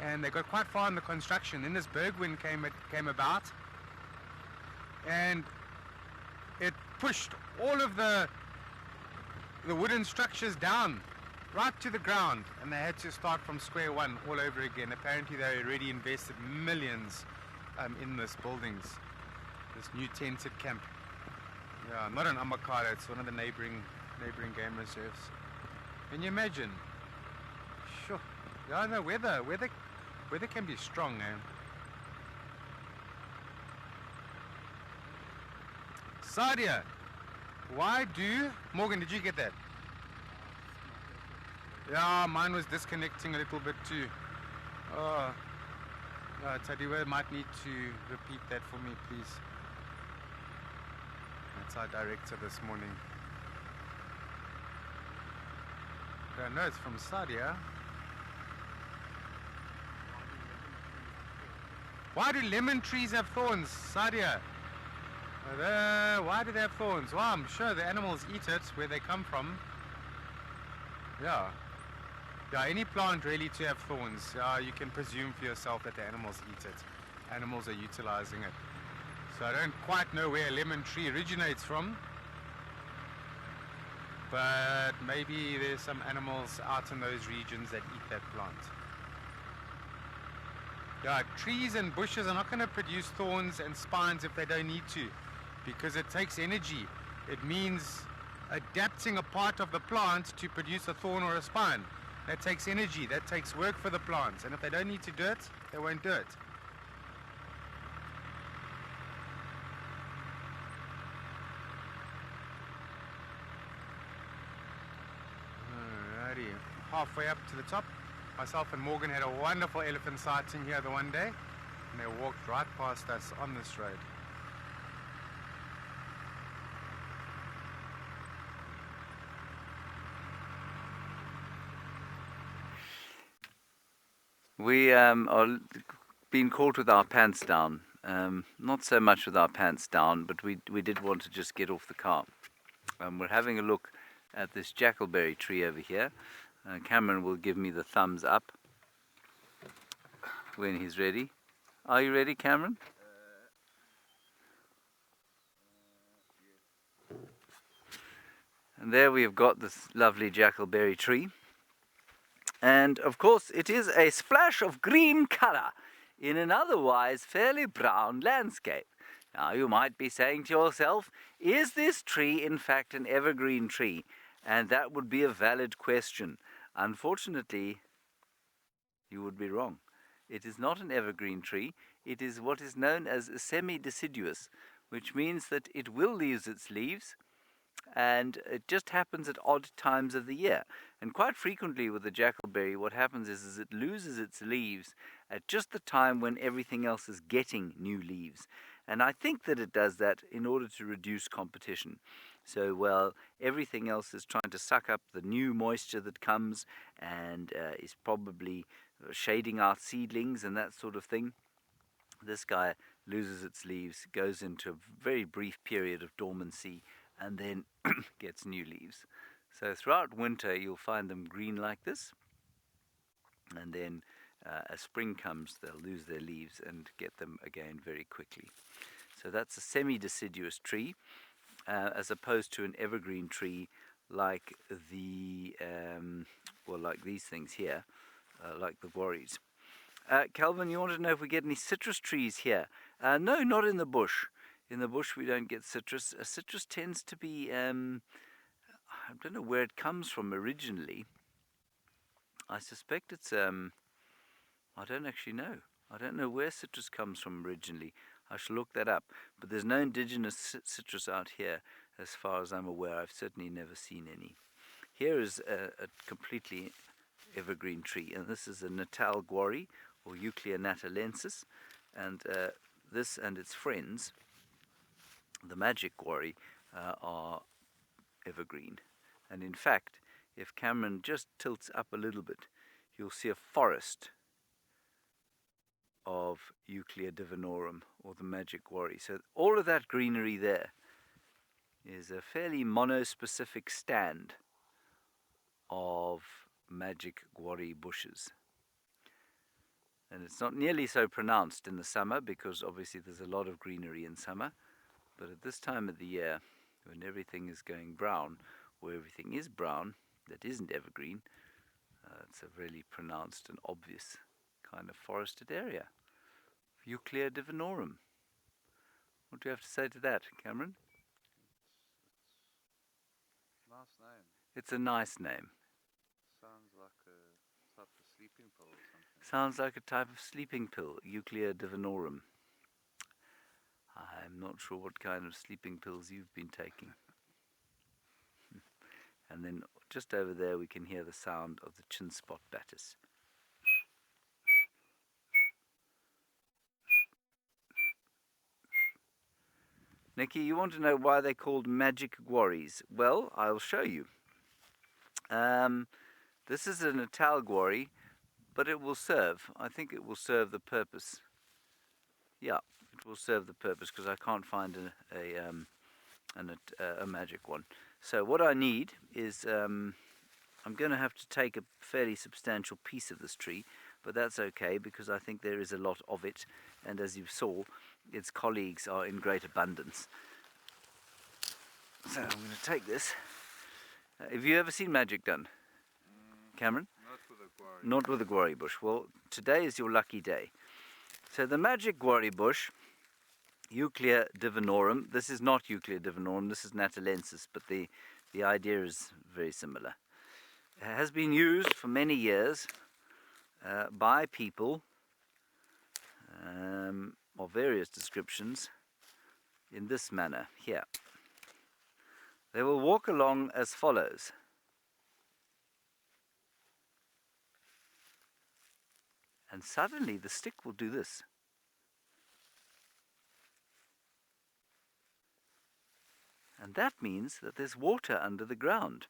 and they got quite far in the construction. Then this bergwind came about, and it pushed all of the wooden structures down right to the ground, and they had to start from square one all over again. Apparently they already invested millions in this buildings, this new tented camp. Yeah, not an Amakara, it's one of the neighboring game reserves. Can you imagine? Sure. Yeah, no, weather can be strong, eh? Sadia, Morgan, did you get that? Yeah, mine was disconnecting a little bit too. Oh, Tadiwe might need to repeat that for me, please. That's our director this morning. No, it's from Sadia. Why do lemon trees have thorns, Sadia? Why do they have thorns? Well, I'm sure the animals eat it where they come from. Yeah. Yeah, any plant really to have thorns, you can presume for yourself that the animals eat it. Animals are utilizing it. So I don't quite know where a lemon tree originates from, but maybe there's some animals out in those regions that eat that plant. Yeah, trees and bushes are not going to produce thorns and spines if they don't need to, because it takes energy. It means adapting a part of the plant to produce a thorn or a spine. That takes energy, that takes work for the plants, and if they don't need to do it, they won't do it. Alrighty, halfway up to the top. Myself and Morgan had a wonderful elephant sighting here the one day, and they walked right past us on this road. We are being caught with our pants down. Not so much with our pants down, but we did want to just get off the car. We're having a look at this jackalberry tree over here. Cameron will give me the thumbs up when he's ready. Are you ready, Cameron? And there we have got this lovely jackalberry tree. And of course it is a splash of green colour in an otherwise fairly brown landscape. Now you might be saying to yourself, is this tree in fact an evergreen tree? And that would be a valid question. Unfortunately, you would be wrong. It is not an evergreen tree. It is what is known as semi-deciduous, which means that it will lose its leaves, and it just happens at odd times of the year. And quite frequently with the jackalberry, what happens is it loses its leaves at just the time when everything else is getting new leaves. And I think that it does that in order to reduce competition. So while everything else is trying to suck up the new moisture that comes and is probably shading out seedlings and that sort of thing, this guy loses its leaves, goes into a very brief period of dormancy, and then gets new leaves. So throughout winter you'll find them green like this, and then as spring comes they'll lose their leaves and get them again very quickly. So that's a semi-deciduous tree, as opposed to an evergreen tree like the like these things here, like the guarries. Calvin, you want to know if we get any citrus trees here? No, not in the bush. In the bush we don't get citrus. Citrus tends to be, I don't know where it comes from originally. I suspect it's, I don't actually know. I don't know where citrus comes from originally. I shall look that up. But there's no indigenous citrus out here as far as I'm aware. I've certainly never seen any. Here is a completely evergreen tree, and this is a Natal guarri, or Euclea natalensis, and this and its friends, the magic guarri, are evergreen. And in fact, if Cameron just tilts up a little bit, you'll see a forest of Euclea divinorum, or the magic guarri. So all of that greenery there is a fairly monospecific stand of magic guarri bushes. And it's not nearly so pronounced in the summer, because obviously there's a lot of greenery in summer. But at this time of the year, when everything is going brown, or everything is brown that isn't evergreen, it's a really pronounced and obvious kind of forested area. Euclea divinorum. What do you have to say to that, Cameron? Nice name. It's a nice name. Sounds like a type of sleeping pill or something. Sounds like a type of sleeping pill, Euclea divinorum. I'm not sure what kind of sleeping pills you've been taking. And then just over there we can hear the sound of the chin spot batis. Nikki, you want to know why they're called magic guarris? Well, I'll show you. This is a Natal guarri, but it will serve. I think it will serve the purpose. Yeah, it will serve the purpose, because I can't find a magic one. So what I need is, I'm going to have to take a fairly substantial piece of this tree, but that's okay, because I think there is a lot of it, and as you saw, its colleagues are in great abundance. So I'm going to take this. Have you ever seen magic done, Cameron? Not with a guarri. Not with a guarri bush. Well, today is your lucky day. So the magic guarri bush, Euclea divinorum, this is not Euclea divinorum, this is natalensis, but the idea is very similar. It has been used for many years by people of various descriptions in this manner here. They will walk along as follows. And suddenly the stick will do this. And that means that there's water under the ground.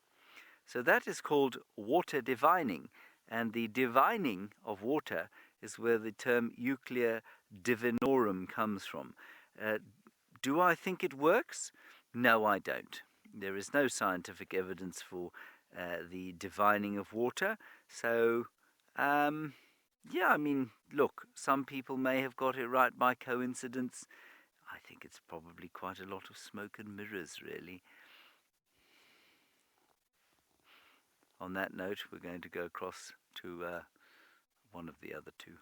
So that is called water divining. And the divining of water is where the term Euclea divinorum comes from. Do I think it works? No, I don't. There is no scientific evidence for the divining of water. So, yeah, I mean, look, some people may have got it right by coincidence. I think it's probably quite a lot of smoke and mirrors, really. on that note, we're going to go across to one of the other two.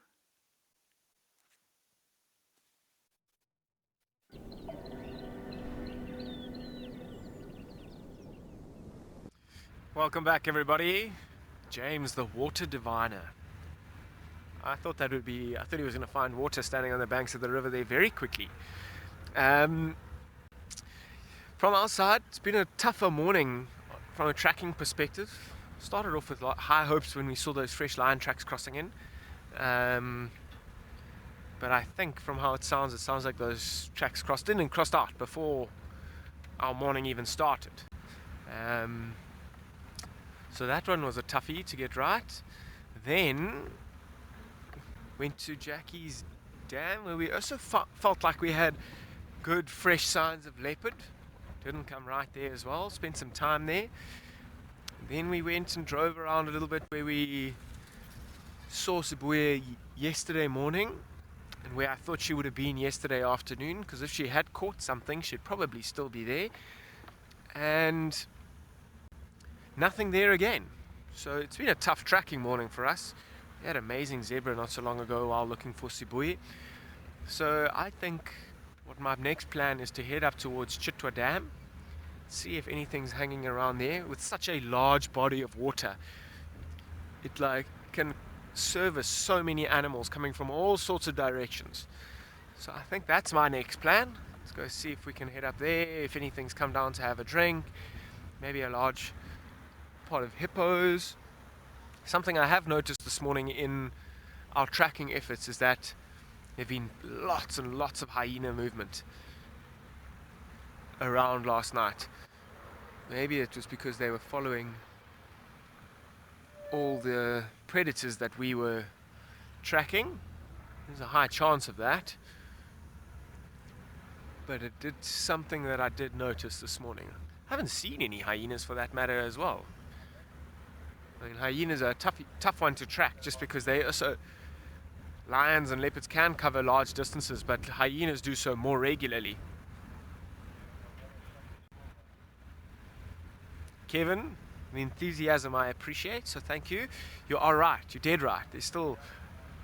Welcome back, everybody. James, the water diviner. I thought he was going to find water standing on the banks of the river there very quickly. From our side, it's been a tougher morning from a tracking perspective. Started off with high hopes when we saw those fresh lion tracks crossing in. But I think from how it sounds like those tracks crossed in and crossed out before our morning even started. So that one was a toughie to get right. Then went to Jackie's Dam, where we also felt like we had good fresh signs of leopard. Didn't come right there as well. Spent some time there. Then we went and drove around a little bit where we saw Sibuya yesterday morning, and where I thought she would have been yesterday afternoon, because if she had caught something, she'd probably still be there. And nothing there again. So it's been a tough tracking morning for us. We had amazing zebra not so long ago while looking for Sibuya. So I think what my next plan is to head up towards Chitwa Dam, see if anything's hanging around there. With such a large body of water, it can service so many animals coming from all sorts of directions. So I think that's my next plan. Let's go see if we can head up there, if anything's come down to have a drink, maybe a large pot of hippos. Something I have noticed this morning in our tracking efforts is that there have been lots and lots of hyena movement around last night. Maybe it was because they were following all the predators that we were tracking. There's a high chance of that. But it did something that I did notice this morning. I haven't seen any hyenas for that matter as well. I mean, hyenas are a tough one to track just because they also... Lions and leopards can cover large distances, but hyenas do so more regularly. Kevin, the enthusiasm I appreciate, so thank you. You are right, you're dead right. There's still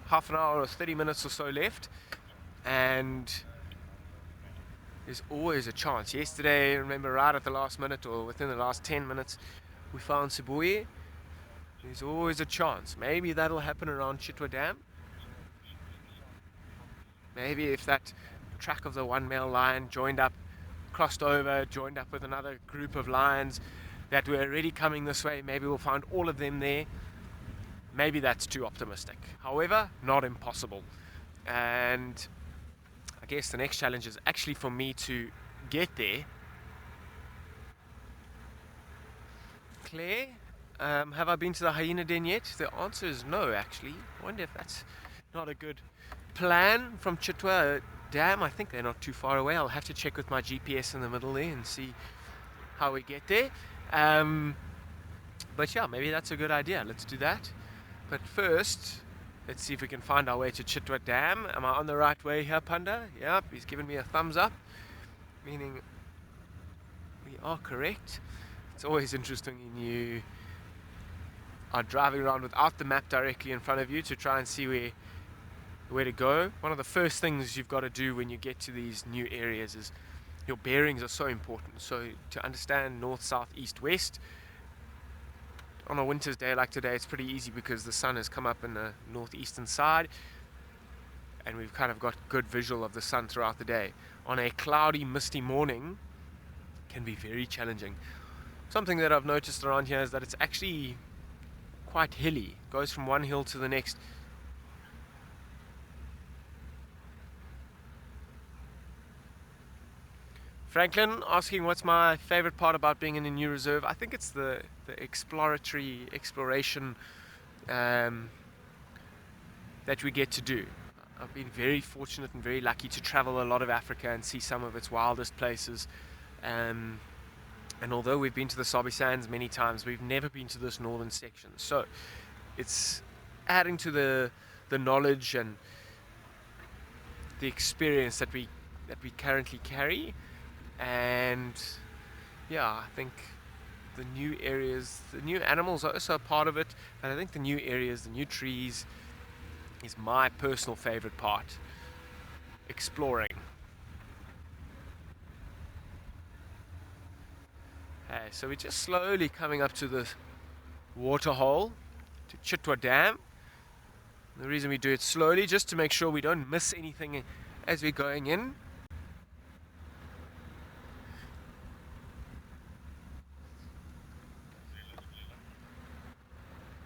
half an hour or 30 minutes or so left, and there's always a chance. Yesterday, remember, right at the last minute or within the last 10 minutes, we found Sibuya. There's always a chance. Maybe that'll happen around Chitwa Dam. Maybe if that track of the one male lion crossed over, joined up with another group of lions that were already coming this way, maybe we'll find all of them there. Maybe that's too optimistic. However, not impossible. And I guess the next challenge is actually for me to get there. Claire, have I been to the hyena den yet? The answer is no, actually. I wonder if that's not a good plan from Chitwa Dam. I think they're not too far away. I'll have to check with my GPS in the middle there and see how we get there. But yeah, maybe that's a good idea. Let's do that. But first, let's see if we can find our way to Chitwa Dam. Am I on the right way here, Panda? Yep, he's given me a thumbs up, meaning we are correct. It's always interesting when you are driving around without the map directly in front of you to try and see where to go. One of the first things you've got to do when you get to these new areas is your bearings are so important. So to understand north, south, east, west, on a winter's day like today, it's pretty easy because the sun has come up in the northeastern side and we've kind of got good visual of the sun throughout the day. On a cloudy, misty morning, it can be very challenging. Something that I've noticed around here is that it's actually quite hilly. It goes from one hill to the next. Franklin asking what's my favorite part about being in a new reserve. I think it's the exploration that we get to do. I've been very fortunate and very lucky to travel a lot of Africa and see some of its wildest places. And although we've been to the Sabi Sands many times, we've never been to this northern section. So it's adding to the knowledge and the experience that we currently carry. And yeah, I think the new areas, the new animals are also a part of it, but I think the new areas, the new trees is my personal favorite part. Exploring. Okay, so we're just slowly coming up to the water hole, to Chitwa Dam. The reason we do it slowly, just to make sure we don't miss anything as we're going in.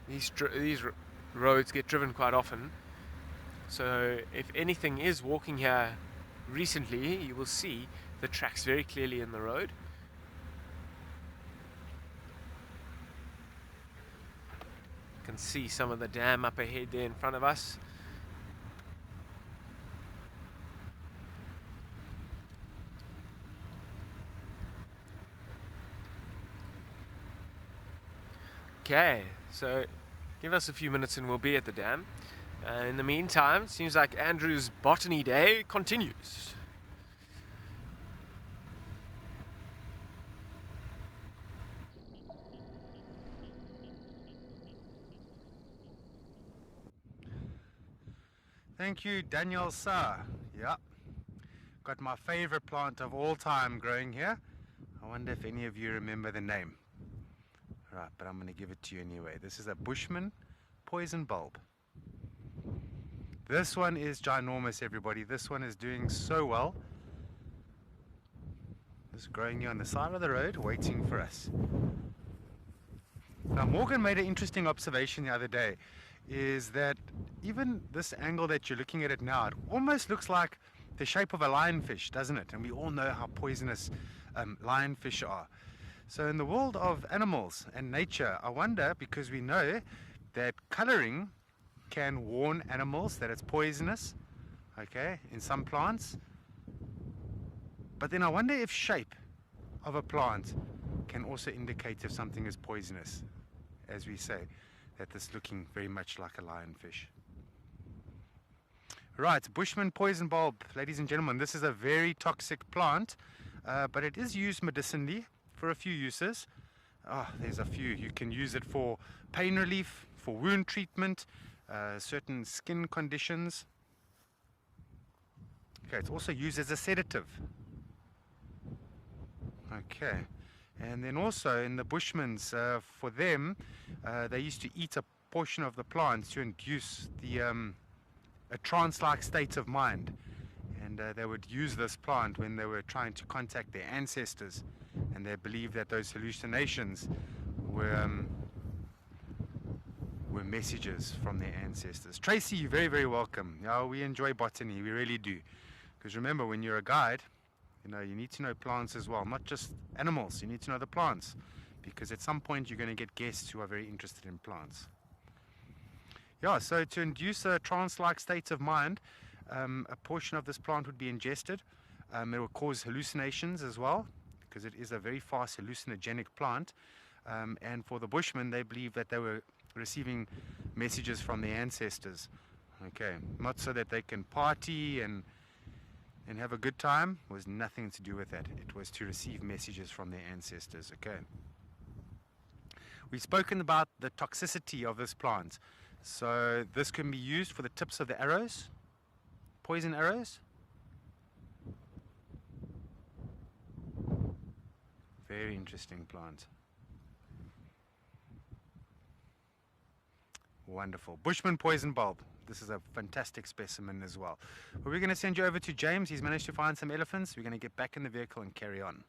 These roads get driven quite often, so if anything is walking here recently, you will see the tracks very clearly in the road. You can see some of the dam up ahead there in front of us. Okay, so give us a few minutes and we'll be at the dam. In the meantime, it seems like Andrew's botany day continues. Thank you, Daniel Sa. Yeah, got my favorite plant of all time growing here. I wonder if any of you remember the name. Right, but I'm going to give it to you anyway. This is a Bushman poison bulb. This one is ginormous, everybody. This one is doing so well. It's growing here on the side of the road, waiting for us. Now, Morgan made an interesting observation the other day, is that even this angle that you're looking at it now, it almost looks like the shape of a lionfish, doesn't it? And we all know how poisonous lionfish are. So in the world of animals and nature, I wonder, because we know that coloring can warn animals that it's poisonous, okay, in some plants. But then I wonder if shape of a plant can also indicate if something is poisonous, as we say, that it's looking very much like a lionfish. Right, Bushman poison bulb, ladies and gentlemen, this is a very toxic plant, but it is used medicinally for a few uses. There's a few. You can use it for pain relief, for wound treatment, certain skin conditions. Okay, it's also used as a sedative. Okay, and then also in the Bushmans, for them, they used to eat a portion of the plant to induce a trance-like state of mind, and they would use this plant when they were trying to contact their ancestors, and they believed that those hallucinations were messages from their ancestors. Tracy, you're very, very welcome. Yeah, we enjoy botany, we really do, because remember, when you're a guide, you need to know plants as well, not just animals. You need to know the plants, because at some point you're going to get guests who are very interested in plants. Yeah, so to induce a trance-like state of mind, a portion of this plant would be ingested. It will cause hallucinations as well, because it is a very fast hallucinogenic plant. And for the Bushmen, they believe that they were receiving messages from their ancestors. Okay, not so that they can party and have a good time. It was nothing to do with that. It was to receive messages from their ancestors. Okay. We've spoken about the toxicity of this plant. So this can be used for the tips of the arrows, poison arrows. Very interesting plant. Wonderful. Bushman poison bulb. This is a fantastic specimen as well. But we're going to send you over to James. He's managed to find some elephants. We're going to get back in the vehicle and carry on.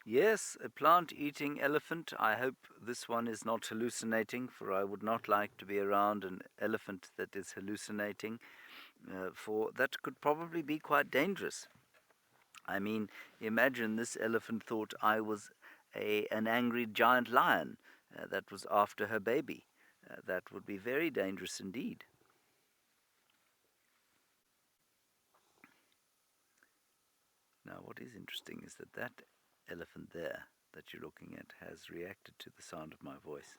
Yes, a plant-eating elephant. I hope this one is not hallucinating, for I would not like to be around an elephant that is hallucinating, for that could probably be quite dangerous. I mean, imagine this elephant thought I was an angry giant lion that was after her baby. That would be very dangerous indeed. Now, what is interesting is that elephant there that you're looking at has reacted to the sound of my voice.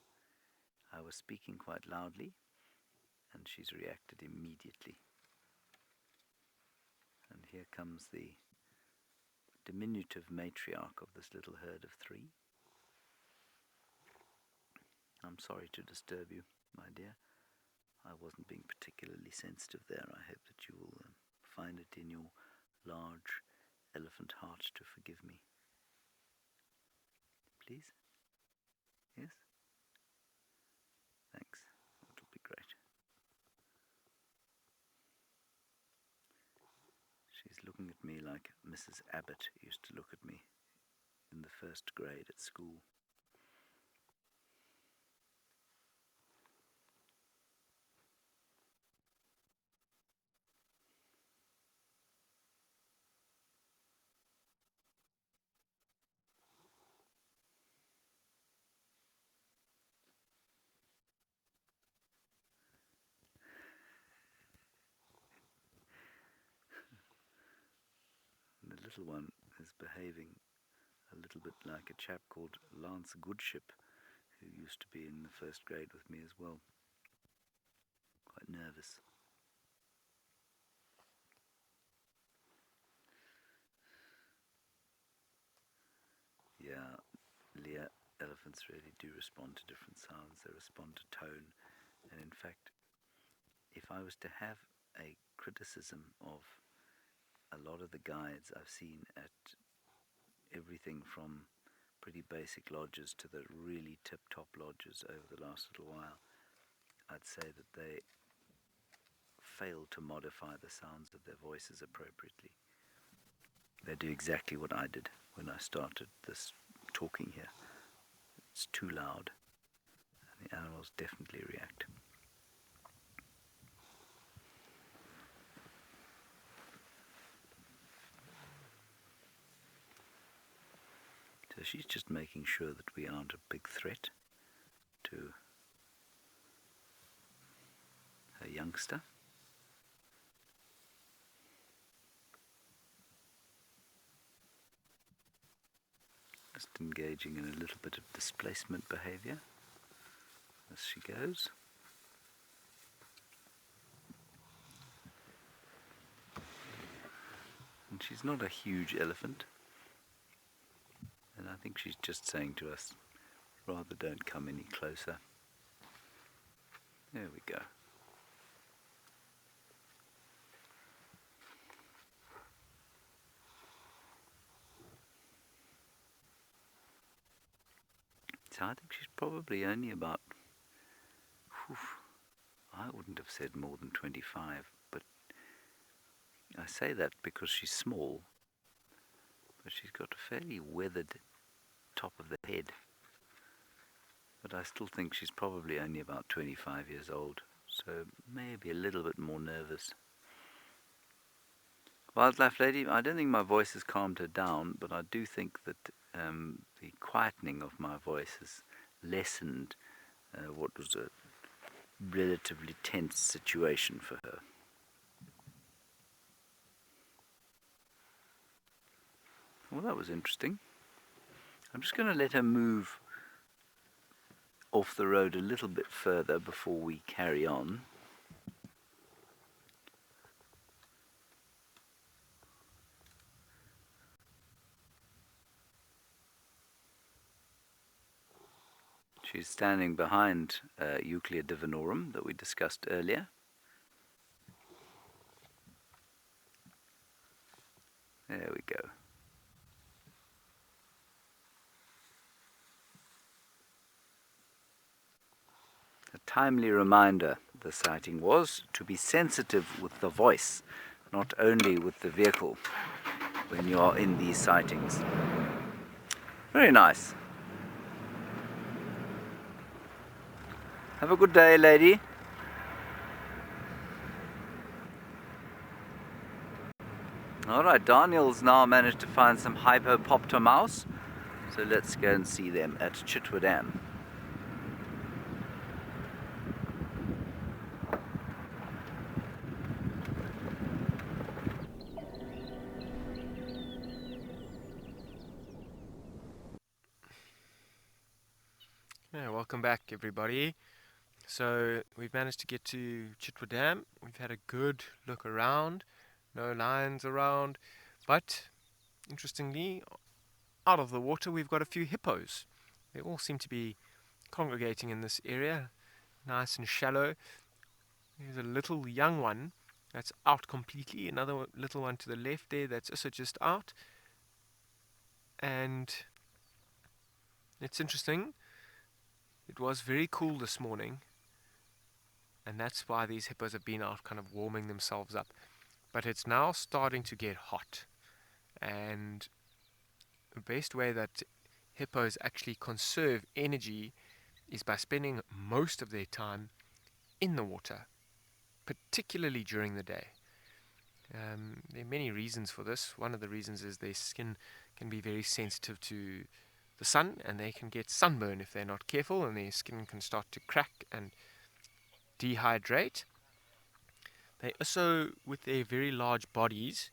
I was speaking quite loudly, and she's reacted immediately. And here comes the diminutive matriarch of this little herd of 3. I'm sorry to disturb you, my dear. I wasn't being particularly sensitive there. I hope that you will find it in your large elephant heart to forgive me. Please? Yes? Thanks. That'll be great. She's looking at me like Mrs. Abbott used to look at me in the 1st grade at school. And the little one is behaving a little bit like a chap called Lance Goodship, who used to be in the 1st grade with me as well. Quite nervous. Yeah, Leah, elephants really do respond to different sounds. They respond to tone. And in fact, if I was to have a criticism of a lot of the guides I've seen at everything from pretty basic lodges to the really tip-top lodges over the last little while, I'd say that they fail to modify the sounds of their voices appropriately. They do exactly what I did when I started this talking here. It's too loud, and the animals definitely react. So she's just making sure that we aren't a big threat to her youngster. Just engaging in a little bit of displacement behavior as she goes. And she's not a huge elephant. And I think she's just saying to us, rather don't come any closer. There we go. So I think she's probably only about, I wouldn't have said more than 25, but I say that because she's small, but she's got a fairly weathered top of the head. But I still think she's probably only about 25 years old, so maybe a little bit more nervous. Wildlife lady, I don't think my voice has calmed her down, but I do think that the quietening of my voice has lessened what was a relatively tense situation for her. Well, that was interesting. I'm just going to let her move off the road a little bit further before we carry on. She's standing behind Euclea divinorum that we discussed earlier. There we go. A timely reminder, the sighting was, to be sensitive with the voice, not only with the vehicle, when you are in these sightings. Very nice. Have a good day, lady. Alright, Daniel's now managed to find some hypopoptomouse, so let's go and see them at Chitwa Dam. Yeah, welcome back everybody. So we've managed to get to Chitwa Dam. We've had a good look around. No lions around. But, interestingly, out of the water we've got a few hippos. They all seem to be congregating in this area. Nice and shallow. There's a little young one that's out completely. Another little one to the left there that's also just out. And it's interesting. It was very cool this morning. And that's why these hippos have been out kind of warming themselves up. But it's now starting to get hot. And the best way that hippos actually conserve energy is by spending most of their time in the water, particularly during the day. There are many reasons for this. One of the reasons is their skin can be very sensitive to the sun, and they can get sunburn if they're not careful, and their skin can start to crack and dehydrate. They also, with their very large bodies,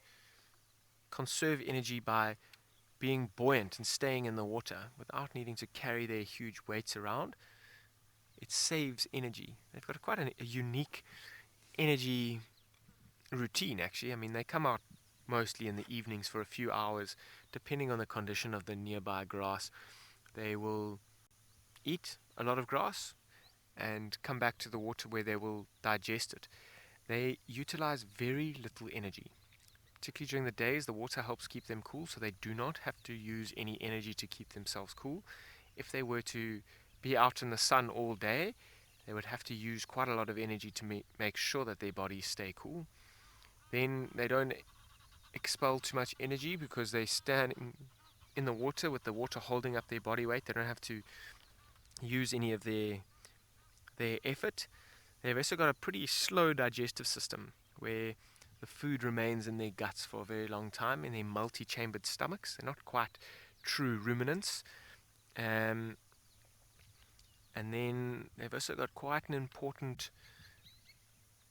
conserve energy by being buoyant and staying in the water without needing to carry their huge weights around. It saves energy. They've got quite a unique energy routine, actually. I mean, they come out mostly in the evenings for a few hours, depending on the condition of the nearby grass. They will eat a lot of grass and come back to the water where they will digest it. They utilize very little energy. Particularly during the days, the water helps keep them cool, so they do not have to use any energy to keep themselves cool. If they were to be out in the sun all day, they would have to use quite a lot of energy to make sure that their bodies stay cool. Then they don't expel too much energy because they stand in the water with the water holding up their body weight. They don't have to use any of their effort. They've also got a pretty slow digestive system where the food remains in their guts for a very long time in their multi-chambered stomachs. They're not quite true ruminants. And then they've also got quite an important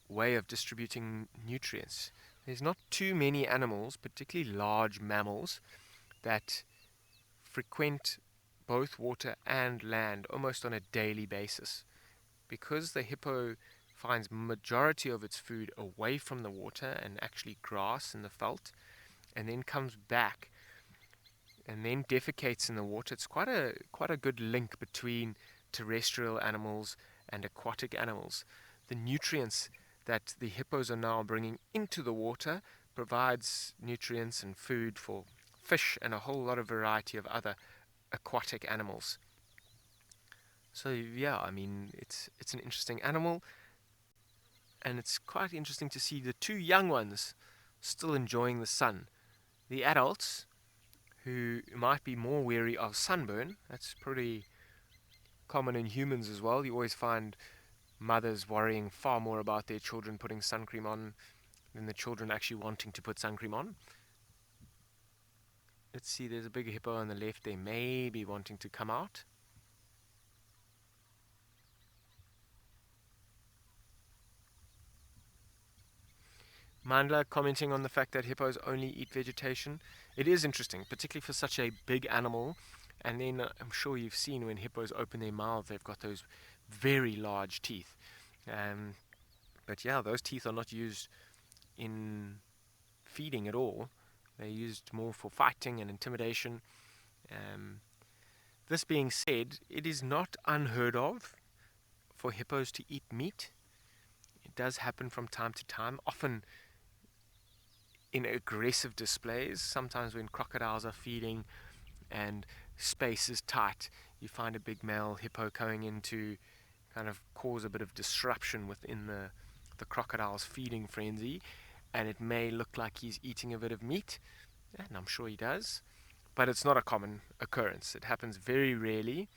way of distributing nutrients. There's not too many animals, particularly large mammals, that frequent both water and land almost on a daily basis. Because the hippo finds majority of its food away from the water and actually grass in the veld, and then comes back and then defecates in the water. It's quite a good link between terrestrial animals and aquatic animals. The nutrients that the hippos are now bringing into the water provides nutrients and food for fish and a whole lot of variety of other aquatic animals. So yeah, I mean, it's an interesting animal. And it's quite interesting to see the two young ones still enjoying the sun. The adults, who might be more wary of sunburn, that's pretty common in humans as well. You always find mothers worrying far more about their children putting sun cream on than the children actually wanting to put sun cream on. Let's see, there's a big hippo on the left. They may be wanting to come out. Mandla commenting on the fact that hippos only eat vegetation. It is interesting, particularly for such a big animal. And then I'm sure you've seen when hippos open their mouths, they've got those very large teeth. But yeah, those teeth are not used in feeding at all. They're used more for fighting and intimidation. This being said, it is not unheard of for hippos to eat meat. It does happen from time to time, often in aggressive displays. Sometimes when crocodiles are feeding and space is tight, you find a big male hippo going in to kind of cause a bit of disruption within the crocodile's feeding frenzy, and it may look like he's eating a bit of meat, and I'm sure he does, but it's not a common occurrence. It happens very rarely,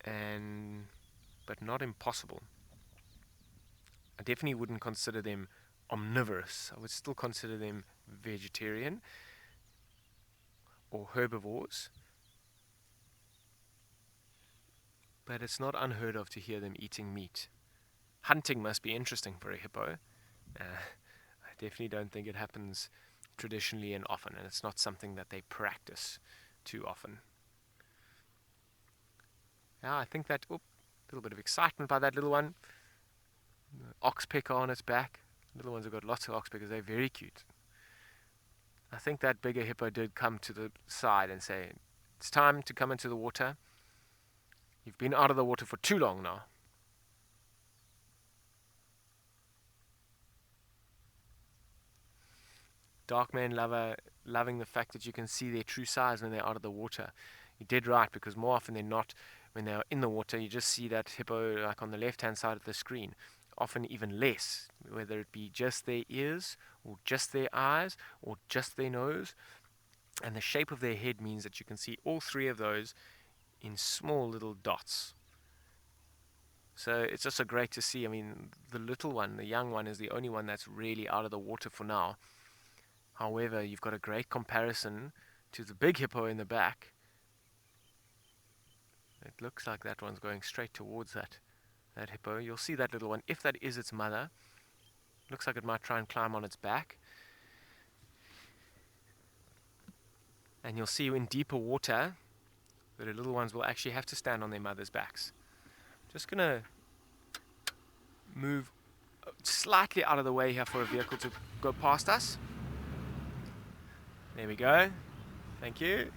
but not impossible. I definitely wouldn't consider them omnivorous. I would still consider them vegetarian or herbivores, but it's not unheard of to hear them eating meat. Hunting must be interesting for a hippo. I definitely don't think it happens traditionally and often, and it's not something that they practice too often. Yeah, I think that the little bit of excitement by that little one. Oxpecker on its back. Little ones have got lots of oxpeckers. They're very cute. I think that bigger hippo did come to the side and say, it's time to come into the water. You've been out of the water for too long now. Darkman lover, loving the fact that you can see their true size when they're out of the water. You did right, because more often than not, when they're in the water, you just see that hippo like on the left-hand side of the screen. Often even less, whether it be just their ears, or just their eyes, or just their nose. And the shape of their head means that you can see all three of those in small little dots. So it's also great to see. I mean, the little one, the young one, is the only one that's really out of the water for now. However, you've got a great comparison to the big hippo in the back. It looks like that one's going straight towards that hippo. You'll see that little one, if that is its mother. Looks like it might try and climb on its back. And you'll see in deeper water that the little ones will actually have to stand on their mother's backs. Just going to move slightly out of the way here for a vehicle to go past us. There we go. Thank you.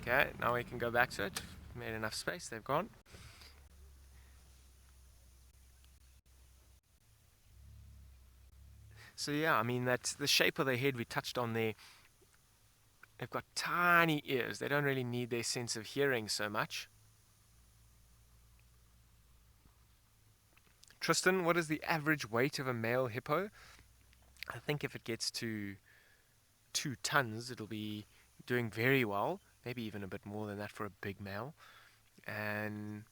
Okay, now we can go back to it. Made enough space, they've gone. So yeah, I mean, that's the shape of their head we touched on there. They've got tiny ears. They don't really need their sense of hearing so much. Tristan, what is the average weight of a male hippo? I think if it gets to 2 tons, it'll be doing very well. Maybe even a bit more than that for a big male. And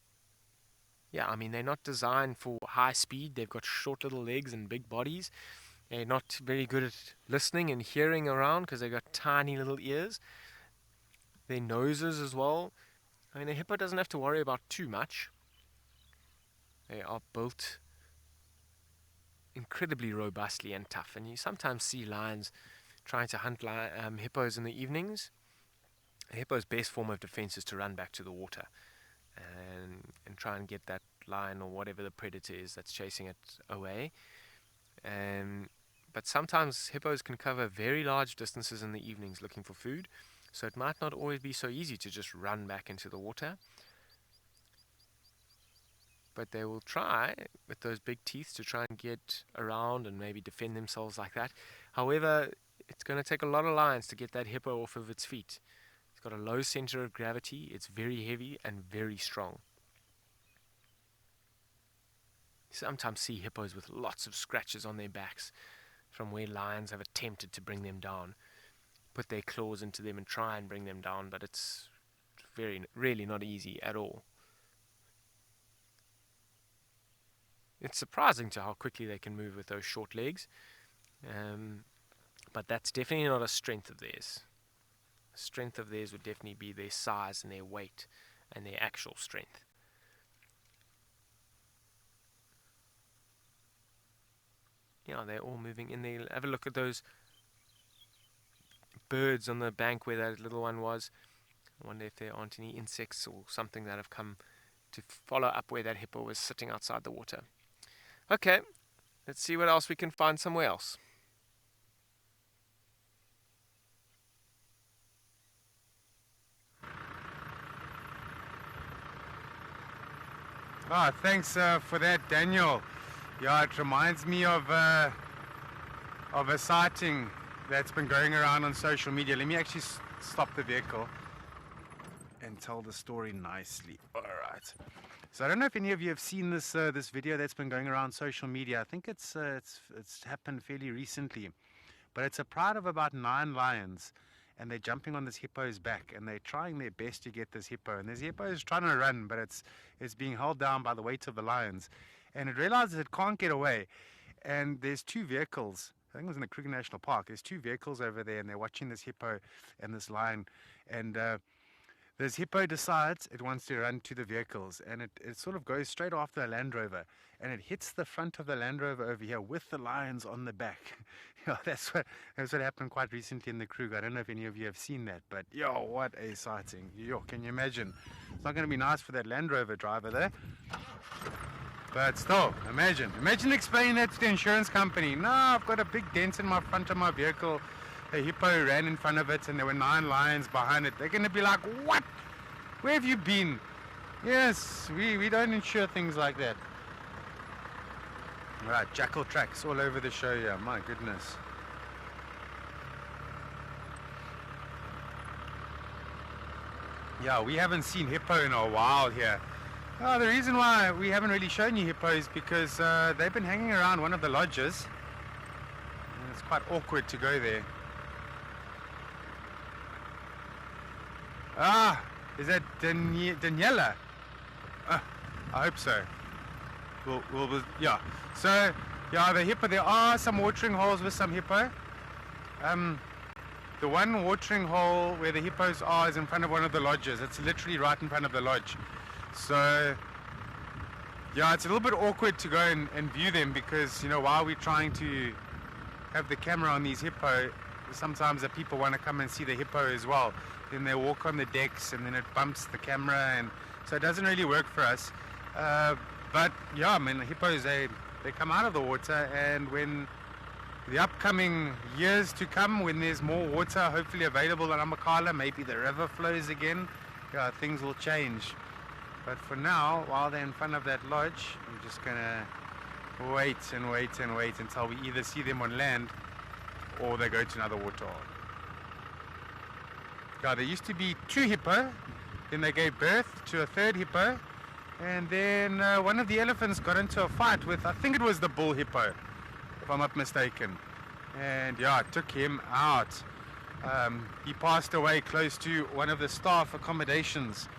yeah, I mean, they're not designed for high speed. They've got short little legs and big bodies. They're not very good at listening and hearing around because they've got tiny little ears. Their noses as well. I mean, a hippo doesn't have to worry about too much. They are built incredibly robustly and tough. And you sometimes see lions trying to hunt hippos in the evenings. A hippo's best form of defense is to run back to the water and try and get that lion or whatever the predator is that's chasing it away. But sometimes hippos can cover very large distances in the evenings looking for food, so it might not always be so easy to just run back into the water. But they will try with those big teeth to try and get around and maybe defend themselves like that. However, it's going to take a lot of lions to get that hippo off of its feet. It's got a low center of gravity, it's very heavy and very strong. You sometimes see hippos with lots of scratches on their backs from where lions have attempted to bring them down, put their claws into them and try and bring them down, but it's really not easy at all. It's surprising to how quickly they can move with those short legs, but that's definitely not a strength of theirs. A strength of theirs would definitely be their size and their weight and their actual strength. Yeah, they're all moving in there. Have a look at those birds on the bank where that little one was. I wonder if there aren't any insects or something that have come to follow up where that hippo was sitting outside the water. Okay, let's see what else we can find somewhere else. Thanks for that, Daniel. Yeah, it reminds me of a sighting that's been going around on social media. Let me actually stop the vehicle and tell the story nicely. All right. So I don't know if any of you have seen this this video that's been going around social media. I think it's happened fairly recently, but it's a pride of about 9 lions, and they're jumping on this hippo's back, and they're trying their best to get this hippo. And this hippo is trying to run, but it's being held down by the weight of the lions, and it realizes it can't get away. And there's 2 vehicles. I think it was in the Kruger National Park. There's 2 vehicles over there, and they're watching this hippo and this lion, and this hippo decides it wants to run to the vehicles, and it sort of goes straight after a Land Rover, and it hits the front of the Land Rover over here with the lions on the back. Yeah, that's what happened quite recently in the Krug. I don't know if any of you have seen that, but yo, what a sighting. Yo, can you imagine? It's not going to be nice for that Land Rover driver there. But still, imagine explaining that to the insurance company. No, I've got a big dent in my front of my vehicle. A hippo ran in front of it and there were 9 lions behind it. They're going to be like, what? Where have you been? Yes, we don't insure things like that. Right, jackal tracks all over the show here. My goodness. Yeah, we haven't seen hippo in a while here. Oh, the reason why we haven't really shown you hippo is because they've been hanging around one of the lodges. And it's quite awkward to go there. Ah, is that Daniela? I hope so. Yeah. So, yeah, the hippo, there are some watering holes with some hippo. The one watering hole where the hippos are is in front of one of the lodges. It's literally right in front of the lodge. So, yeah, it's a little bit awkward to go and view them because, you know, while we're trying to have the camera on these hippo, sometimes the people want to come and see the hippo as well. Then they walk on the decks and then it bumps the camera, and so it doesn't really work for us. But yeah, I mean, the hippos, they come out of the water, and when the upcoming years to come, when there's more water hopefully available on Amakhala, maybe the river flows again, yeah, things will change. But for now, while they're in front of that lodge, I'm just gonna wait and wait and wait until we either see them on land or they go to another water hole. Yeah, there used to be 2 hippo, then they gave birth to a 3rd hippo, and then one of the elephants got into a fight with, I think it was the bull hippo, if I'm not mistaken. And yeah, it took him out. He passed away close to one of the staff accommodations,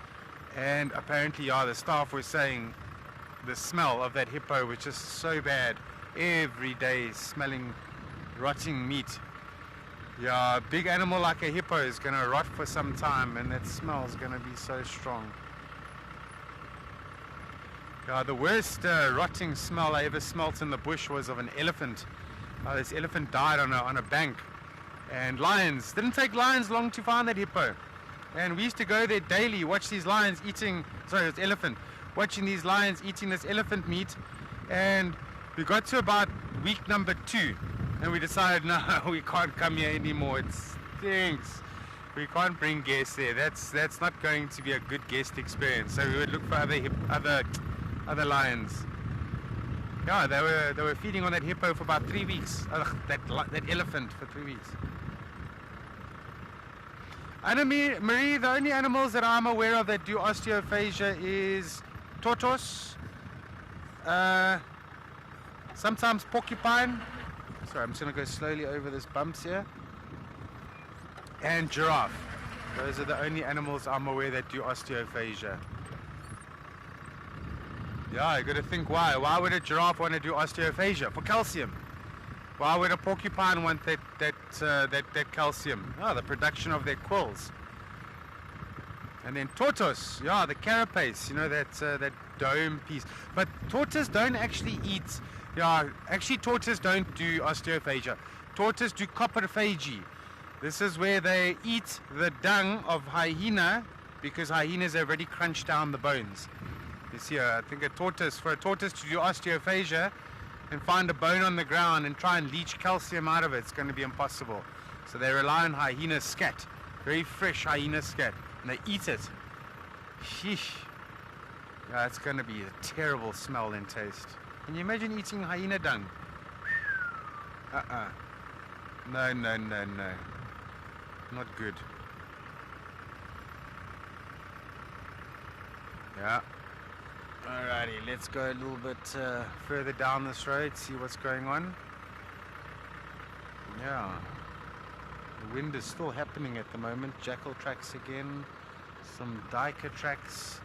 and apparently, yeah, the staff was saying the smell of that hippo was just so bad. Every day smelling rotting meat. Yeah, a big animal like a hippo is going to rot for some time, and that smell is going to be so strong. Yeah, the worst rotting smell I ever smelt in the bush was of an elephant. This elephant died on a bank, and lions. Didn't take lions long to find that hippo. And we used to go there daily, watch these lions eating, sorry, it's elephant, watching these lions eating this elephant meat. And we got to about week number 2, and we decided, no, we can't come here anymore. It stinks. We can't bring guests there. That's not going to be a good guest experience. So we would look for other lions. Yeah, they were feeding on that hippo for about 3 weeks. That elephant for 3 weeks. Marie, the only animals that I'm aware of that do osteophagia is tortoise, sometimes porcupine. Sorry, I'm just going to go slowly over this bumps here. And giraffe. Those are the only animals I'm aware that do osteophagia. Yeah, I got to think why. Why would a giraffe want to do osteophagia? For calcium. Why would a porcupine want that calcium? Oh, the production of their quills. And then tortoise, yeah, the carapace, you know, that dome piece. But tortoise don't actually eat. Yeah, actually tortoise don't do osteophagia. Tortoise do coprophagy. This is where they eat the dung of hyena, because hyenas have already crunched down the bones. You see, I think for a tortoise to do osteophagia and find a bone on the ground and try and leach calcium out of it, it's going to be impossible. So they rely on hyena scat, very fresh hyena scat, and they eat it. Sheesh. Yeah, it's going to be a terrible smell and taste. Can you imagine eating hyena dung? No. Not good. Yeah. Alrighty, let's go a little bit further down this road, see what's going on. Yeah. The wind is still happening at the moment. Jackal tracks again. Some duiker tracks.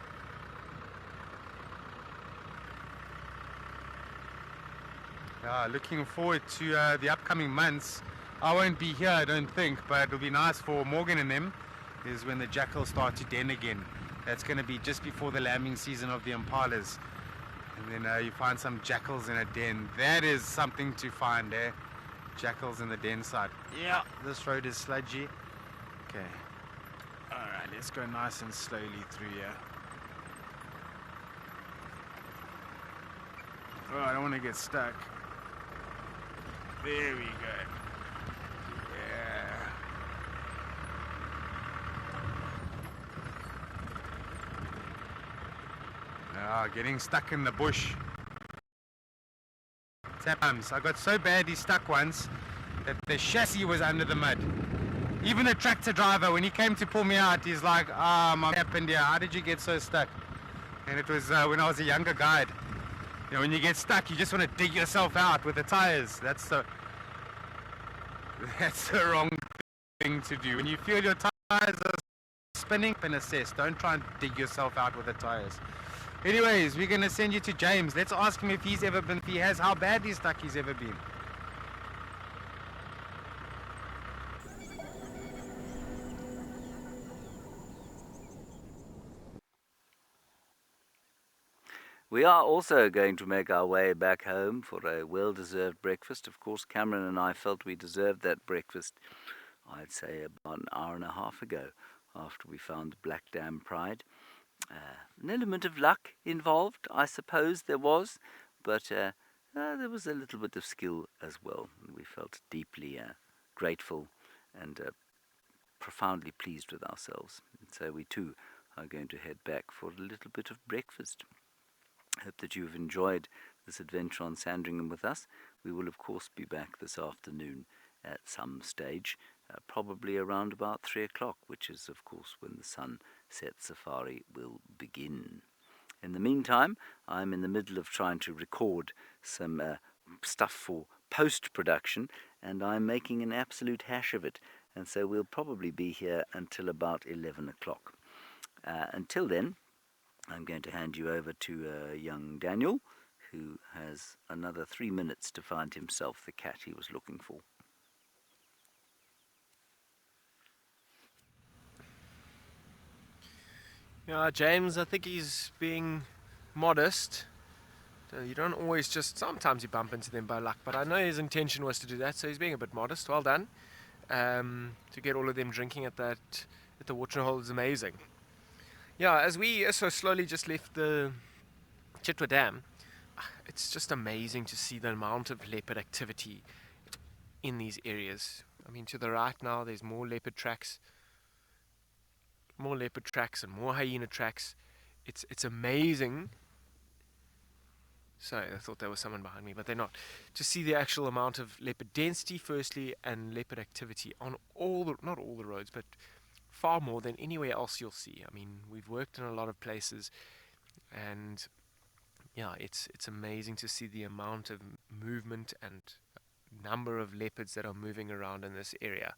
Yeah, looking forward to the upcoming months. I won't be here, I don't think, but it'll be nice for Morgan and them, is when the jackals start to den again. That's going to be just before the lambing season of the impalas. And then you find some jackals in a den. That is something to find, eh? jackals in the den side. Yeah, this road is sludgy. Okay. Alright, let's go nice and slowly through here. Oh, I don't want to get stuck. There we go. Yeah. Ah, getting stuck in the bush. Sometimes I got so badly stuck once that the chassis was under the mud. Even the tractor driver, when he came to pull me out, he's like, what happened here? How did you get so stuck? And it was when I was a younger guide. You know, when you get stuck, you just want to dig yourself out with the tires. That's the wrong thing to do. When you feel your tires are spinning, and assess. Don't try and dig yourself out with the tires. Anyways, we're going to send you to James. Let's ask him if he's ever been, if he has, how badly stuck he's ever been. We are also going to make our way back home for a well-deserved breakfast. Of course, Cameron and I felt we deserved that breakfast, I'd say about an hour and a half ago, after we found the Black Dam Pride. An element of luck involved, I suppose there was, but there was a little bit of skill as well. We felt deeply grateful and profoundly pleased with ourselves. And so we too are going to head back for a little bit of breakfast. I hope that you've enjoyed this adventure on Sandringham with us. We will of course be back this afternoon at some stage, probably around about 3 o'clock, which is of course when the sunset safari will begin. In the meantime, I'm in the middle of trying to record some stuff for post-production, and I'm making an absolute hash of it, and so we'll probably be here until about 11 o'clock. Until then, I'm going to hand you over to young Daniel, who has another 3 minutes to find himself the cat he was looking for. Yeah, James, I think he's being modest. You don't always sometimes you bump into them by luck, but I know his intention was to do that, so he's being a bit modest. Well done. To get all of them drinking at the watering hole is amazing. Yeah, as we so slowly just left the Chitwa Dam, it's just amazing to see the amount of leopard activity in these areas. I mean, to the right now, there's more leopard tracks and more hyena tracks. It's amazing. Sorry, I thought there was someone behind me, but they're not. To see the actual amount of leopard density, firstly, and leopard activity on not all the roads, but far more than anywhere else you'll see. I mean, we've worked in a lot of places, and yeah, it's amazing to see the amount of movement and number of leopards that are moving around in this area.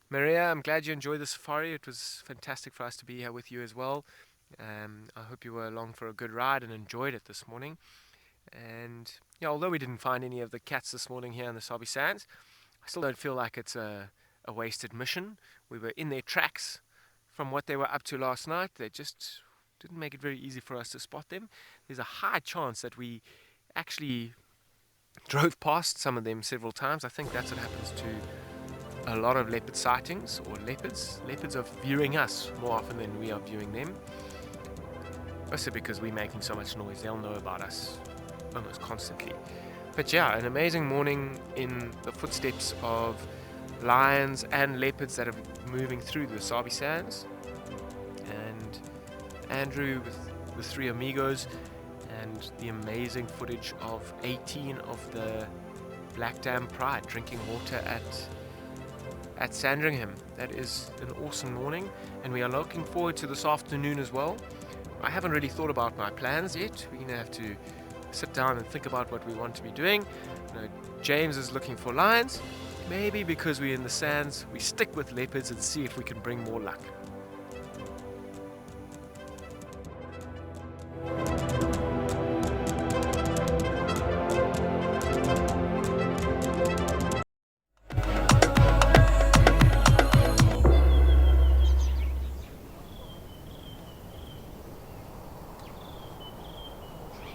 Maria, I'm glad you enjoyed the safari. It was fantastic for us to be here with you as well. I hope you were along for a good ride and enjoyed it this morning. And yeah, although we didn't find any of the cats this morning here in the Sabi Sands, I still don't feel like it's a wasted mission. We were in their tracks from what they were up to last night. They just didn't make it very easy for us to spot them. There's a high chance that we actually drove past some of them several times. I think that's what happens to a lot of leopard sightings, or leopards. Leopards are viewing us more often than we are viewing them. Also because we're making so much noise, they'll know about us almost constantly. But yeah, an amazing morning in the footsteps of lions and leopards that are moving through the Sabi Sands. And Andrew with the Three Amigos, and the amazing footage of 18 of the Black Dam Pride drinking water at Sandringham. That is an awesome morning, and we are looking forward to this afternoon as well. I haven't really thought about my plans yet. We're going to have to sit down and think about what we want to be doing. James is looking for lions. Maybe because we're in the sands, we stick with leopards and see if we can bring more luck.